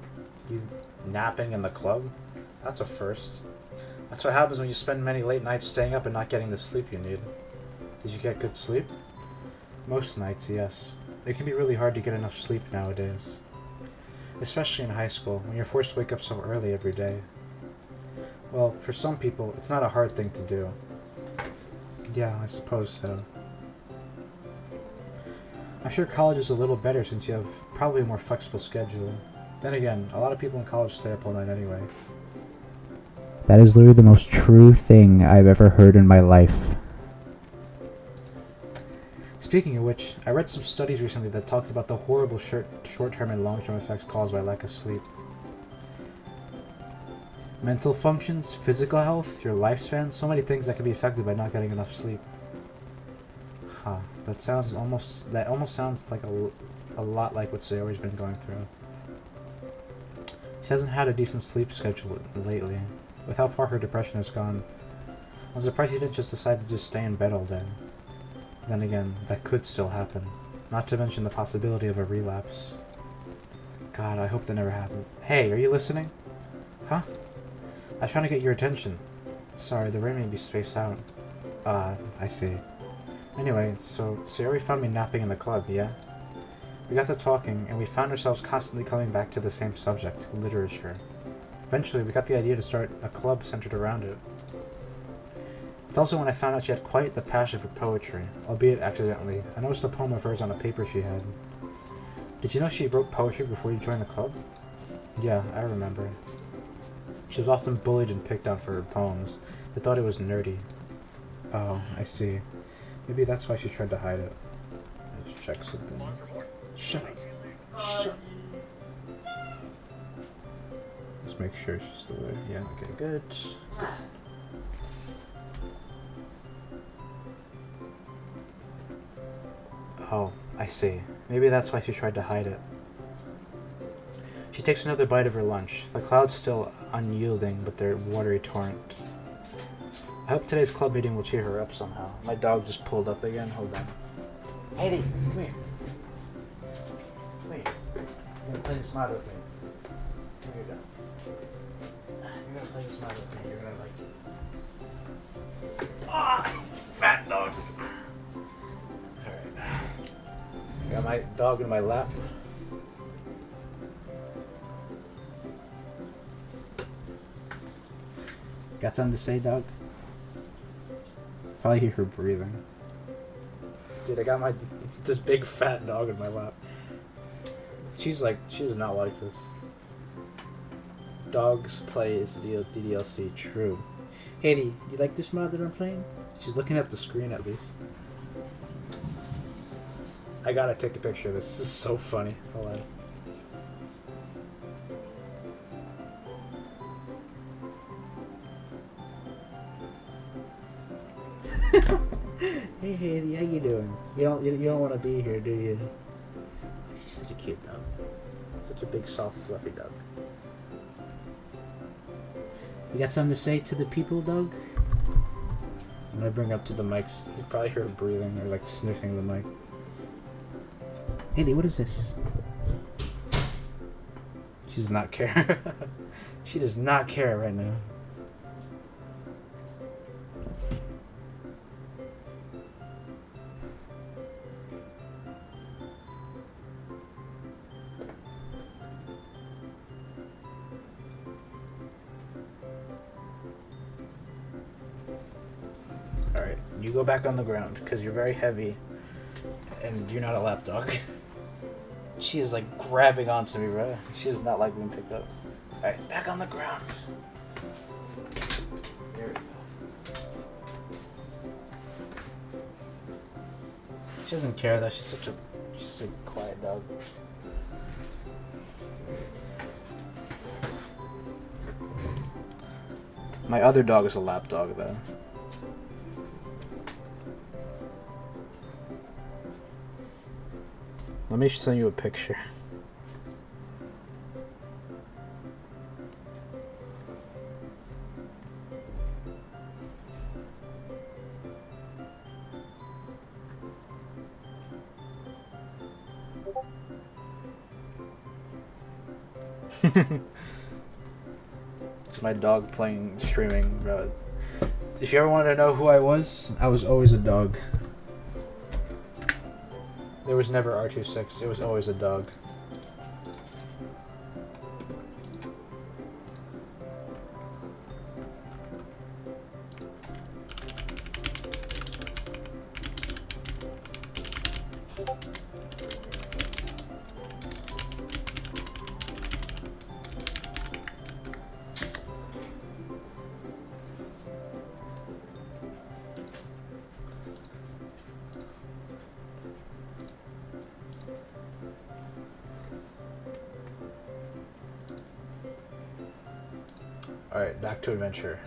You napping in the club? That's a first. That's what happens when you spend many late nights staying up and not getting the sleep you need. Did you get good sleep? Most nights, yes. It can be really hard to get enough sleep nowadays. Especially in high school, when you're forced to wake up so early every day. Well, for some people, it's not a hard thing to do. Yeah, I suppose so. I'm sure college is a little better since you have probably a more flexible schedule. Then again, a lot of people in college stay up all night anyway. That is literally the most true thing I've ever heard in my life. Speaking of which, I read some studies recently that talked about the horrible short-term and long-term effects caused by lack of sleep. Mental functions, physical health, your lifespan, so many things that can be affected by not getting enough sleep. Huh, that almost sounds like a lot like what Sayori's been going through. She hasn't had a decent sleep schedule lately. With how far her depression has gone, I'm surprised she didn't just decide to just stay in bed all day. Then again, that could still happen. Not to mention the possibility of a relapse. God, I hope that never happens. Hey, are you listening? Huh? I was trying to get your attention. Sorry, the ring may be spaced out. I see. Anyway, so Sayori found me napping in the club, yeah? We got to talking, and we found ourselves constantly coming back to the same subject, literature. Eventually, we got the idea to start a club centered around it. It's also when I found out she had quite the passion for poetry, albeit accidentally. I noticed a poem of hers on a paper she had. Did you know she wrote poetry before you joined the club? Yeah, I remember. She was often bullied and picked on for her poems. They thought it was nerdy. Oh, I see. Maybe that's why she tried to hide it. Let's check something. Shut up. Shut up. Let's make sure she's still there. Yeah, okay, good. Oh, I see. Maybe that's why she tried to hide it. She takes another bite of her lunch. The clouds still unyielding, but they're watery torrent. I hope today's club meeting will cheer her up somehow. My dog just pulled up again. Hold on. Heidi, come here. Come here. You're gonna play the smart with me. Come here, dog. You're gonna play the smart with me. You're gonna like it. Ah, fat dog. I got my dog in my lap. Got something to say, dog? Probably hear her breathing. Dude, I got this big fat dog in my lap. She does not like this. Dogs play is DDLC, true. Haiti, do you like this mod that I'm playing? She's looking at the screen at least. I gotta take a picture of this. This is so funny. Hold on. Hey Haley, how you doing? You don't want to be here, do you? She's such a cute dog. Such a big, soft, fluffy dog. You got something to say to the people, dog? I'm gonna bring up to the mics. You probably hear her breathing or like sniffing the mic. Haley, what is this? She does not care. She does not care right now. You go back on the ground, because you're very heavy, and you're not a lapdog. She is like grabbing onto me, right? She does not like being picked up. Alright, back on the ground. There we go. She doesn't care though, she's a quiet dog. My other dog is a lap dog though. Let me send you a picture. It's my dog playing, streaming. If you ever wanted to know who I was always a dog. There was never R-TwoSix, it was always a dog. Alright, back to adventure.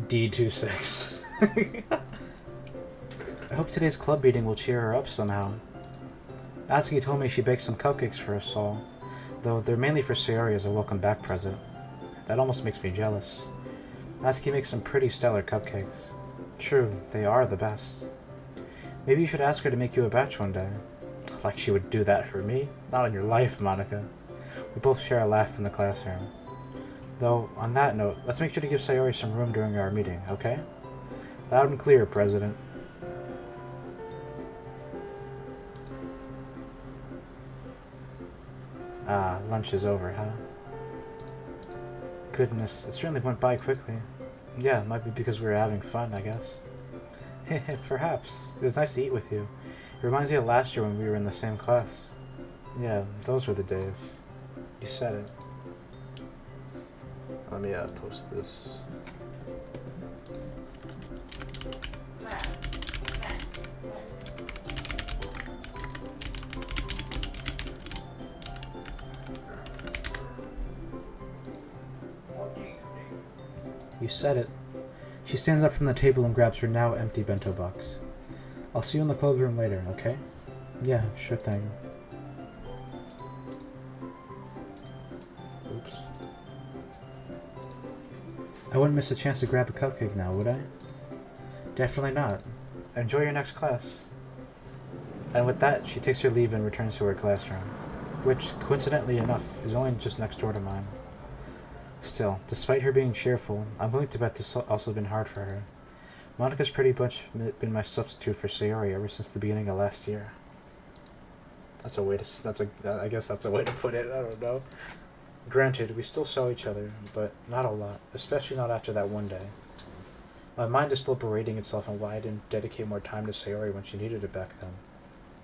D2-6. I hope today's club meeting will cheer her up somehow. Atsuki told me she baked some cupcakes for us all, though they're mainly for Sayori as a welcome back present. That almost makes me jealous. Atsuki makes some pretty stellar cupcakes. True, they are the best. Maybe you should ask her to make you a batch one day. Like she would do that for me? Not in your life, Monica. We both share a laugh in the classroom. Though, on that note, let's make sure to give Sayori some room during our meeting, okay? Loud and clear, President. Ah, lunch is over, huh? Goodness, it certainly went by quickly. Yeah, it might be because we were having fun, I guess. Perhaps. It was nice to eat with you. It reminds me of last year when we were in the same class. Yeah, those were the days. You said it. Let me post this. You said it. She stands up from the table and grabs her now empty bento box. I'll see you in the club room later, okay? Yeah, sure thing. Oops. I wouldn't miss a chance to grab a cupcake now, would I? Definitely not. Enjoy your next class. And with that, she takes her leave and returns to her classroom, which, coincidentally enough, is only just next door to mine. Still, despite her being cheerful, I'm willing to bet this also been hard for her. Monica's pretty much been my substitute for Sayori ever since the beginning of last year. That's a way to, I guess that's a way to put it, I don't know. Granted, we still saw each other, but not a lot, especially not after that one day. My mind is still berating itself on why I didn't dedicate more time to Sayori when she needed it back then.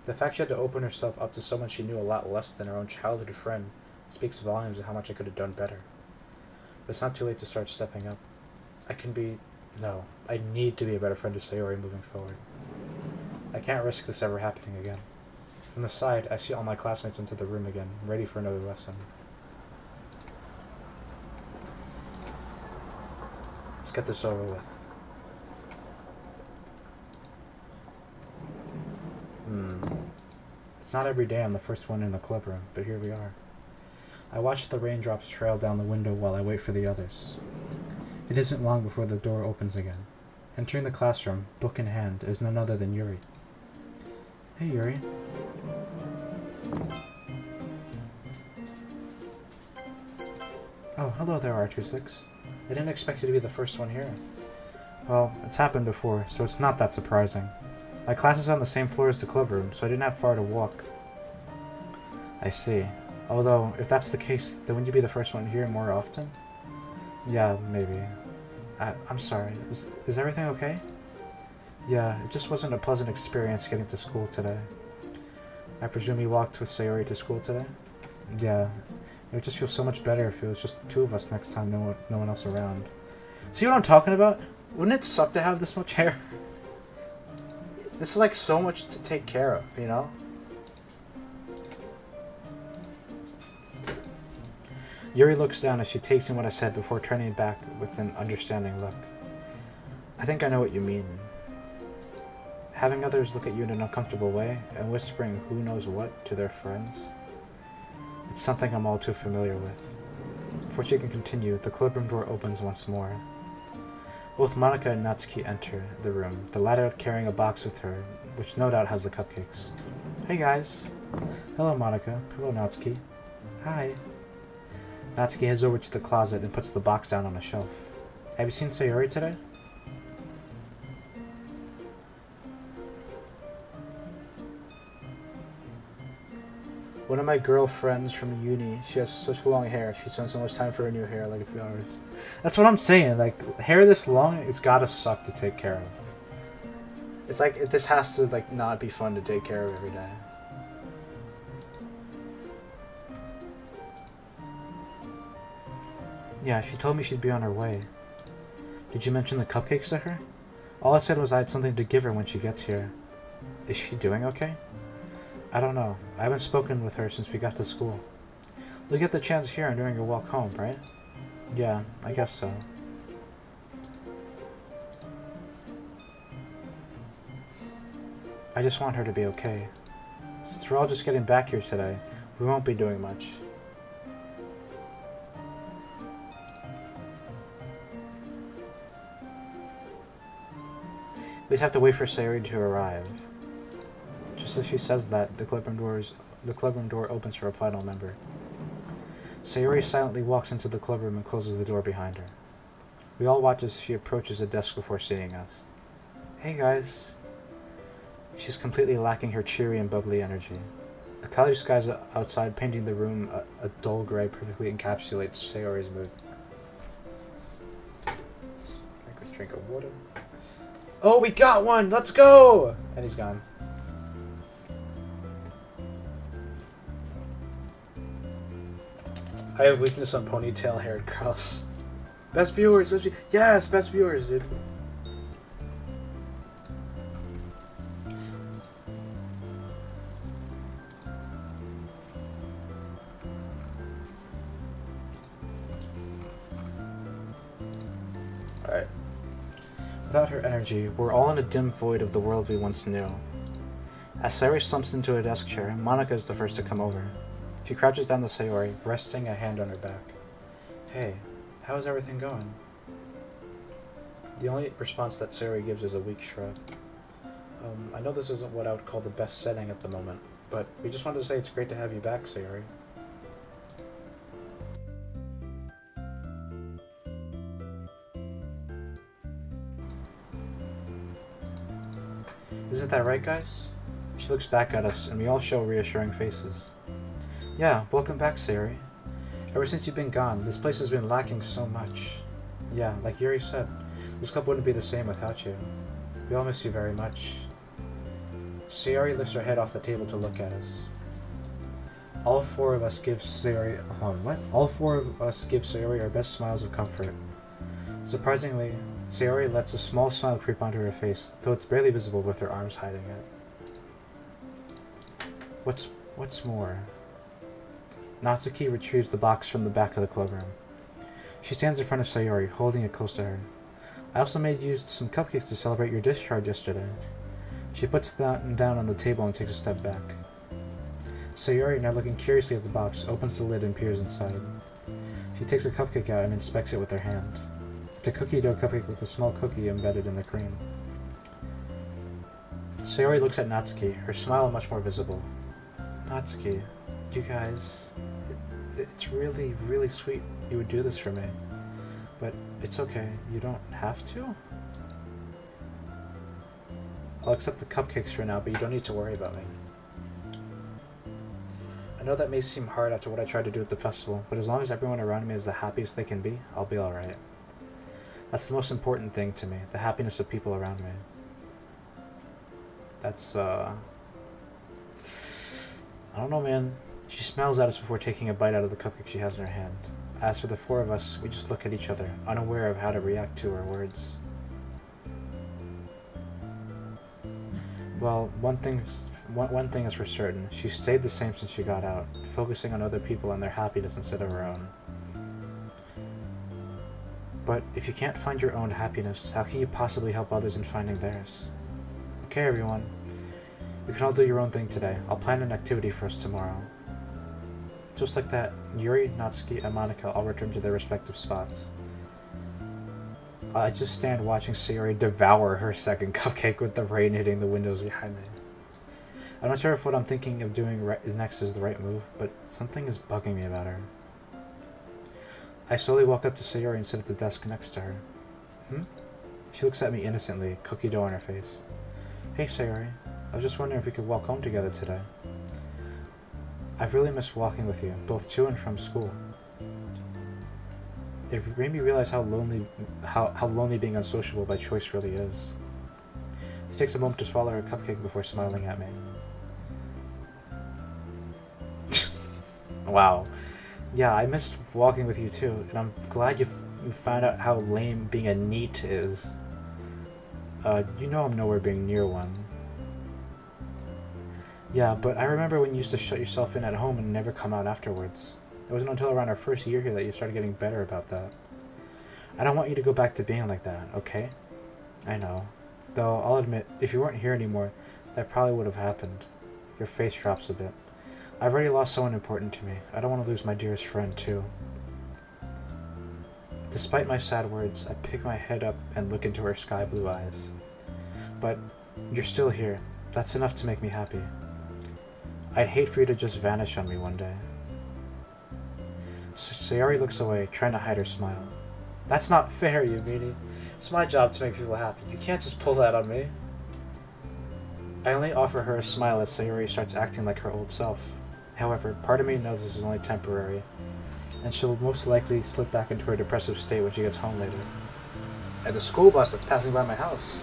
The fact she had to open herself up to someone she knew a lot less than her own childhood friend speaks volumes of how much I could have done better. But it's not too late to start stepping up. I need to be a better friend to Sayori moving forward. I can't risk this ever happening again. From the side, I see all my classmates enter the room again, ready for another lesson. Let's get this over with. It's not every day I'm the first one in the clubroom, but here we are. I watch the raindrops trail down the window while I wait for the others. It isn't long before the door opens again. Entering the classroom, book in hand, is none other than Yuri. Hey, Yuri. Oh, hello there, R-TwoSix. I didn't expect you to be the first one here. Well, it's happened before, so it's not that surprising. My class is on the same floor as the clubroom, so I didn't have far to walk. I see. Although, if that's the case, then wouldn't you be the first one here more often? Yeah, maybe. I'm sorry. Is everything okay? Yeah, it just wasn't a pleasant experience getting to school today. I presume you walked with Sayori to school today? Yeah. It would just feel so much better if it was just the two of us next time, no one else around. See what I'm talking about? Wouldn't it suck to have this much hair? This is like so much to take care of, you know? Yuri looks down as she takes in what I said before turning back with an understanding look. I think I know what you mean. Having others look at you in an uncomfortable way and whispering who knows what to their friends. It's something I'm all too familiar with. Before she can continue, the clubroom door opens once more. Both Monika and Natsuki enter the room, the latter carrying a box with her, which no doubt has the cupcakes. Hey guys. Hello Monika. Hello Natsuki. Hi. Natsuki heads over to the closet and puts the box down on a shelf. Have you seen Sayori today? One of my girlfriends from uni, she has such long hair. She spends so much time for her new hair, like a few hours. That's what I'm saying. Like, hair this long, it's gotta suck to take care of. It's like, this has to, like, not be fun to take care of every day. Yeah, she told me she'd be on her way. Did you mention the cupcakes to her? All I said was I had something to give her when she gets here. Is she doing okay? I don't know. I haven't spoken with her since we got to school. You'll get the chance here and during your walk home, right? Yeah, I guess so. I just want her to be okay. Since we're all just getting back here today, we won't be doing much. We'd have to wait for Sayori to arrive. Just as she says that, the clubroom door opens for a final member. Sayori silently walks into the clubroom and closes the door behind her. We all watch as she approaches the desk before seeing us. Hey guys. She's completely lacking her cheery and bubbly energy. The cloudy skies outside painting the room a dull gray perfectly encapsulates Sayori's mood. Drink of water. Oh, we got one! Let's go! And he's gone. I have weakness on ponytail-haired girls. Best viewers! Yes, best viewers, dude. Alright. Without her energy, we're all in a dim void of the world we once knew. As Sayori slumps into a desk chair, Monika is the first to come over. She crouches down to Sayori, resting a hand on her back. Hey, how is everything going? The only response that Sayori gives is a weak shrug. I know this isn't what I would call the best setting at the moment, but we just wanted to say it's great to have you back, Sayori. Isn't that right, guys? She looks back at us, and we all show reassuring faces. Yeah, welcome back, Sayori. Ever since you've been gone, this place has been lacking so much. Yeah, like Yuri said, this club wouldn't be the same without you. We all miss you very much. Sayori lifts her head off the table to look at us. All four of us give Sayori our best smiles of comfort. Surprisingly, Sayori lets a small smile creep onto her face, though it's barely visible with her arms hiding it. What's more? Natsuki retrieves the box from the back of the clubroom. She stands in front of Sayori, holding it close to her. I also made you some cupcakes to celebrate your discharge yesterday. She puts them down on the table and takes a step back. Sayori, now looking curiously at the box, opens the lid and peers inside. She takes a cupcake out and inspects it with her hand. It's a cookie dough cupcake with a small cookie embedded in the cream. Sayori looks at Natsuki, her smile much more visible. Natsuki, you guys... It's really, really sweet you would do this for me. But it's okay, you don't have to? I'll accept the cupcakes for now, but you don't need to worry about me. I know that may seem hard after what I tried to do at the festival, but as long as everyone around me is the happiest they can be, I'll be alright. That's the most important thing to me, the happiness of people around me. That's, I don't know, man. She smiles at us before taking a bite out of the cupcake she has in her hand. As for the four of us, we just look at each other, unaware of how to react to her words. Well, one thing is for certain. She stayed the same since she got out, focusing on other people and their happiness instead of her own. But if you can't find your own happiness, how can you possibly help others in finding theirs? Okay, everyone. You can all do your own thing today. I'll plan an activity for us tomorrow. Just like that, Yuri, Natsuki, and Monica all return to their respective spots. I just stand watching Sayori devour her second cupcake with the rain hitting the windows behind me. I'm not sure if what I'm thinking of doing next is the right move, but something is bugging me about her. I slowly walk up to Sayori and sit at the desk next to her. She looks at me innocently, cookie dough on her face. Hey Sayori, I was just wondering if we could walk home together today. I've really missed walking with you, both to and from school. It made me realize how lonely being unsociable by choice really is. She takes a moment to swallow her cupcake before smiling at me. Wow. Yeah, I missed walking with you too, and I'm glad you found out how lame being a NEET is. You know I'm nowhere being near one. Yeah, but I remember when you used to shut yourself in at home and never come out afterwards. It wasn't until around our first year here that you started getting better about that. I don't want you to go back to being like that, okay? I know. Though, I'll admit, if you weren't here anymore, that probably would have happened. Your face drops a bit. I've already lost someone important to me. I don't want to lose my dearest friend, too. Despite my sad words, I pick my head up and look into her sky blue eyes. But, you're still here. That's enough to make me happy. I'd hate for you to just vanish on me one day. Sayori looks away, trying to hide her smile. That's not fair, Yumini. It's my job to make people happy. You can't just pull that on me. I only offer her a smile as Sayori starts acting like her old self. However, part of me knows this is only temporary, and she'll most likely slip back into her depressive state when she gets home later. And the school bus that's passing by my house.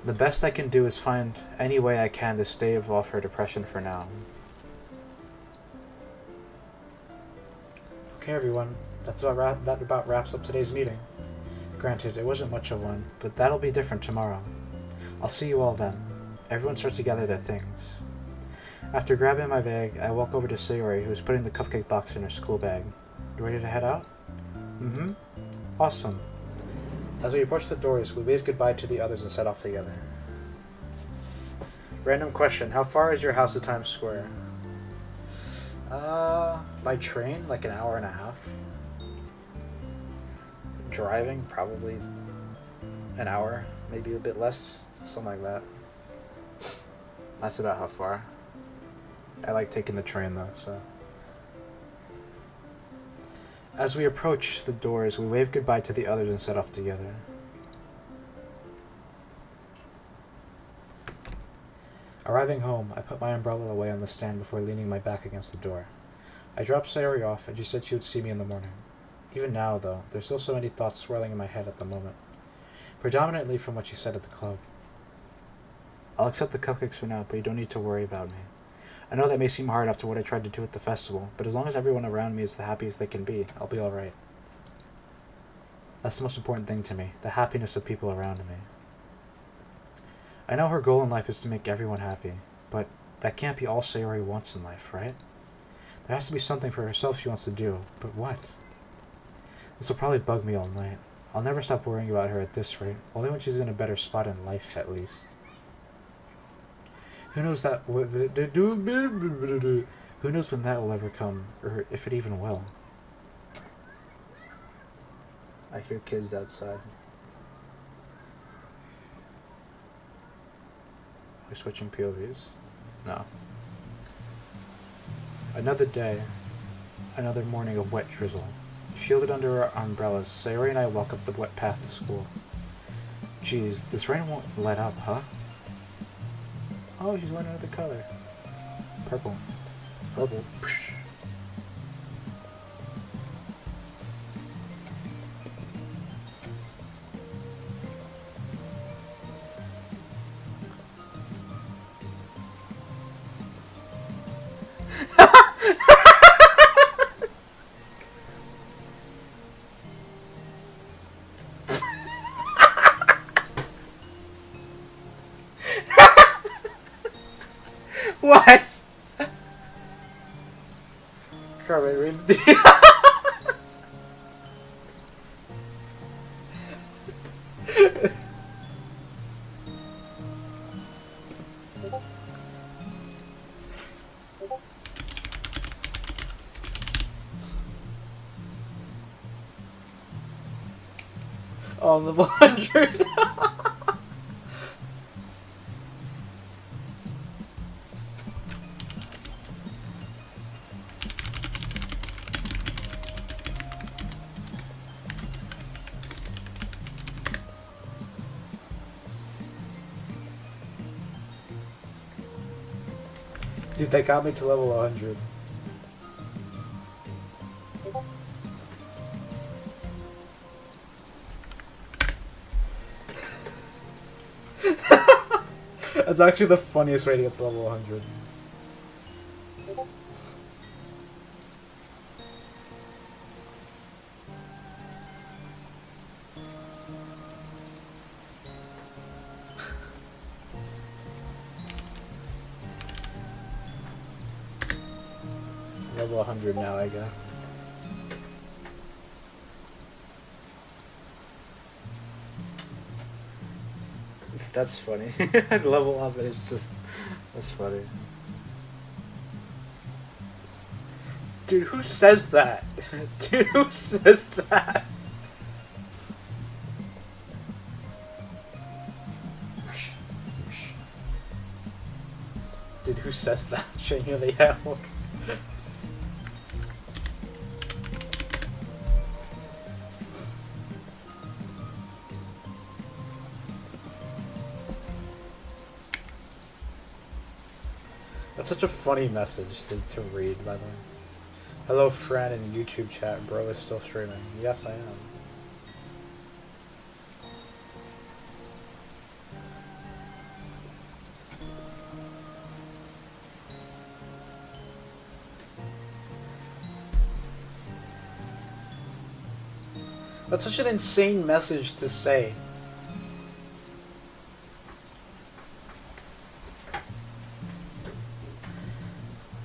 The best I can do is find any way I can to stave off her depression for now. Okay, everyone, that about wraps up today's meeting. Granted, it wasn't much of one, but that'll be different tomorrow. I'll see you all then. Everyone starts to gather their things. After grabbing my bag, I walk over to Sayori, who's putting the cupcake box in her school bag. You ready to head out? Mm-hmm. Awesome. As we approach the doors, we wave goodbye to the others and set off together. Random question, how far is your house to Times Square? By train, like an hour and a half. Driving, probably an hour, maybe a bit less, something like that. That's about how far. I like taking the train though, so. As we approach the doors, we wave goodbye to the others and set off together. Arriving home, I put my umbrella away on the stand before leaning my back against the door. I dropped Sayori off, and she said she would see me in the morning. Even now, though, there's still so many thoughts swirling in my head at the moment. Predominantly from what she said at the club. I'll accept the cupcakes for now, but you don't need to worry about me. I know that may seem hard after what I tried to do at the festival, but as long as everyone around me is the happiest they can be, I'll be alright. That's the most important thing to me, the happiness of people around me. I know her goal in life is to make everyone happy, but that can't be all Sayori wants in life, right? There has to be something for herself she wants to do, but what? This will probably bug me all night. I'll never stop worrying about her at this rate, only when she's in a better spot in life, at least. Who knows that? Who knows when that will ever come, or if it even will? I hear kids outside. We're switching POVs? No. Another day. Another morning of wet drizzle. Shielded under our umbrellas, Sayori and I walk up the wet path to school. Jeez, this rain won't let up, huh? Oh, she's wearing another color. Purple. Purple. Psh. What? Carmen, read Oh, level 100. Dude, that got me to level 100. That's actually the funniest way to get to level 100. Level 100 now, I guess. That's funny. Level up, it's just... That's funny. Dude, who says that? Dude, who says that? Dude, who says that? Genuinely, yeah, look. That's such a funny message to read, by the way. Hello, friend in YouTube chat. Bro is still streaming. Yes, I am. That's such an insane message to say.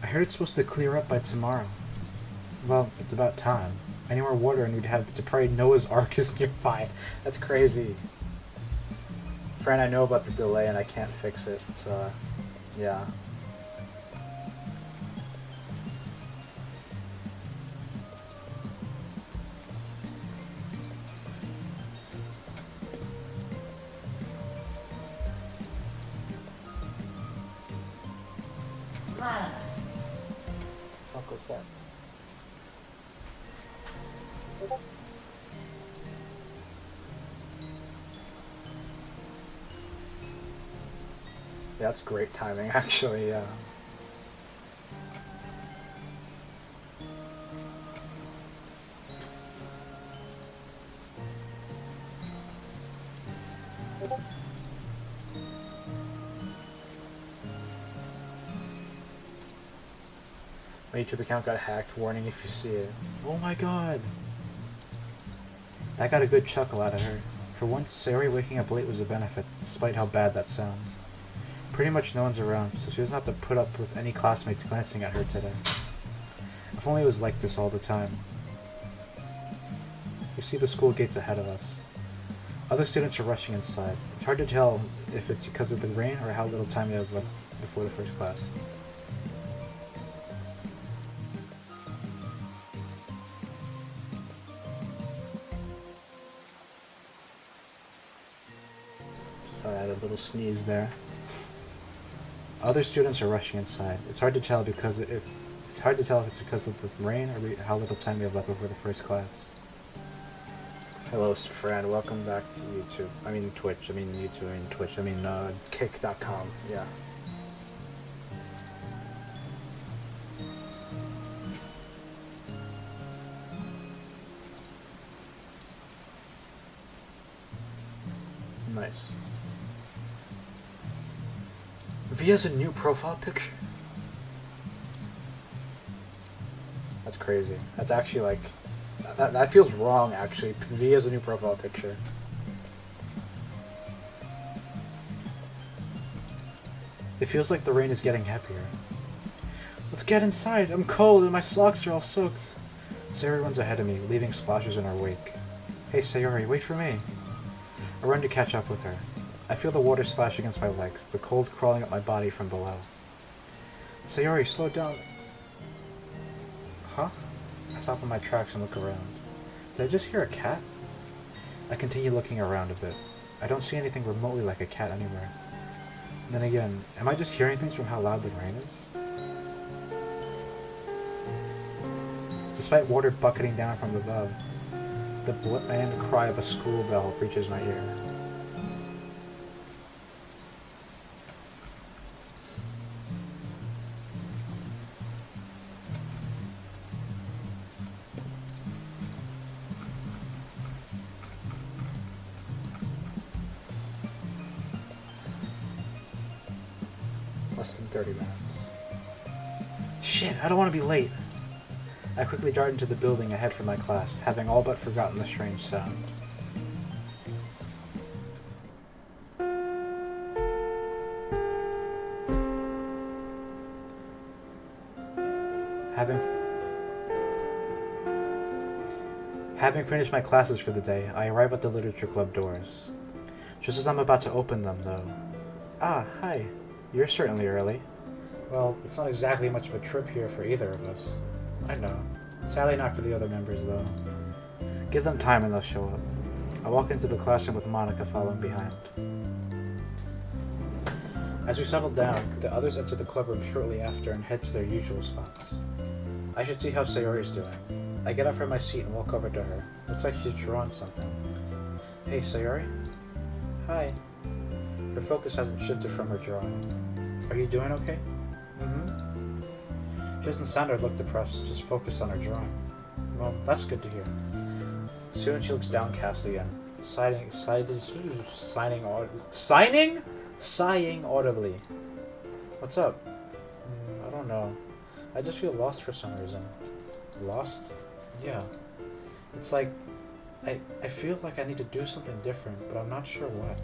I heard it's supposed to clear up by tomorrow. Well, it's about time. I need more water and we'd have to pray Noah's Ark is nearby. That's crazy. Friend, I know about the delay and I can't fix it, so yeah. Fuck was that? Yeah, that's great timing, actually, yeah. My YouTube account got hacked, warning if you see it. Oh my god! That got a good chuckle out of her. For once, Sayori waking up late was a benefit, despite how bad that sounds. Pretty much no one's around, so she doesn't have to put up with any classmates glancing at her today. If only it was like this all the time. You see the school gates ahead of us. Other students are rushing inside. It's hard to tell if it's because of the rain or how little time you have left before the first class. Sorry, I had a little sneeze there. Other students are rushing inside. It's hard to tell because if it's because of the rain or how little time we have left before the first class. Hello, friend. Welcome back to YouTube. I mean Twitch. I mean YouTube. I mean Twitch. I mean kick.com. Yeah. Nice. V has a new profile picture? That's crazy. That's actually like... That feels wrong, actually. V has a new profile picture. It feels like the rain is getting heavier. Let's get inside. I'm cold and my socks are all soaked. Sayori runs ahead of me, leaving splashes in our wake. Hey Sayori, wait for me. I run to catch up with her. I feel the water splash against my legs, the cold crawling up my body from below. Sayori, slow down. Huh? I stop in my tracks and look around. Did I just hear a cat? I continue looking around a bit. I don't see anything remotely like a cat anywhere. And then again, am I just hearing things from how loud the rain is? Despite water bucketing down from above, the bland cry of a school bell reaches my ear. Less than 30 minutes. Shit, I don't want to be late. I quickly dart into the building ahead for my class, having all but forgotten the strange sound. Having finished my classes for the day, I arrive at the literature club doors. Just as I'm about to open them, though... Ah, hi. You're certainly early. Well, it's not exactly much of a trip here for either of us. I know. Sadly not for the other members, though. Give them time and they'll show up. I walk into the classroom with Monica following behind. As we settle down, the others enter the clubroom shortly after and head to their usual spots. I should see how Sayori's doing. I get up from my seat and walk over to her. Looks like she's drawing something. Hey, Sayori? Hi. Her focus hasn't shifted from her drawing. Are you doing okay? Mm-hmm. She doesn't sound or look depressed, just focused on her drawing. Well, that's good to hear. Soon she looks downcast again, sighing audibly. What's up? I don't know. I just feel lost for some reason. Lost? Yeah. It's like, I feel like I need to do something different, but I'm not sure what.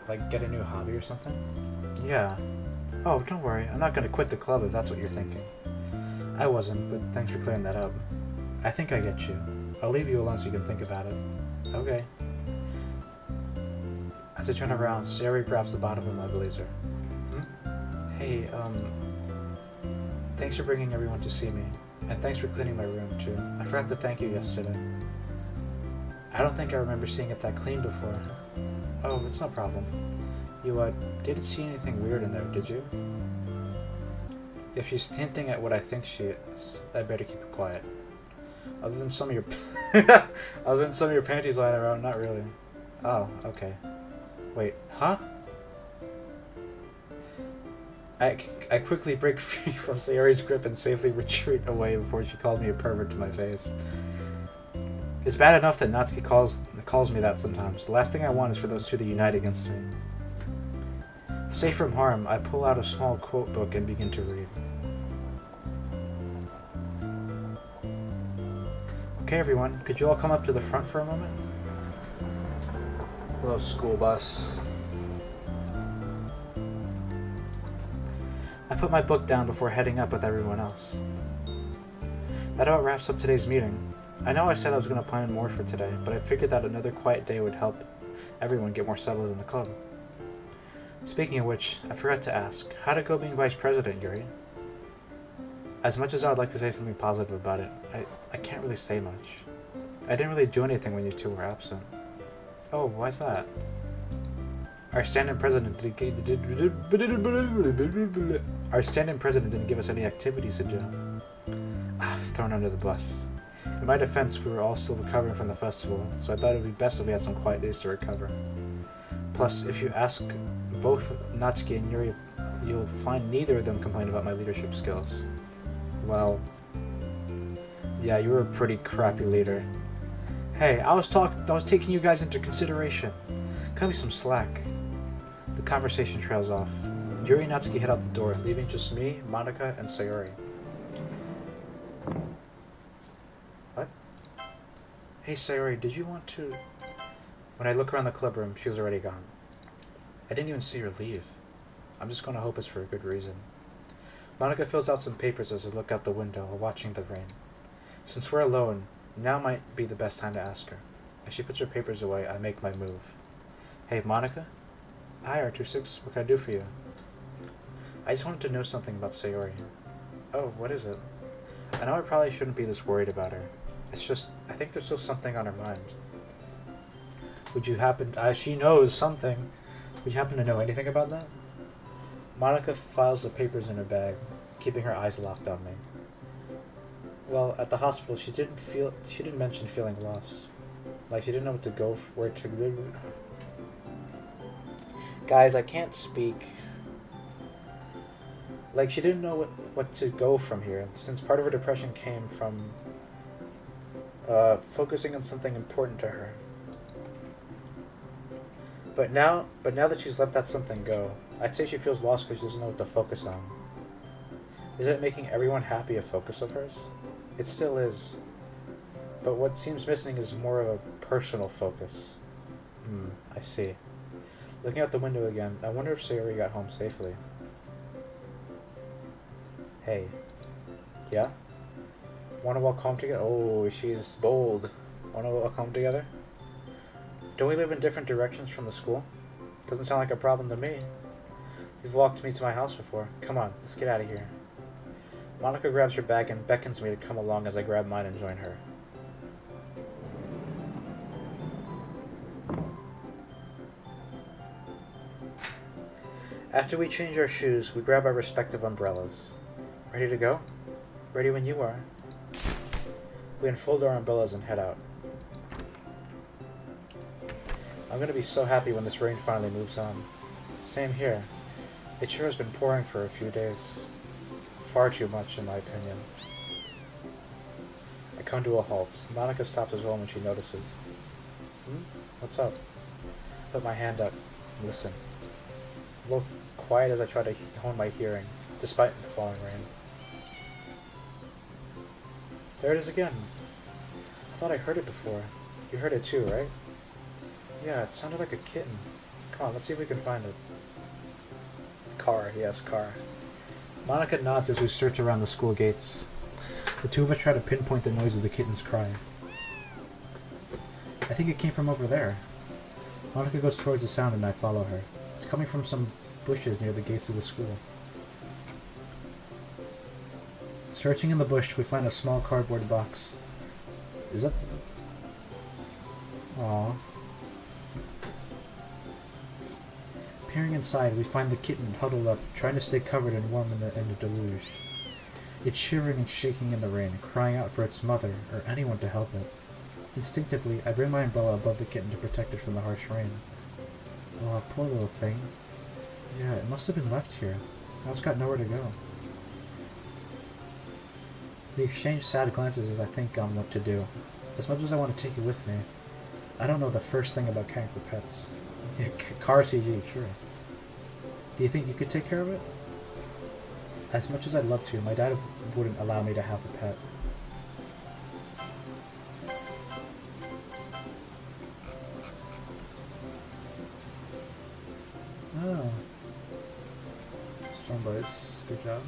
Like, get a new hobby or something? Yeah. Oh, don't worry. I'm not going to quit the club if that's what you're thinking. I wasn't, but thanks for clearing that up. I think I get you. I'll leave you alone so you can think about it. Okay. As I turn around, Sayori grabs the bottom of my blazer. Hey, thanks for bringing everyone to see me. And thanks for cleaning my room, too. I forgot to thank you yesterday. I don't think I remember seeing it that clean before. Oh, it's no problem. You, didn't see anything weird in there, did you? If she's hinting at what I think she is, I better keep it quiet. Other than some of your... Other than some of your panties lying around, not really. Oh, okay. Wait, huh? I quickly break free from Sayori's grip and safely retreat away before she calls me a pervert to my face. It's bad enough that Natsuki calls me that sometimes. The last thing I want is for those two to unite against me. Safe from harm, I pull out a small quote book and begin to read. Okay, everyone, could you all come up to the front for a moment? Hello, school bus. I put my book down before heading up with everyone else. That about wraps up today's meeting. I know I said I was going to plan more for today, but I figured that another quiet day would help everyone get more settled in the club. Speaking of which, I forgot to ask, how'd it go being vice president, Yuri? As much as I would like to say something positive about it, I can't really say much. I didn't really do anything when you two were absent. Oh, why's that? Our stand-in president didn't give us any activities to do. Thrown under the bus. In my defense, we were all still recovering from the festival, so I thought it would be best if we had some quiet days to recover. Plus, if you ask both Natsuki and Yuri, you'll find neither of them complain about my leadership skills. Well, yeah, you were a pretty crappy leader. Hey, I was taking you guys into consideration. Cut me some slack. The conversation trails off. Yuri and Natsuki head out the door, leaving just me, Monica, and Sayori. What? Hey Sayori, did you want to... When I look around the clubroom, she was already gone. I didn't even see her leave. I'm just gonna hope it's for a good reason. Monica fills out some papers as I look out the window while watching the rain. Since we're alone, now might be the best time to ask her. As she puts her papers away, I make my move. Hey, Monica? Hi, R-TwoSix. What can I do for you? I just wanted to know something about Sayori. Oh, what is it? I know I probably shouldn't be this worried about her. It's just, I think there's still something on her mind. Would you happen... she knows something. Would you happen to know anything about that? Monica files the papers in her bag, keeping her eyes locked on me. Well, at the hospital, she didn't mention feeling lost. Like, she didn't know where to go. Guys, I can't speak. Like, she didn't know what to go from here, since part of her depression came from focusing on something important to her. But now that she's let that something go, I'd say she feels lost because she doesn't know what to focus on. Is it making everyone happy a focus of hers? It still is. But what seems missing is more of a personal focus. I see. Looking out the window again, I wonder if Sayori got home safely. Hey. Yeah? Wanna walk home together? Oh, she's bold. Wanna walk home together? Don't we live in different directions from the school? Doesn't sound like a problem to me. You've walked me to my house before. Come on, let's get out of here. Monica grabs her bag and beckons me to come along as I grab mine and join her. After we change our shoes, we grab our respective umbrellas. Ready to go? Ready when you are. We unfold our umbrellas and head out. I'm gonna be so happy when this rain finally moves on. Same here. It sure has been pouring for a few days. Far too much, in my opinion. I come to a halt. Monica stops as well when she notices. What's up? Put my hand up. Listen. Both quiet as I try to hone my hearing, despite the falling rain. There it is again. I thought I heard it before. You heard it too, right? Yeah, it sounded like a kitten. Come on, let's see if we can find it. Car, yes, car. Monica nods as we search around the school gates. The two of us try to pinpoint the noise of the kitten's cry. I think it came from over there. Monica goes towards the sound and I follow her. It's coming from some bushes near the gates of the school. Searching in the bush, we find a small cardboard box. Is that... Aww. Peering inside, we find the kitten huddled up, trying to stay covered and warm in the deluge. It's shivering and shaking in the rain, crying out for its mother, or anyone to help it. Instinctively, I bring my umbrella above the kitten to protect it from the harsh rain. Oh, poor little thing. Yeah, it must have been left here. Now it's got nowhere to go. We exchange sad glances as I think on what to do. As much as I want to take it with me, I don't know the first thing about caring for pets. Yeah, car CG, sure. Do you think you could take care of it? As much as I'd love to, my dad wouldn't allow me to have a pet. Oh. Strong boys. Good job.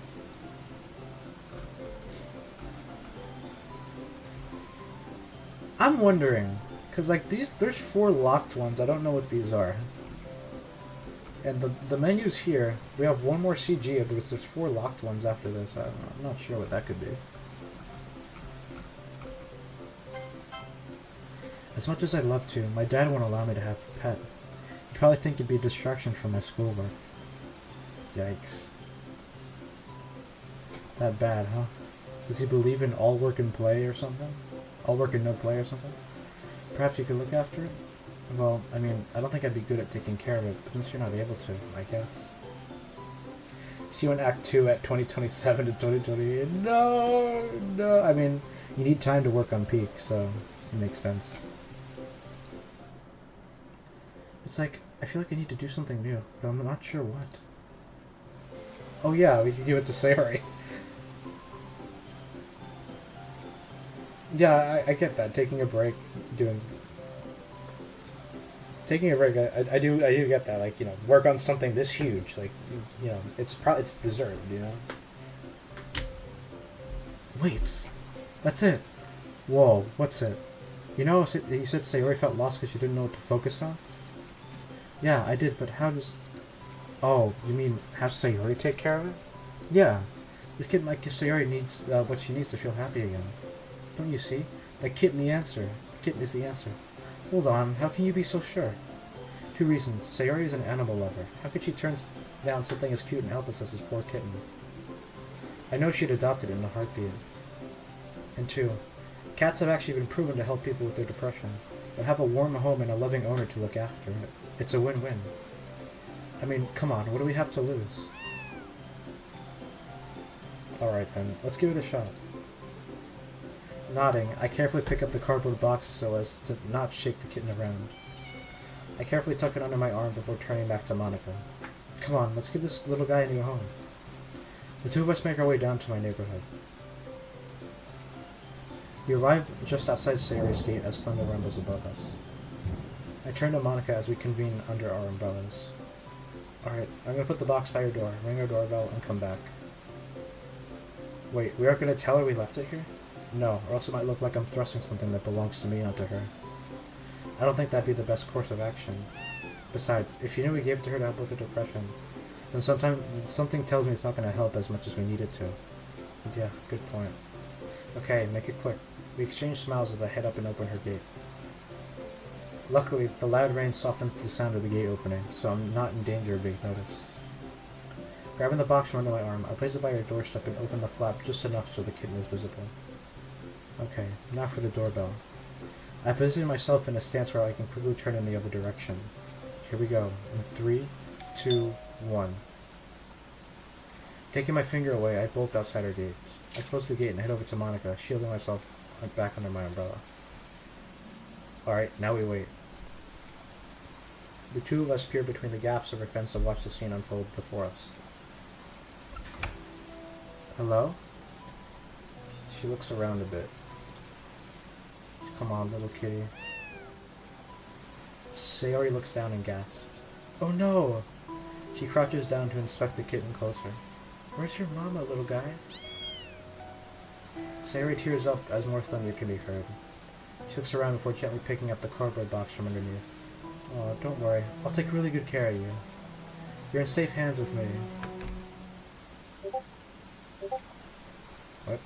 I'm wondering, because like there's 4 locked ones. I don't know what these are. And the menus here, we have one more CG. There's 4 locked ones after this. I'm not sure what that could be. As much as I'd love to, my dad won't allow me to have a pet. He'd probably think it'd be a distraction from my schoolwork. Yikes. That bad, huh? Does he believe in all work and play or something? I'll work in no play or something. Perhaps you could look after it? Well, I mean, I don't think I'd be good at taking care of it, but since you're not able to, I guess. See you in Act 2 at 2027 to 2028. No! No! I mean, you need time to work on Peak, so it makes sense. It's like, I feel like I need to do something new, but I'm not sure what. Oh yeah, we could give it to Sayori. Yeah, I get that. Taking a break, taking a break. I do get that. Like, you know, work on something this huge. Like, you know, it's deserved. You know. Wait, that's it. Whoa, what's it? You know, you said Sayori felt lost because she didn't know what to focus on. Yeah, I did, but how does? Oh, you mean have Sayori take care of it? Yeah, this kid might give Sayori needs what she needs to feel happy again. Don't you see? The kitten the answer. The kitten is the answer. Hold on, how can you be so sure? 2 reasons. Sayori is an animal lover. How could she turn down something as cute and helpless as this poor kitten? I know she'd adopt it in a heartbeat. And 2, cats have actually been proven to help people with their depression, but have a warm home and a loving owner to look after it. It's a win-win. I mean, come on, what do we have to lose? Alright then, let's give it a shot. Nodding, I carefully pick up the cardboard box so as to not shake the kitten around. I carefully tuck it under my arm before turning back to Monica. Come on, let's give this little guy a new home. The 2 of us make our way down to my neighborhood. We arrive just outside Sayori's gate as thunder rumbles above us. I turn to Monica as we convene under our umbrellas. Alright, I'm gonna put the box by your door, ring our doorbell, and come back. Wait, we aren't gonna tell her we left it here? No, or else it might look like I'm thrusting something that belongs to me onto her. I don't think that'd be the best course of action. Besides, if you knew we gave it to her to help with her depression, then something tells me it's not going to help as much as we need it to. And yeah, good point. Okay, make it quick. We exchange smiles as I head up and open her gate. Luckily, the loud rain softens the sound of the gate opening, so I'm not in danger of being noticed. Grabbing the box from under my arm, I place it by her doorstep and open the flap just enough so the kitten is visible. Okay, now for the doorbell. I position myself in a stance where I can quickly turn in the other direction. Here we go. In 3, 2, 1. Taking my finger away, I bolt outside her gate. I close the gate and head over to Monica, shielding myself back under my umbrella. Alright, now we wait. The 2 of us peer between the gaps of her fence and watch the scene unfold before us. Hello? She looks around a bit. Come on, little kitty. Sayori looks down and gasps. Oh no! She crouches down to inspect the kitten closer. Where's your mama, little guy? Sayori tears up as more thunder can be heard. She looks around before gently picking up the cardboard box from underneath. Oh, don't worry. I'll take really good care of you. You're in safe hands with me. What?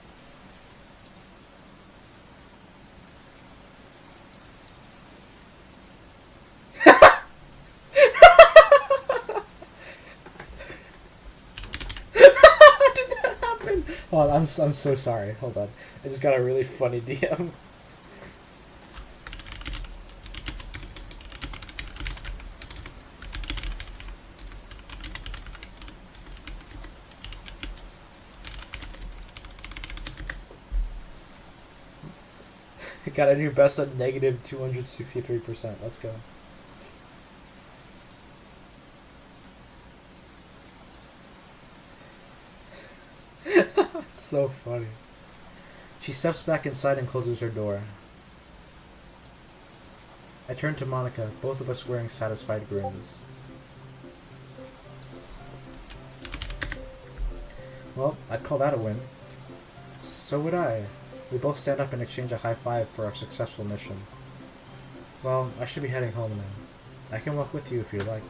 Hold on, I'm so sorry. Hold on. I just got a really funny DM. Got a new best at negative 263%. Let's go. So funny. She steps back inside and closes her door. I turn to Monica, both of us wearing satisfied grins. Well, I'd call that a win. So would I. We both stand up and exchange a high five for our successful mission. Well, I should be heading home now. I can walk with you if you like.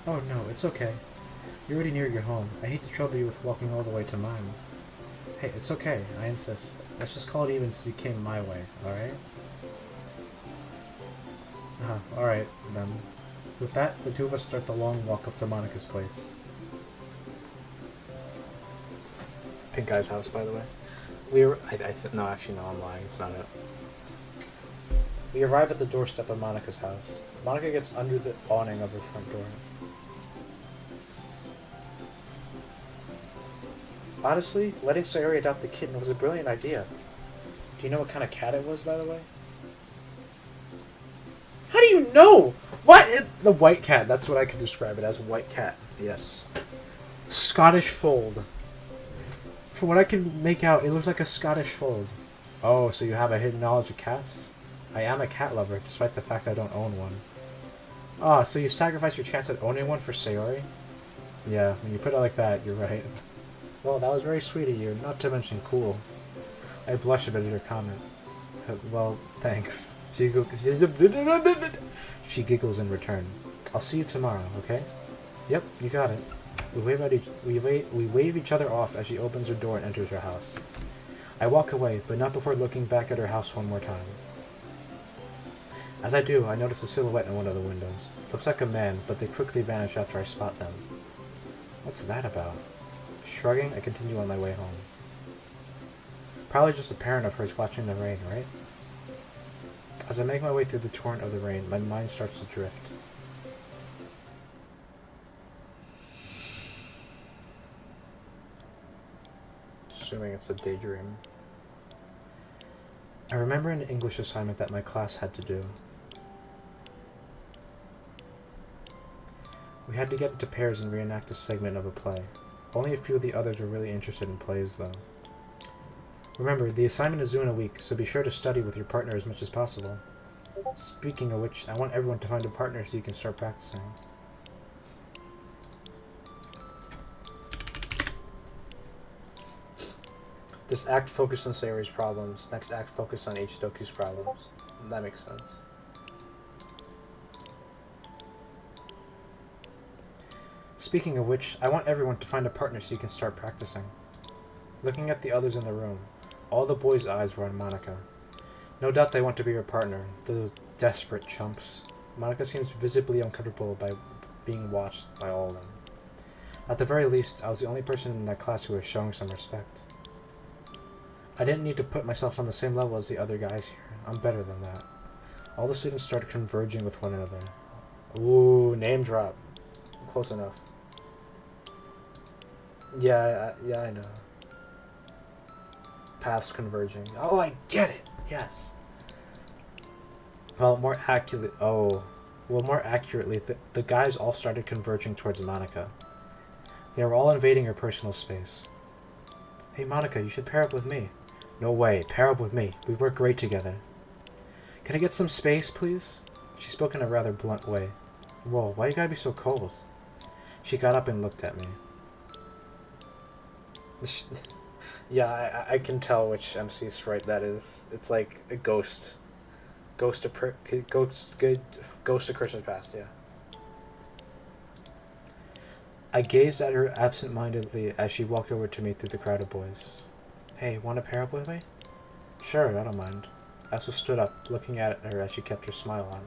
Oh no, it's okay. You're already near your home. I hate to trouble you with walking all the way to mine. Hey, it's okay, I insist. Let's just call it even since you came my way, alright? Alright, then. With that, the 2 of us start the long walk up to Monica's place. Pink Guy's house, by the way. No, actually, no, I'm lying. It's not it. We arrive at the doorstep of Monica's house. Monica gets under the awning of her front door. Honestly, letting Sayori adopt the kitten was a brilliant idea. Do you know what kind of cat it was, by the way? How do you know? What? The white cat. That's what I could describe it as. White cat. Yes. Scottish fold. From what I can make out, it looks like a Scottish fold. Oh, so you have a hidden knowledge of cats? I am a cat lover, despite the fact I don't own one. Ah, so you sacrifice your chance at owning one for Sayori? Yeah, when you put it like that, you're right. Well, that was very sweet of you, not to mention cool. I blush a bit at your comment. Well, thanks. She giggles in return. I'll see you tomorrow, okay? Yep, you got it. We wave each other off as she opens her door and enters her house. I walk away, but not before looking back at her house one more time. As I do, I notice a silhouette in one of the windows. Looks like a man, but they quickly vanish after I spot them. What's that about? Shrugging, I continue on my way home. Probably just a parent of hers watching the rain, right? As I make my way through the torrent of the rain, my mind starts to drift. Assuming it's a daydream. I remember an English assignment that my class had to do. We had to get into pairs and reenact a segment of a play. Only a few of the others were really interested in plays, though. Remember, the assignment is due in a week, so be sure to study with your partner as much as possible. Speaking of which, I want everyone to find a partner so you can start practicing. This act focused on Sayori's problems. Next act focused on Ichidoku's problems. That makes sense. Speaking of which, I want everyone to find a partner so you can start practicing. Looking at the others in the room, all the boys' eyes were on Monica. No doubt they want to be her partner, those desperate chumps. Monica seems visibly uncomfortable by being watched by all of them. At the very least, I was the only person in that class who was showing some respect. I didn't need to put myself on the same level as the other guys here. I'm better than that. All the students started converging with one another. Ooh, name drop. Close enough. Yeah, I know. Paths converging. Oh, I get it. Yes. Well, more accurately, the guys all started converging towards Monica. They were all invading her personal space. Hey, Monica, you should pair up with me. No way, pair up with me. We work great together. Can I get some space, please? She spoke in a rather blunt way. Whoa, why you gotta be so cold? She got up and looked at me. Yeah, I can tell which MC sprite that is. It's like a ghost. Ghost of Christmas Past, yeah. I gazed at her absent-mindedly as she walked over to me through the crowd of boys. Hey, want to pair up with me? Sure, I don't mind. I also stood up, looking at her as she kept her smile on.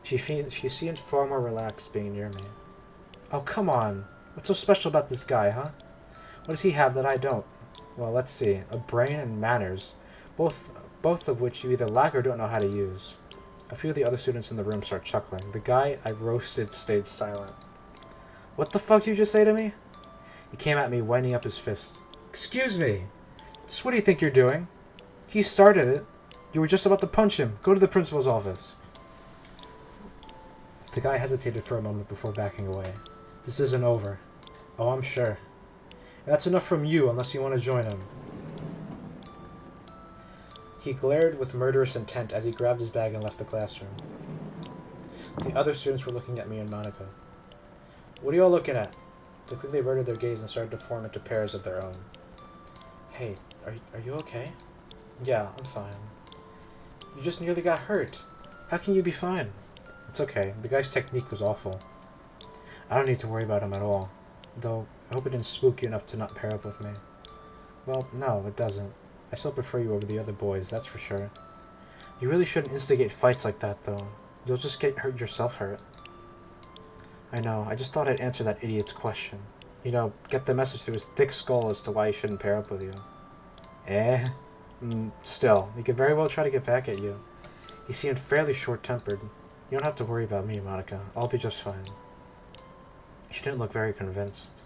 She seemed far more relaxed being near me. Oh, come on. What's so special about this guy, huh? What does he have that I don't? Well, let's see. A brain and manners. Both of which you either lack or don't know how to use. A few of the other students in the room start chuckling. The guy I roasted stayed silent. What the fuck did you just say to me? He came at me, winding up his fist. Excuse me. So what do you think you're doing? He started it. You were just about to punch him. Go to the principal's office. The guy hesitated for a moment before backing away. This isn't over. Oh, I'm sure. That's enough from you, unless you want to join him. He glared with murderous intent as he grabbed his bag and left the classroom. The other students were looking at me and Monica. What are you all looking at? They quickly averted their gaze and started to form into pairs of their own. Hey, are you okay? Yeah, I'm fine. You just nearly got hurt. How can you be fine? It's okay. The guy's technique was awful. I don't need to worry about him at all. Though, I hope it didn't spook you enough to not pair up with me. Well, no, it doesn't. I still prefer you over the other boys, that's for sure. You really shouldn't instigate fights like that, though. You'll just get yourself hurt. I know, I just thought I'd answer that idiot's question. You know, get the message through his thick skull as to why he shouldn't pair up with you. Still, he could very well try to get back at you. He seemed fairly short-tempered. You don't have to worry about me, Monica. I'll be just fine. She didn't look very convinced.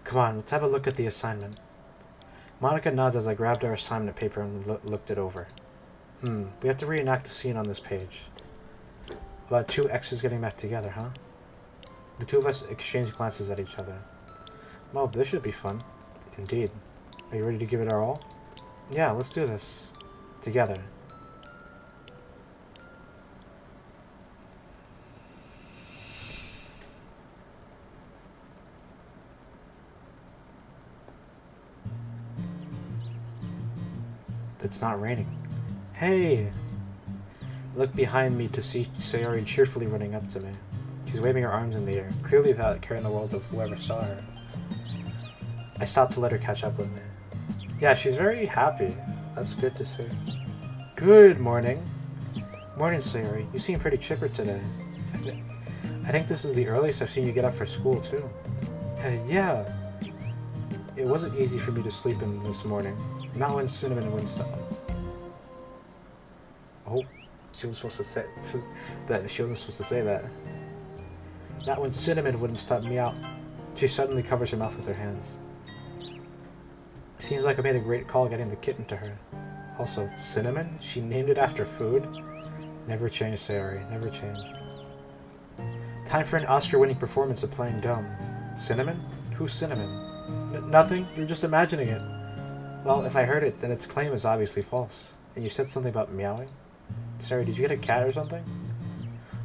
Come on, let's have a look at the assignment. Monica nods as I grabbed our assignment paper and looked it over. We have to reenact a scene on this page. About two exes getting back together, huh? The two of us exchanged glances at each other. Well, this should be fun. Indeed. Are you ready to give it our all? Yeah, let's do this. Together. It's not raining. Hey! I looked behind me to see Sayori cheerfully running up to me. She's waving her arms in the air, clearly without a care in the world of whoever saw her. I stopped to let her catch up with me. Yeah, she's very happy. That's good to see. Good morning. Morning, Sayori. You seem pretty chipper today. I think this is the earliest I've seen you get up for school, too. Yeah. It wasn't easy for me to sleep in this morning. Not when Cinnamon wouldn't stop. Oh, she was supposed to say that. She wasn't supposed to say that. Not when Cinnamon wouldn't stop me out. She suddenly covers her mouth with her hands. Seems like I made a great call getting the kitten to her. Also, Cinnamon? She named it after food? Never change, Sayori. Never change. Time for an Oscar-winning performance of playing dumb. Cinnamon? Who's Cinnamon? Nothing. You're just imagining it. Well, if I heard it, then its claim is obviously false. And you said something about meowing? Sorry, did you get a cat or something?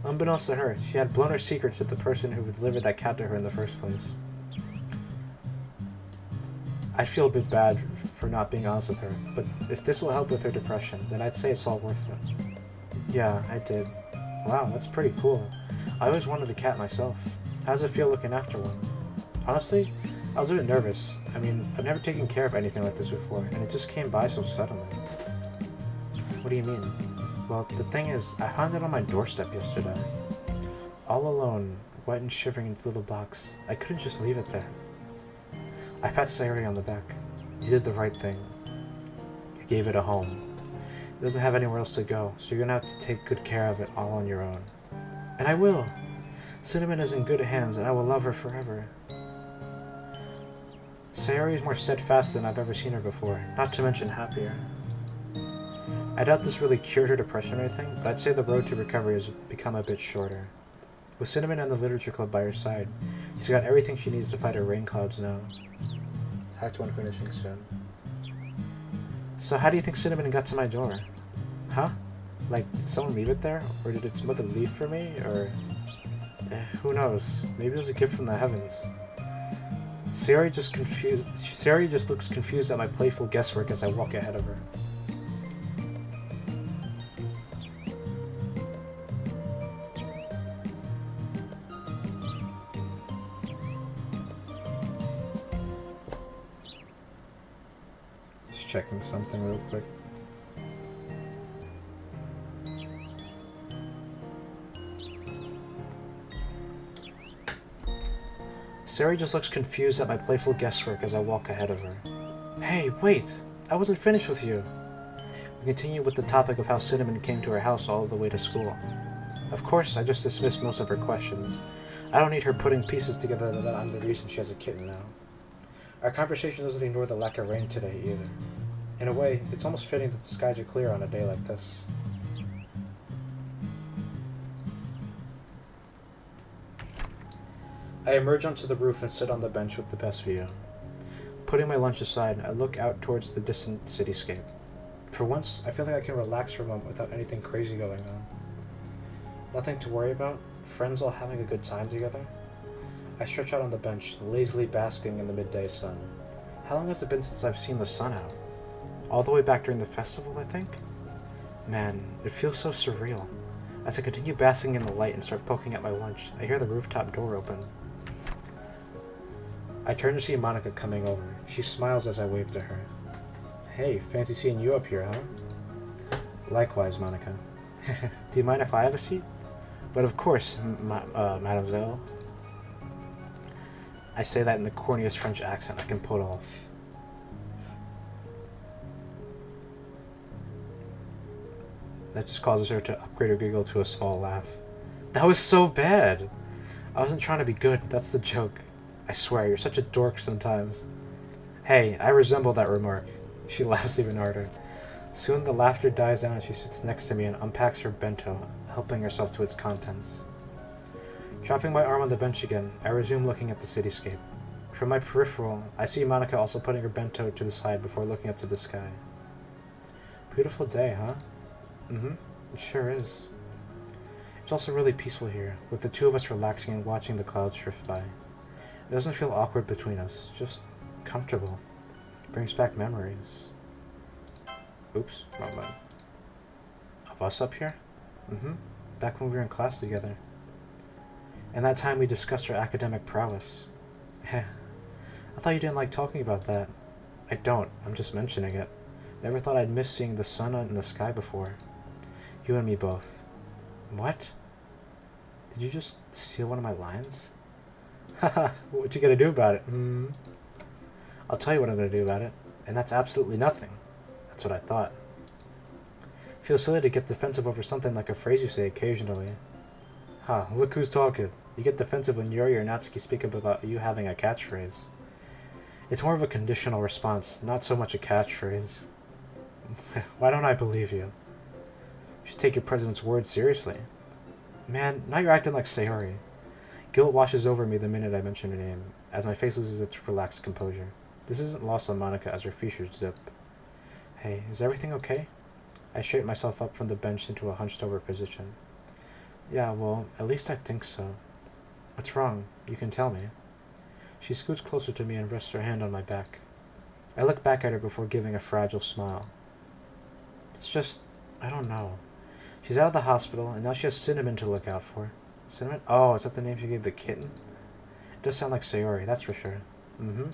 Unbeknownst to her, she had blown her secret to the person who delivered that cat to her in the first place. I feel a bit bad for not being honest with her, but if this will help with her depression, then I'd say it's all worth it. Yeah, I did. Wow, that's pretty cool. I always wanted a cat myself. How does it feel looking after one? Honestly, I was a bit nervous. I mean, I've never taken care of anything like this before, and it just came by so suddenly. What do you mean? Well, the thing is, I found it on my doorstep yesterday. All alone, wet and shivering in its little box. I couldn't just leave it there. I pat Sayori on the back. You did the right thing. You gave it a home. It doesn't have anywhere else to go, so you're gonna have to take good care of it all on your own. And I will! Cinnamon is in good hands, and I will love her forever. Sayori is more steadfast than I've ever seen her before, not to mention happier. I doubt this really cured her depression or anything, but I'd say the road to recovery has become a bit shorter. With Cinnamon and the literature club by her side, she's got everything she needs to fight her rain clouds now. Act 1 finishing soon. So how do you think Cinnamon got to my door? Huh? Like, did someone leave it there? Or did its mother leave for me? Or... who knows? Maybe it was a gift from the heavens. Sayori just looks confused at my playful guesswork as I walk ahead of her. Just checking something real quick. Sayori just looks confused at my playful guesswork as I walk ahead of her. Hey, wait! I wasn't finished with you! We continue with the topic of how Cinnamon came to her house all the way to school. Of course, I just dismissed most of her questions. I don't need her putting pieces together that I'm the reason she has a kitten now. Our conversation doesn't ignore the lack of rain today, either. In a way, it's almost fitting that the skies are clear on a day like this. I emerge onto the roof and sit on the bench with the best view. Putting my lunch aside, I look out towards the distant cityscape. For once, I feel like I can relax for a moment without anything crazy going on. Nothing to worry about, friends all having a good time together. I stretch out on the bench, lazily basking in the midday sun. How long has it been since I've seen the sun out? All the way back during the festival, I think? Man, it feels so surreal. As I continue basking in the light and start poking at my lunch, I hear the rooftop door open. I turn to see Monica coming over. She smiles as I wave to her. Hey, fancy seeing you up here, huh? Likewise, Monica. Do you mind if I have a seat? But of course, mademoiselle. I say that in the corniest French accent I can put off. That just causes her to upgrade her giggle to a small laugh. That was so bad! I wasn't trying to be good, that's the joke. I swear, you're such a dork sometimes. Hey, I resemble that remark. She laughs even harder. Soon the laughter dies down and she sits next to me and unpacks her bento, helping herself to its contents. Dropping my arm on the bench again, I resume looking at the cityscape. From my peripheral, I see Monica also putting her bento to the side before looking up to the sky. Beautiful day, huh? Mm-hmm, it sure is. It's also really peaceful here, with the two of us relaxing and watching the clouds drift by. It doesn't feel awkward between us, just comfortable. It brings back memories. Oops, wrong button. Of us up here? Mm-hmm, back when we were in class together. And that time we discussed our academic prowess. Heh. I thought you didn't like talking about that. I don't, I'm just mentioning it. Never thought I'd miss seeing the sun in the sky before. You and me both. What? Did you just steal one of my lines? Haha, what you gonna do about it? I'll tell you what I'm gonna do about it. And that's absolutely nothing. That's what I thought. Feels silly to get defensive over something like a phrase you say occasionally. Huh, look who's talking. You get defensive when Yuri or Natsuki speak up about you having a catchphrase. It's more of a conditional response, not so much a catchphrase. Why don't I believe you? You should take your president's word seriously. Man, now you're acting like Sayori. Guilt washes over me the minute I mention her name, as my face loses its relaxed composure. This isn't lost on Monica as her features dip. Hey, is everything okay? I straighten myself up from the bench into a hunched-over position. Yeah, well, at least I think so. What's wrong? You can tell me. She scoots closer to me and rests her hand on my back. I look back at her before giving a fragile smile. It's just, I don't know. She's out of the hospital, and now she has Cinnamon to look out for. Cinnamon? Oh, is that the name she gave the kitten? It does sound like Sayori, that's for sure. Mm-hmm.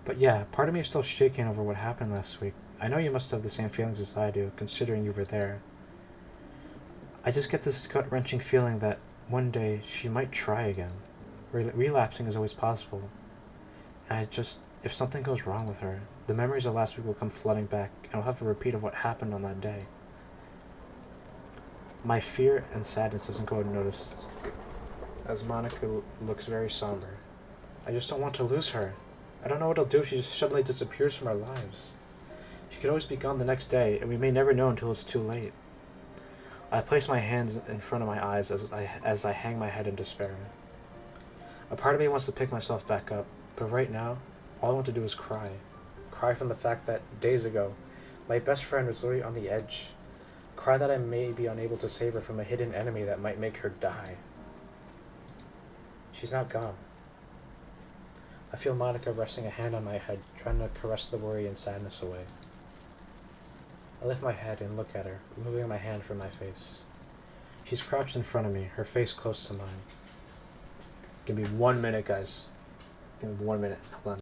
But yeah, part of me is still shaking over what happened last week. I know you must have the same feelings as I do, considering you were there. I just get this gut-wrenching feeling that one day she might try again. Relapsing is always possible. And if something goes wrong with her, the memories of last week will come flooding back, and I'll have a repeat of what happened on that day. My fear and sadness doesn't go unnoticed, as Monica looks very somber. I just don't want to lose her. I don't know what I'll do if she just suddenly disappears from our lives. She could always be gone the next day, and we may never know until it's too late. I place my hands in front of my eyes as I hang my head in despair. A part of me wants to pick myself back up, but right now, all I want to do is cry. Cry from the fact that, days ago, my best friend was literally on the edge. Cry that I may be unable to save her from a hidden enemy that might make her die. She's not gone. I feel Monica resting a hand on my head, trying to caress the worry and sadness away. I lift my head and look at her, removing my hand from my face. She's crouched in front of me, her face close to mine. Give me 1 minute, guys. Give me 1 minute. Hold on.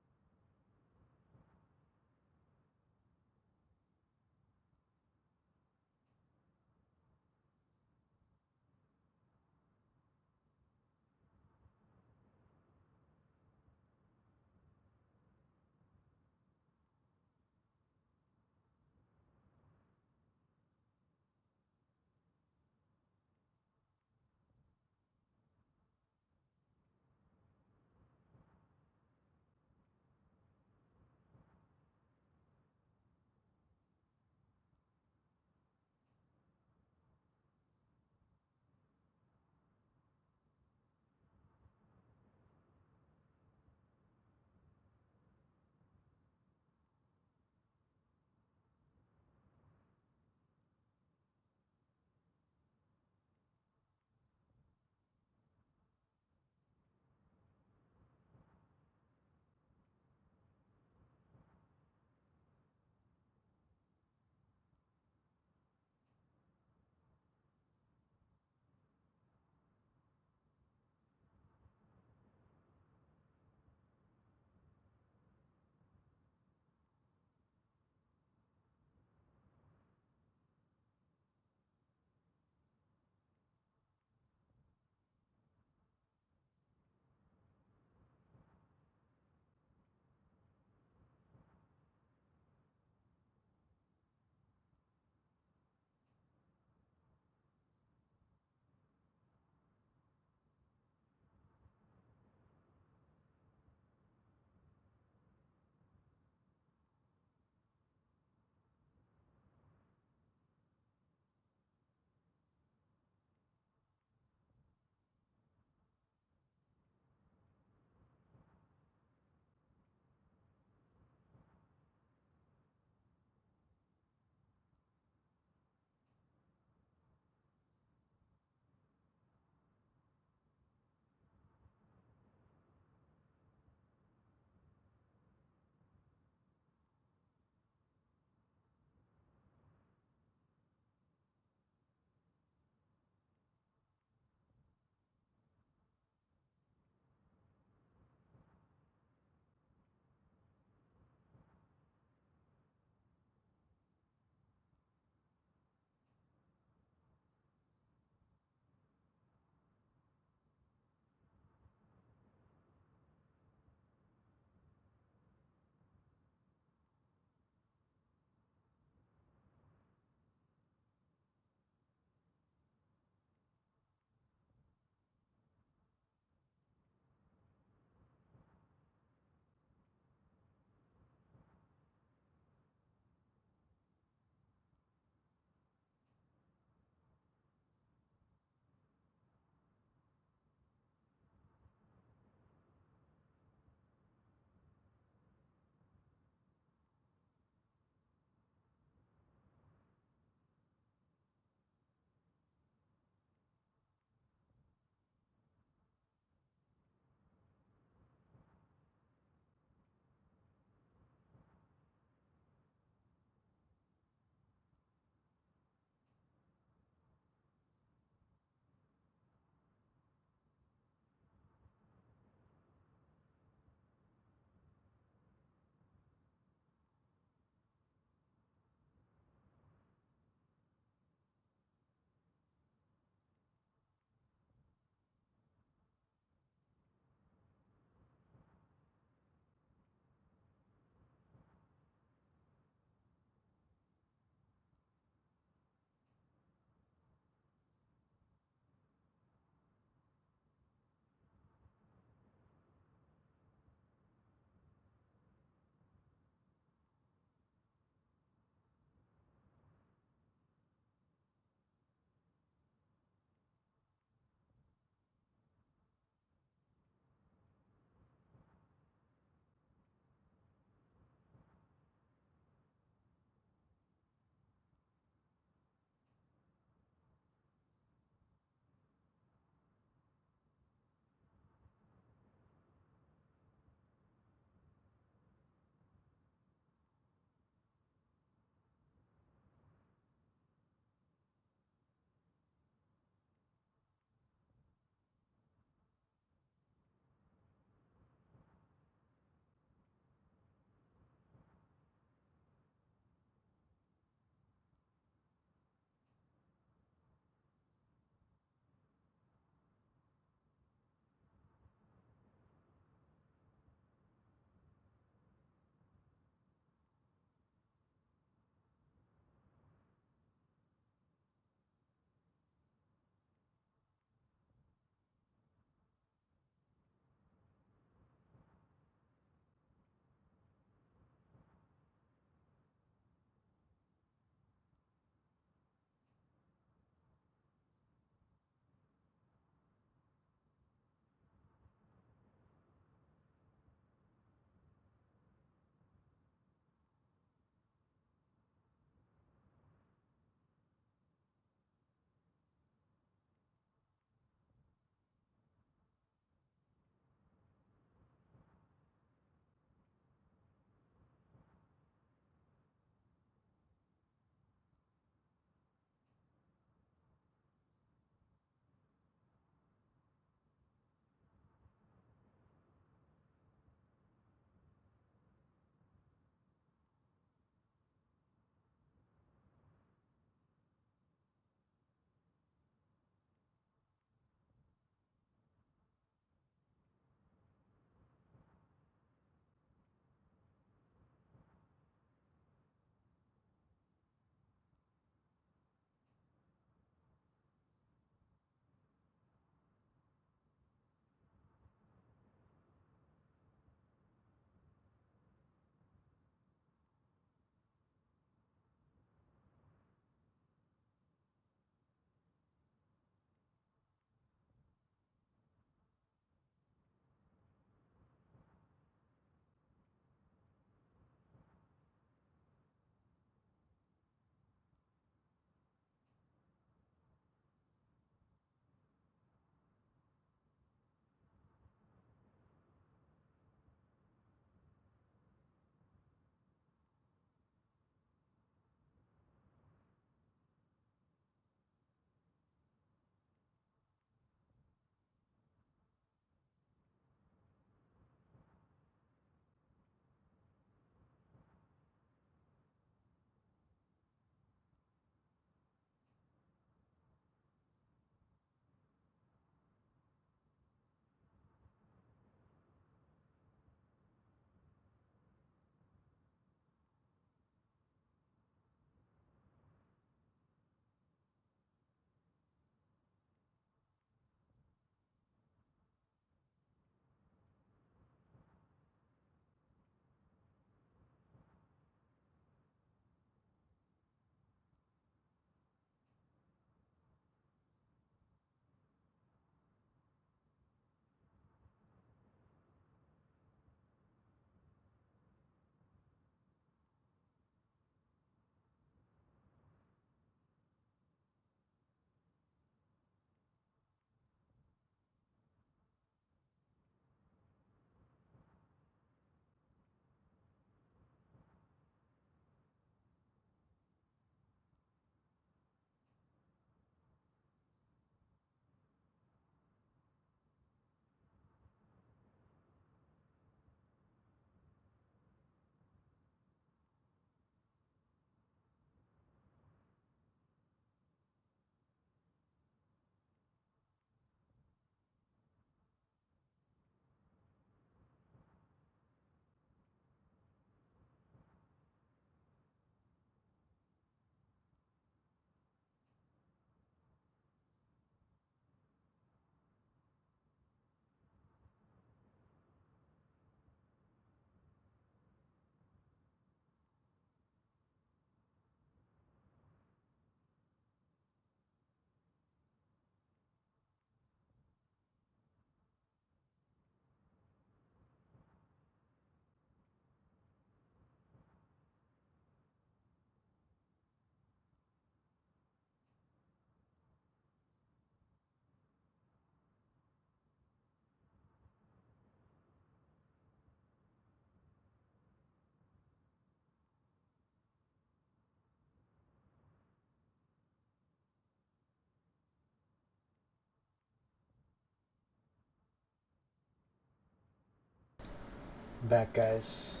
Back, guys.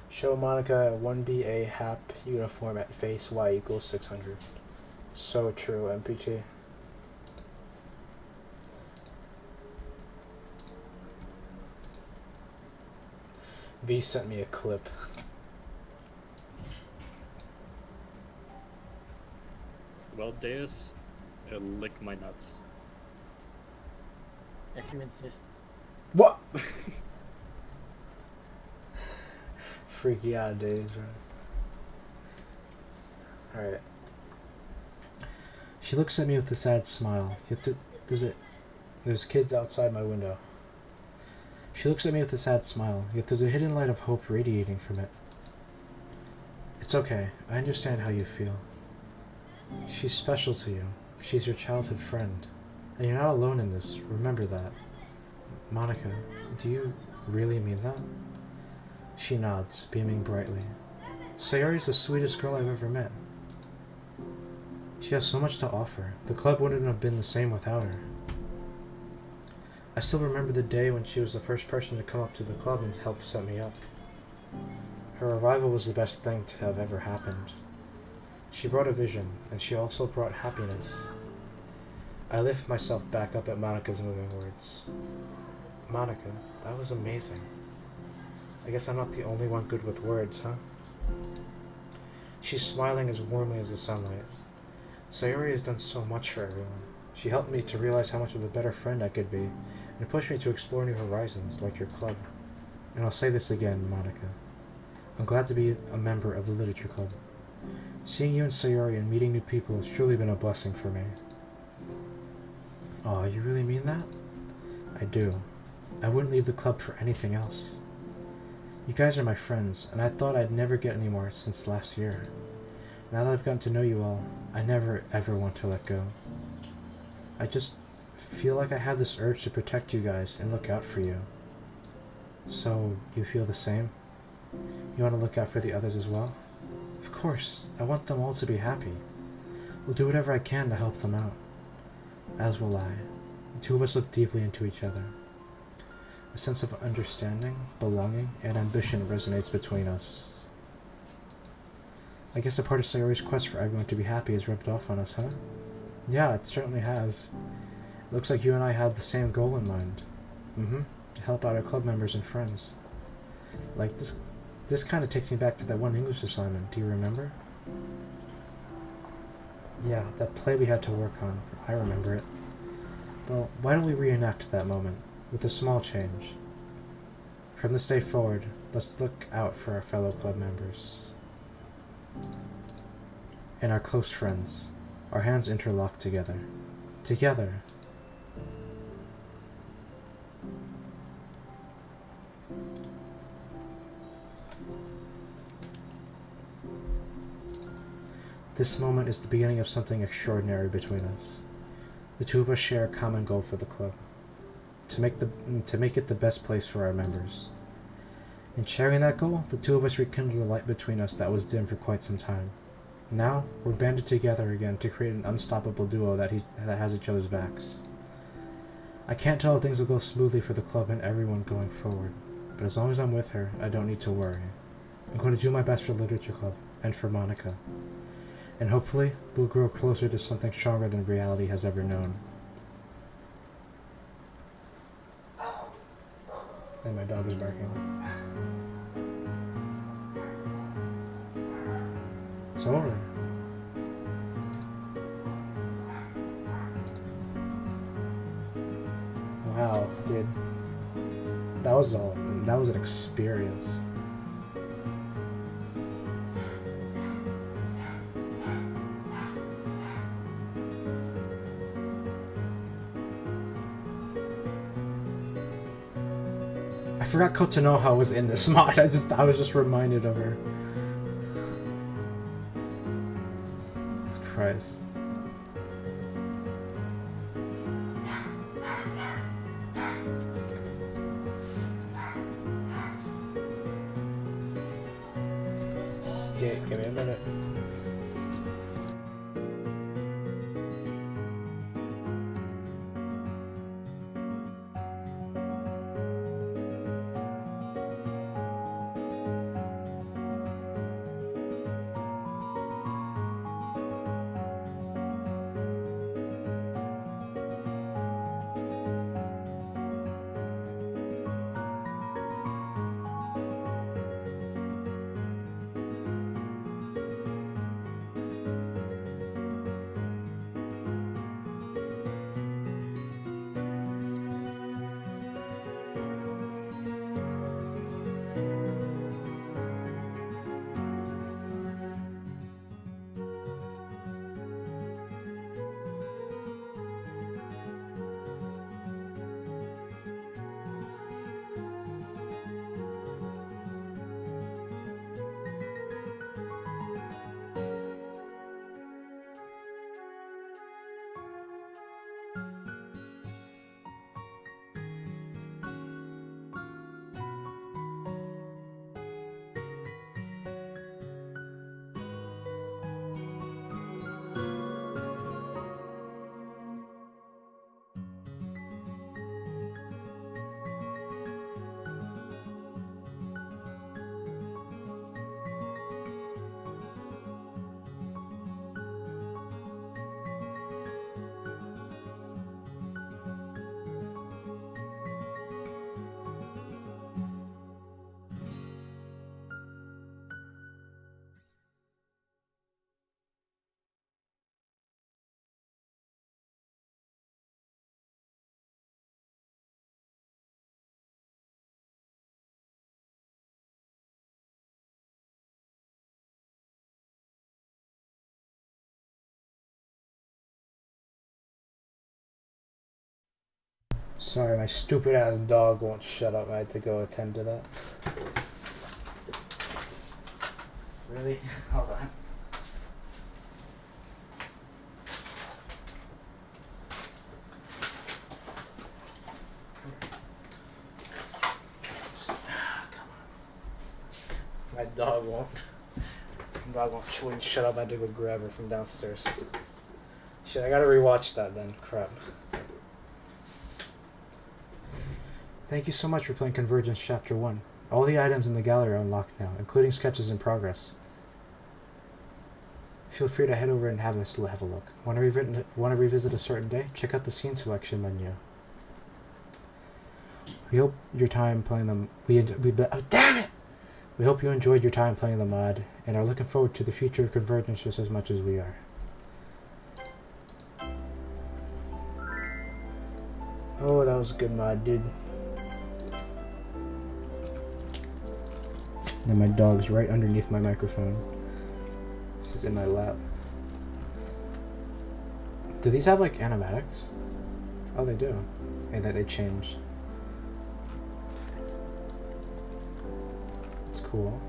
Show Monica 1BA HAP uniform at face Y equals 600. So true, MPT. V sent me a clip. Well, Deus, it'll lick my nuts. If you insist. What? Freaky odd days, right? Alright. She looks at me with a sad smile. There's kids outside my window. She looks at me with a sad smile, yet there's a hidden light of hope radiating from it. It's okay. I understand how you feel. She's special to you. She's your childhood friend. And you're not alone in this. Remember that. Monica, do you really mean that? She nods, beaming brightly. Sayori's the sweetest girl I've ever met. She has so much to offer. The club wouldn't have been the same without her. I still remember the day when she was the first person to come up to the club and help set me up. Her arrival was the best thing to have ever happened. She brought a vision, and she also brought happiness. I lift myself back up at Monica's moving words. Monica, that was amazing. I guess I'm not the only one good with words, huh? She's smiling as warmly as the sunlight. Sayori has done so much for everyone. She helped me to realize how much of a better friend I could be, and pushed me to explore new horizons, like your club. And I'll say this again, Monica. I'm glad to be a member of the Literature Club. Seeing you and Sayori and meeting new people has truly been a blessing for me. Aw, you really mean that? I do. I wouldn't leave the club for anything else. You guys are my friends, and I thought I'd never get any more since last year. Now that I've gotten to know you all, I never ever want to let go. I just feel like I have this urge to protect you guys and look out for you. So, you feel the same? You want to look out for the others as well? Of course, I want them all to be happy. We'll do whatever I can to help them out. As will I. The two of us look deeply into each other. A sense of understanding, belonging, and ambition resonates between us. I guess a part of Sayori's quest for everyone to be happy has rubbed off on us, huh? Yeah, it certainly has. It looks like you and I have the same goal in mind. To help out our club members and friends. Like, this kind of takes me back to that one English assignment, do you remember? Yeah, that play we had to work on. I remember it. Well, why don't we reenact that moment, with a small change? From this day forward, let's look out for our fellow club members. And our close friends. Our hands interlocked together. Together! This moment is the beginning of something extraordinary between us. The two of us share a common goal for the club. To make it the best place for our members. In sharing that goal, the two of us rekindled a light between us that was dim for quite some time. Now, we're banded together again to create an unstoppable duo that has each other's backs. I can't tell if things will go smoothly for the club and everyone going forward, but as long as I'm with her, I don't need to worry. I'm going to do my best for the Literature Club, and for Monica. And hopefully, we'll grow closer to something stronger than reality has ever known. And my dog is barking. It's over. Wow, dude. That was an experience. I forgot Kotanoha was in this mod. I was just reminded of her. Jesus Christ. Give me a minute. Sorry, my stupid ass dog won't shut up. I had to go attend to that. Really? Hold on. My dog won't. Wouldn't shut up. I had to go grab her from downstairs. Shit, I gotta rewatch that then. Crap. Thank you so much for playing Convergence Chapter 1. All the items in the gallery are unlocked now, including sketches in progress. Feel free to head over and have a look. Want to revisit a certain day? Check out the scene selection menu. We hope your time playing them. Oh, damn it! We hope you enjoyed your time playing the mod and are looking forward to the future of Convergence just as much as we are. Oh, that was a good mod, dude. And my dog's right underneath my microphone. She's in my lap. Do these have like animatics? Oh, they do. And that they change. It's cool.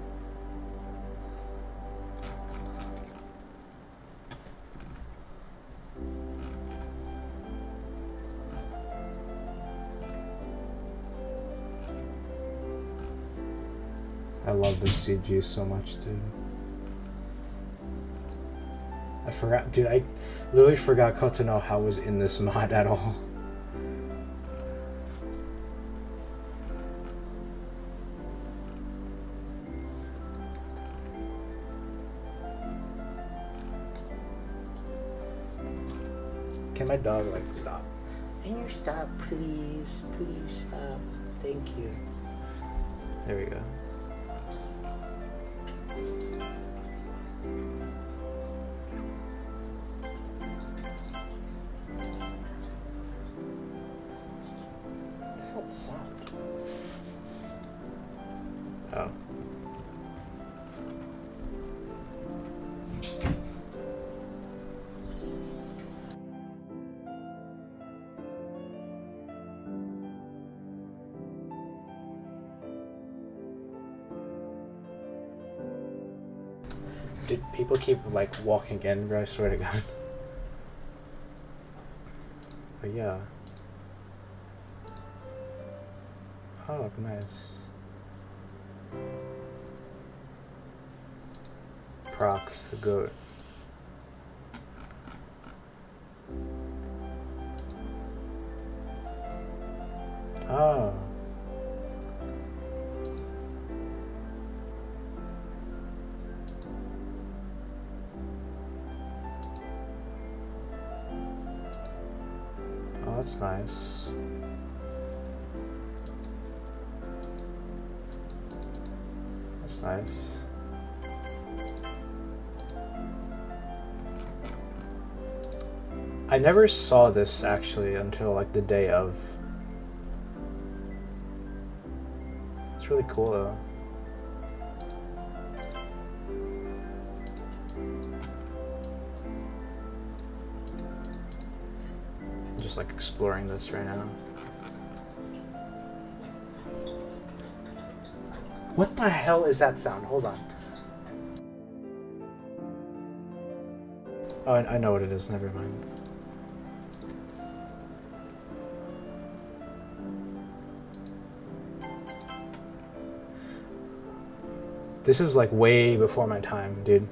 I love this CG so much, dude. I forgot, dude, I literally forgot Kotonoha was in this mod at all. Can my dog, like, stop? Can you stop, please? Please stop. Thank you. There we go. Sound. Oh. Did people keep like walking in, bro? I swear to God. But yeah. Oh, nice. Prox, the goat. Oh. Oh, that's nice. That's nice. I never saw this actually until like the day of. It's really cool though. I'm just like exploring this right now. What the hell is that sound? Hold on. Oh, I know what it is. Never mind. This is like way before my time, dude.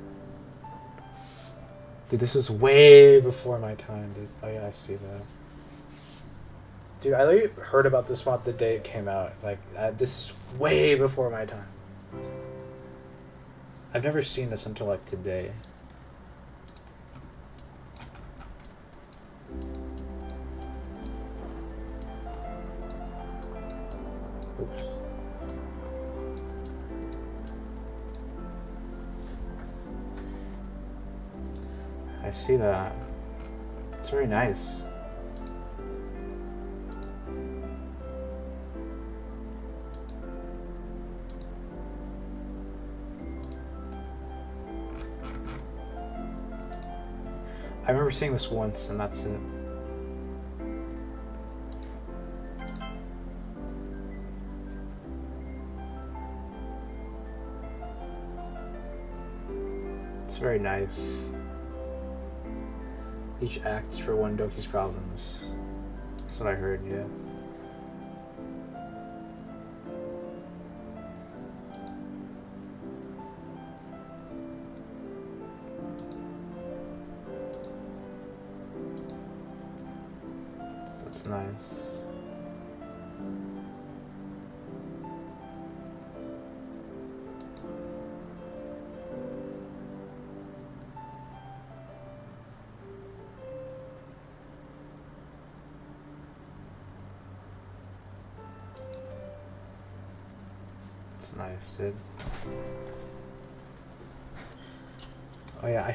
Dude, this is way before my time, dude. Oh yeah, I see that. Dude, I literally heard about this mod the day it came out. Like, this is way before my time. I've never seen this until like today. Oops. I see that. It's very nice. I remember seeing this once, and that's it. It's very nice. Each acts for one Doki's problems. That's what I heard, yeah. That's nice. It's nice, dude. Oh yeah,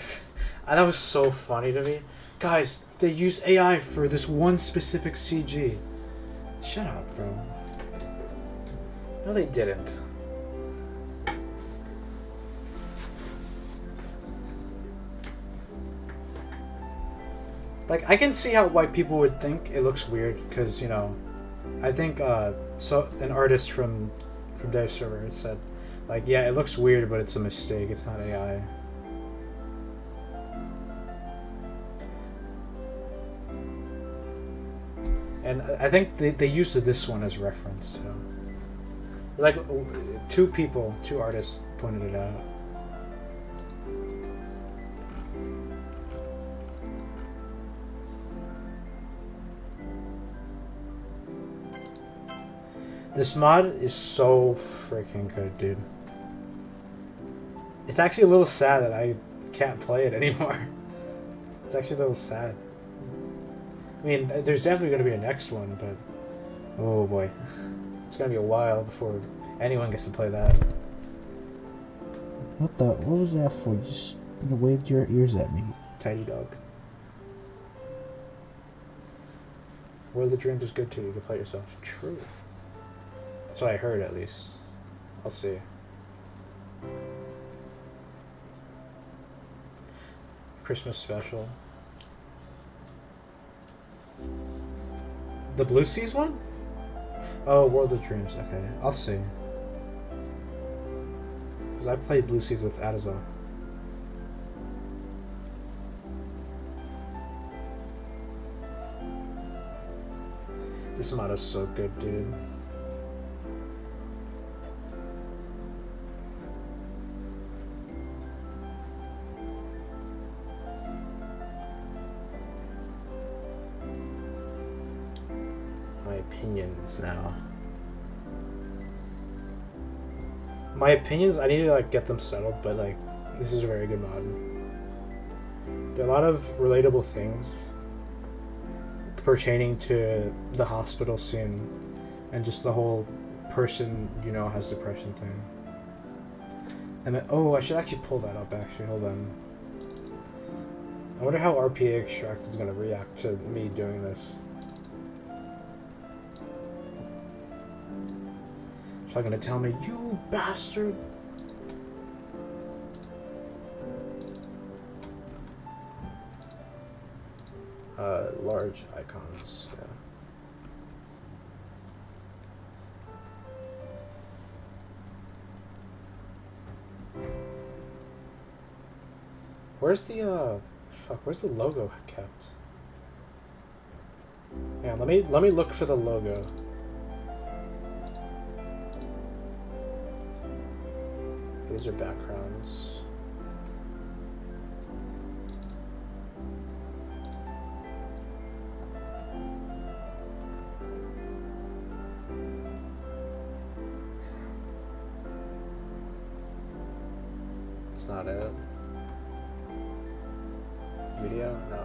that was so funny to me. Guys, they use AI for this one specific CG. Shut up, bro. No, they didn't. Like, I can see how white people would think it looks weird, because, you know, I think so an artist from Dev Server said, like, yeah, it looks weird, but it's a mistake. It's not AI. And I think they used this one as reference, so. Like, two artists pointed it out. This mod is so freaking good, dude. It's actually a little sad that I can't play it anymore. It's actually a little sad. I mean, there's definitely going to be a next one, but... oh boy. It's going to be a while before anyone gets to play that. What was that for? You just waved your ears at me. Tiny dog. World of Dreams is good too. You can play it yourself. True. That's what I heard, at least. I'll see. Christmas special. The Blue Seas one? Oh, World of Dreams. Okay, I'll see. Because I played Blue Seas with Adazar. This mod is so good, dude. Opinions now. My opinions, I need to like get them settled, but like this is a very good mod. There are a lot of relatable things pertaining to the hospital scene and just the whole person, you know, has depression thing. And then, oh, I should actually pull that up actually, hold on. I wonder how RPA Extract is gonna react to me doing this. She's not gonna tell me, you bastard! Large icons, yeah. Where's the, where's the logo kept? Yeah, let me look for the logo. These are backgrounds. It's not it. Video? No.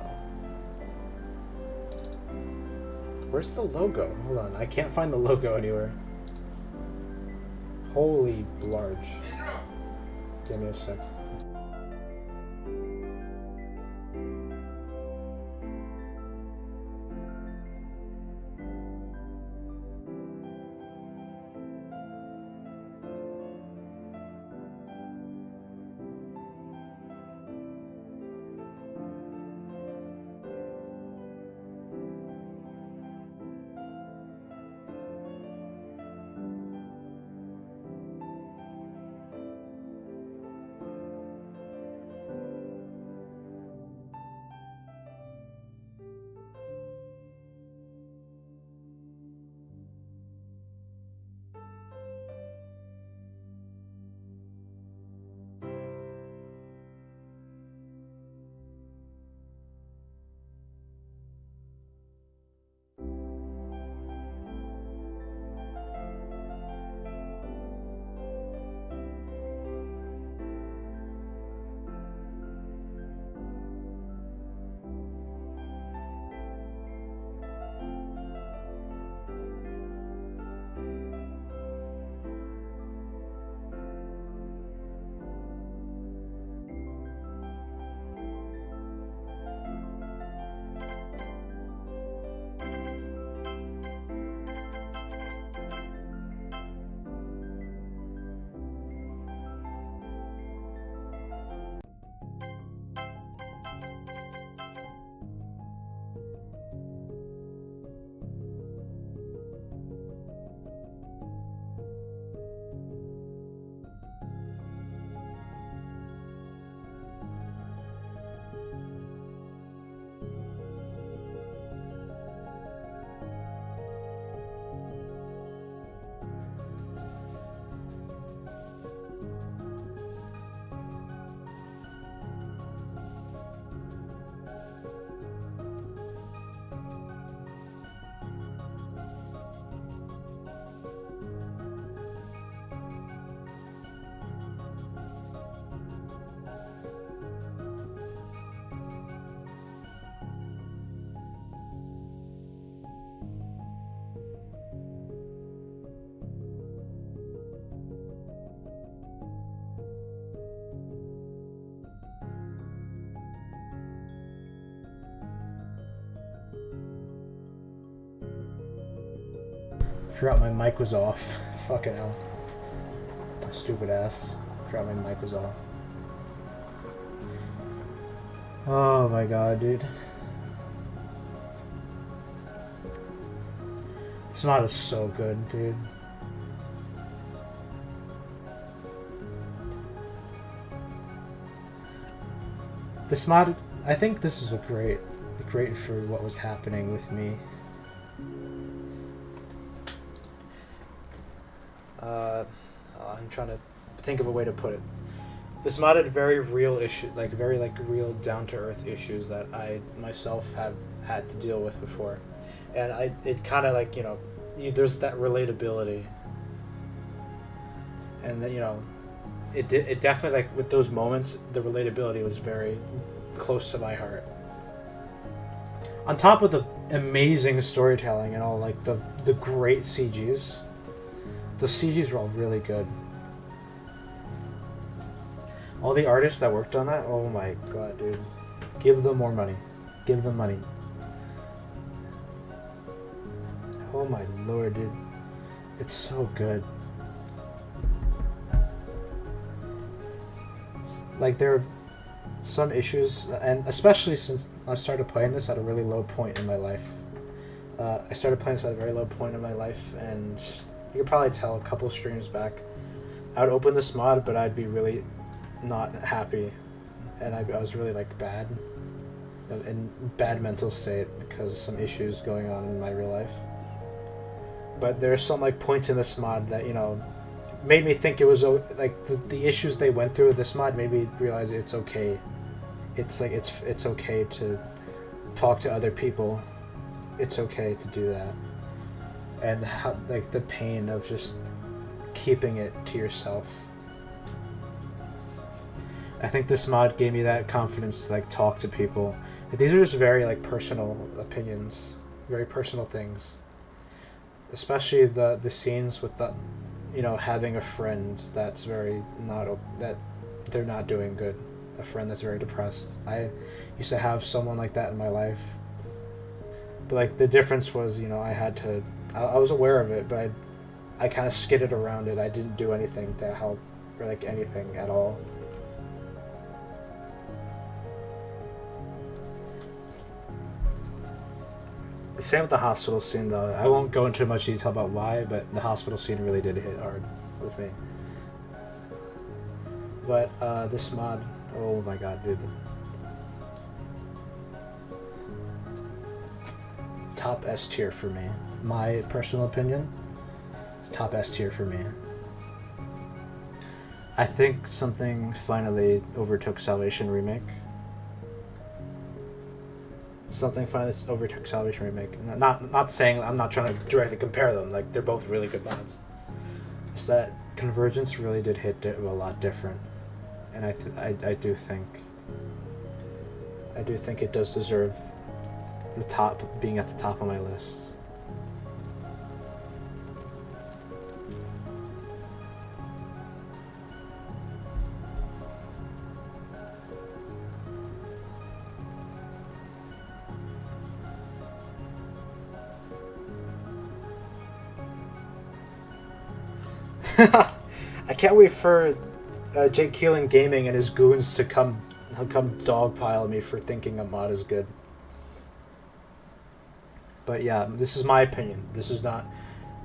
Where's the logo? Hold on, I can't find the logo anywhere. Holy blarge. Give me a sec. Forgot my mic was off. Fucking hell. Stupid ass. Forgot my mic was off. Oh my god, dude. This mod is so good, dude. This mod, I think this is a great for what was happening with me. I'm trying to think of a way to put it. This mod had very real issue, very real down to earth issues that I myself have had to deal with before, and it kind of like, you know, there's that relatability, and that, you know, it definitely, like, with those moments, the relatability was very close to my heart. On top of the amazing storytelling and all, like, the great CGs. The CGs were all really good. All the artists that worked on that, oh my god, dude. Give them more money. Give them money. Oh my lord, dude. It's so good. Like, there are some issues, and especially since I started playing this at a really low point in my life. I started playing this at a very low point in my life, and you could probably tell a couple streams back, I would open this mod, but I'd be really not happy, and I was really, like, bad, in bad mental state because of some issues going on in my real life. But there's some, like, points in this mod that, you know, made me think it was, like, the issues they went through with this mod made me realize it's okay. It's like, it's okay to talk to other people. It's okay to do that. And how, like, the pain of just keeping it to yourself. I think this mod gave me that confidence to, like, talk to people. These are just very, like, personal opinions, very personal things. Especially the scenes with the, you know, having a friend that's very that they're not doing good. A friend that's very depressed. I used to have someone like that in my life. But, like, the difference was, you know, I was aware of it, but I kind of skidded around it. I didn't do anything to help, or, like, anything at all. Same with the hospital scene, though. I won't go into much detail about why, but the hospital scene really did hit hard with me. But this mod, oh my god, dude. Top S tier for me. My personal opinion, it's top S tier for me. I think something finally overtook Salvation Remake. Something finally overtook Salvation Remake. Not saying, I'm not trying to directly compare them. Like, they're both really good mods. It's that Convergence really did hit a lot different, and I do think it does deserve being at the top of my list. I can't wait for Jake Keelan Gaming and his goons to come dogpile me for thinking a mod is good. But yeah, this is my opinion. This is not...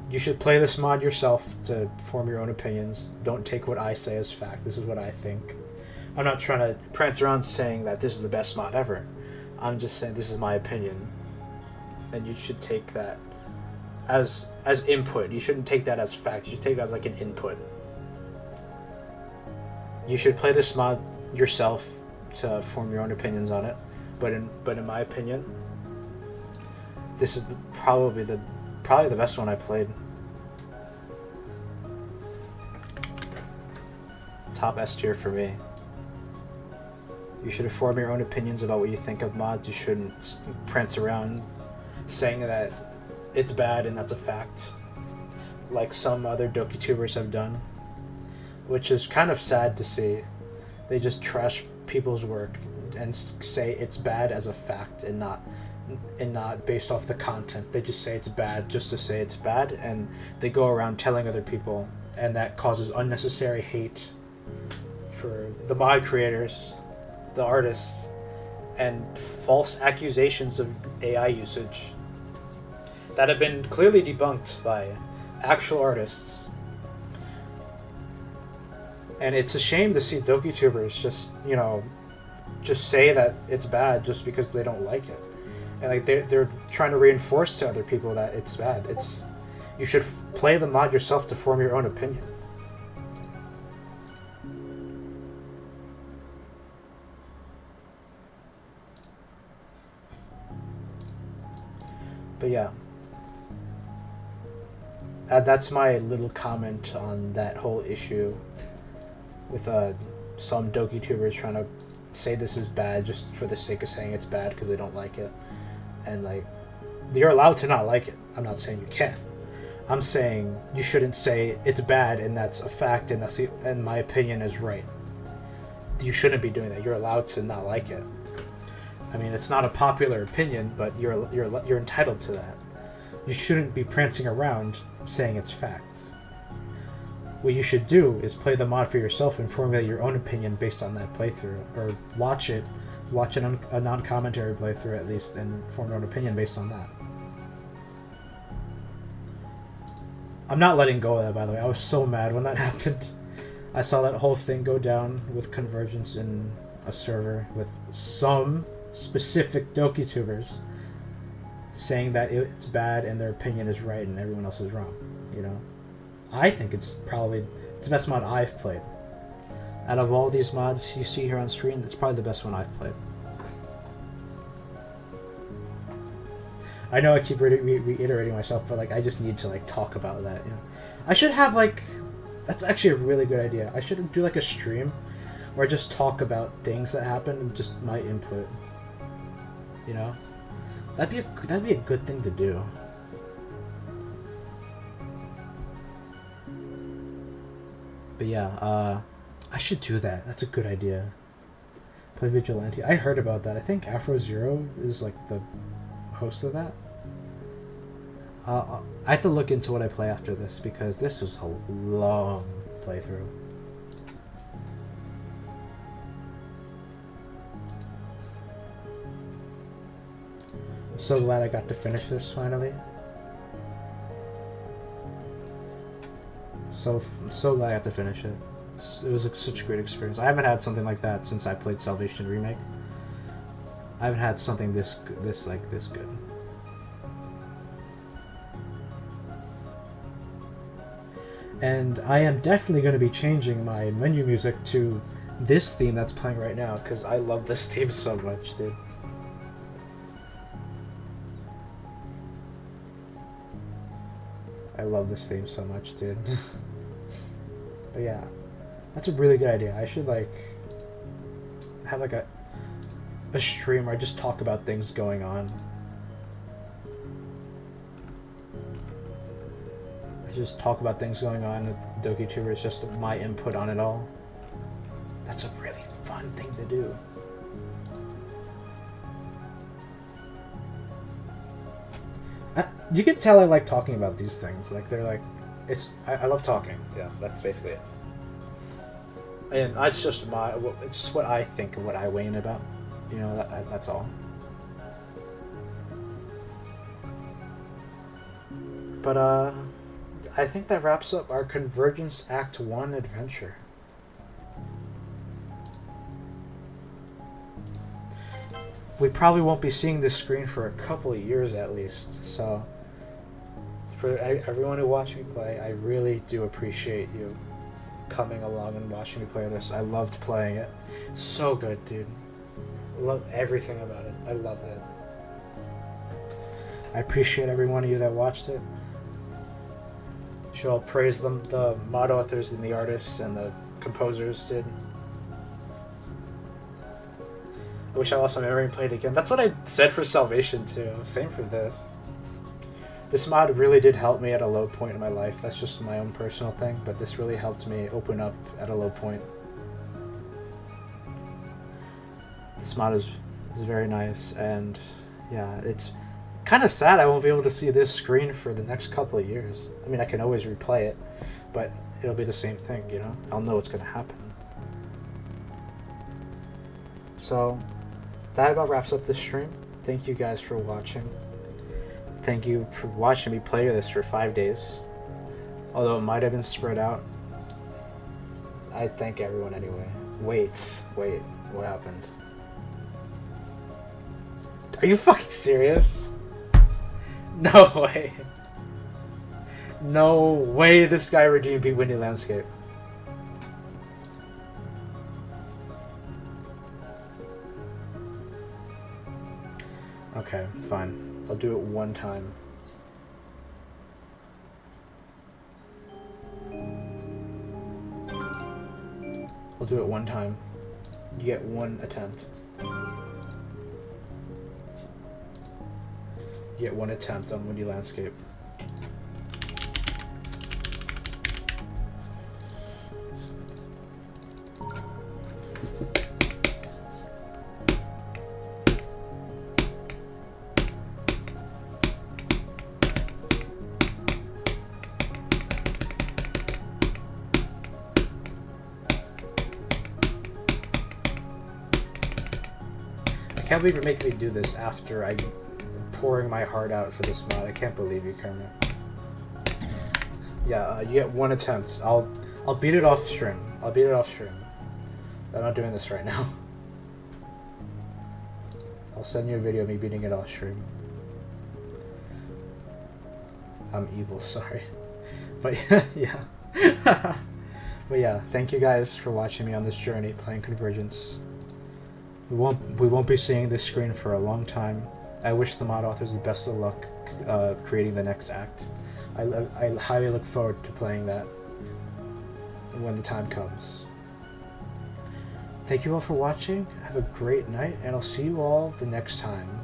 You should play this mod yourself to form your own opinions. Don't take what I say as fact. This is what I think. I'm not trying to prance around saying that this is the best mod ever. I'm just saying this is my opinion. And you should take that as input. You shouldn't take that as fact. You should take it as, like, an input. You should play this mod yourself to form your own opinions on it. But in my opinion, this is probably the best one I played. Top S tier for me. You should form your own opinions about what you think of mods. You shouldn't prance around saying that it's bad and that's a fact, like some other DokuTubers have done, which is kind of sad to see. They just trash people's work and say it's bad as a fact and not and not based off the content. They just say it's bad just to say it's bad, and they go around telling other people, and that causes unnecessary hate for the mod creators, the artists, and false accusations of AI usage that have been clearly debunked by actual artists. And it's a shame to see DokiTubers just, you know, just say that it's bad just because they don't like it. And like they're trying to reinforce to other people that it's bad. You should play the mod yourself to form your own opinion. But yeah, that's my little comment on that whole issue with some DokiTubers trying to say this is bad just for the sake of saying it's bad because they don't like it. And like, you're allowed to not like it. I'm not saying you can't. I'm saying you shouldn't say it's bad and that's a fact and my opinion is right. You shouldn't be doing that. You're allowed to not like it. I mean, it's not a popular opinion, but you're entitled to that. You shouldn't be prancing around saying it's facts. What you should do is play the mod for yourself and formulate your own opinion based on that playthrough, or watch a non-commentary playthrough at least, and form your own opinion based on that. I'm not letting go of that, by the way. I was so mad when that happened. I saw that whole thing go down with Convergence in a server with some specific DokiTubers saying that it's bad and their opinion is right and everyone else is wrong, you know? I think it's the best mod I've played. Out of all these mods you see here on screen, it's probably the best one I've played. I know I keep reiterating myself, but like I just need to like talk about that, you know? I should have like... That's actually a really good idea. I should do like a stream where I just talk about things that happen and just my input. You know? That'd be a good thing to do. But yeah, I should do that. That's a good idea. Play Vigilante. I heard about that. I think Afro0 is like the host of that. I have to look into what I play after this because this is a long playthrough. I'm so glad I got to finish this finally. I'm so glad I got to finish it. It was such a great experience. I haven't had something like that since I played Salvation Remake. I haven't had something this good. And I am definitely going to be changing my menu music to this theme that's playing right now, because I love this theme so much, dude. I love this theme so much, dude. But yeah, that's a really good idea. I should like have like a stream where I just talk about things going on. Just talk about things going on with DokiTubers, just my input on it all. That's a really fun thing to do. You can tell I like talking about these things. Like they're like, I love talking. Yeah, that's basically it. And it's just what I think and what I weigh in about. You know, that's all. But I think that wraps up our Convergence Act 1 adventure. We probably won't be seeing this screen for a couple of years at least, so for everyone who watched me play, I really do appreciate you coming along and watching me play this. I loved playing it. So good, dude. Love everything about it. I love it. I appreciate every one of you that watched it. Should all praise them, the mod authors and the artists and the composers did. I wish I lost my memory and played it again. That's what I said for Salvation too. Same for this. This mod really did help me at a low point in my life. That's just my own personal thing, but this really helped me open up at a low point. This mod is very nice, and Yeah, it's kind of sad I won't be able to see this screen for the next couple of years. I mean, I can always replay it, but it'll be the same thing, you know? I'll know what's going to happen. So, that about wraps up this stream. Thank you guys for watching. Thank you for watching me play this for 5 days. Although it might have been spread out. I thank everyone anyway. Wait, what happened? Are you fucking serious? No way. No way this guy redeemed Beat Windy Landscape. Okay, fine. I'll do it one time. I'll do it one time. You get one attempt. You get one attempt on Windy Landscape. I can't believe you're making me do this after I'm pouring my heart out for this mod. I can't believe you, Kermit. Yeah, you get one attempt. I'll beat it off stream. I'll beat it off stream. I'm not doing this right now. I'll send you a video of me beating it off stream. I'm evil, sorry. But yeah. But yeah, thank you guys for watching me on this journey playing Convergence. We won't be seeing this screen for a long time. I wish the mod authors the best of luck creating the next act. I highly look forward to playing that when the time comes. Thank you all for watching. Have a great night, and I'll see you all the next time.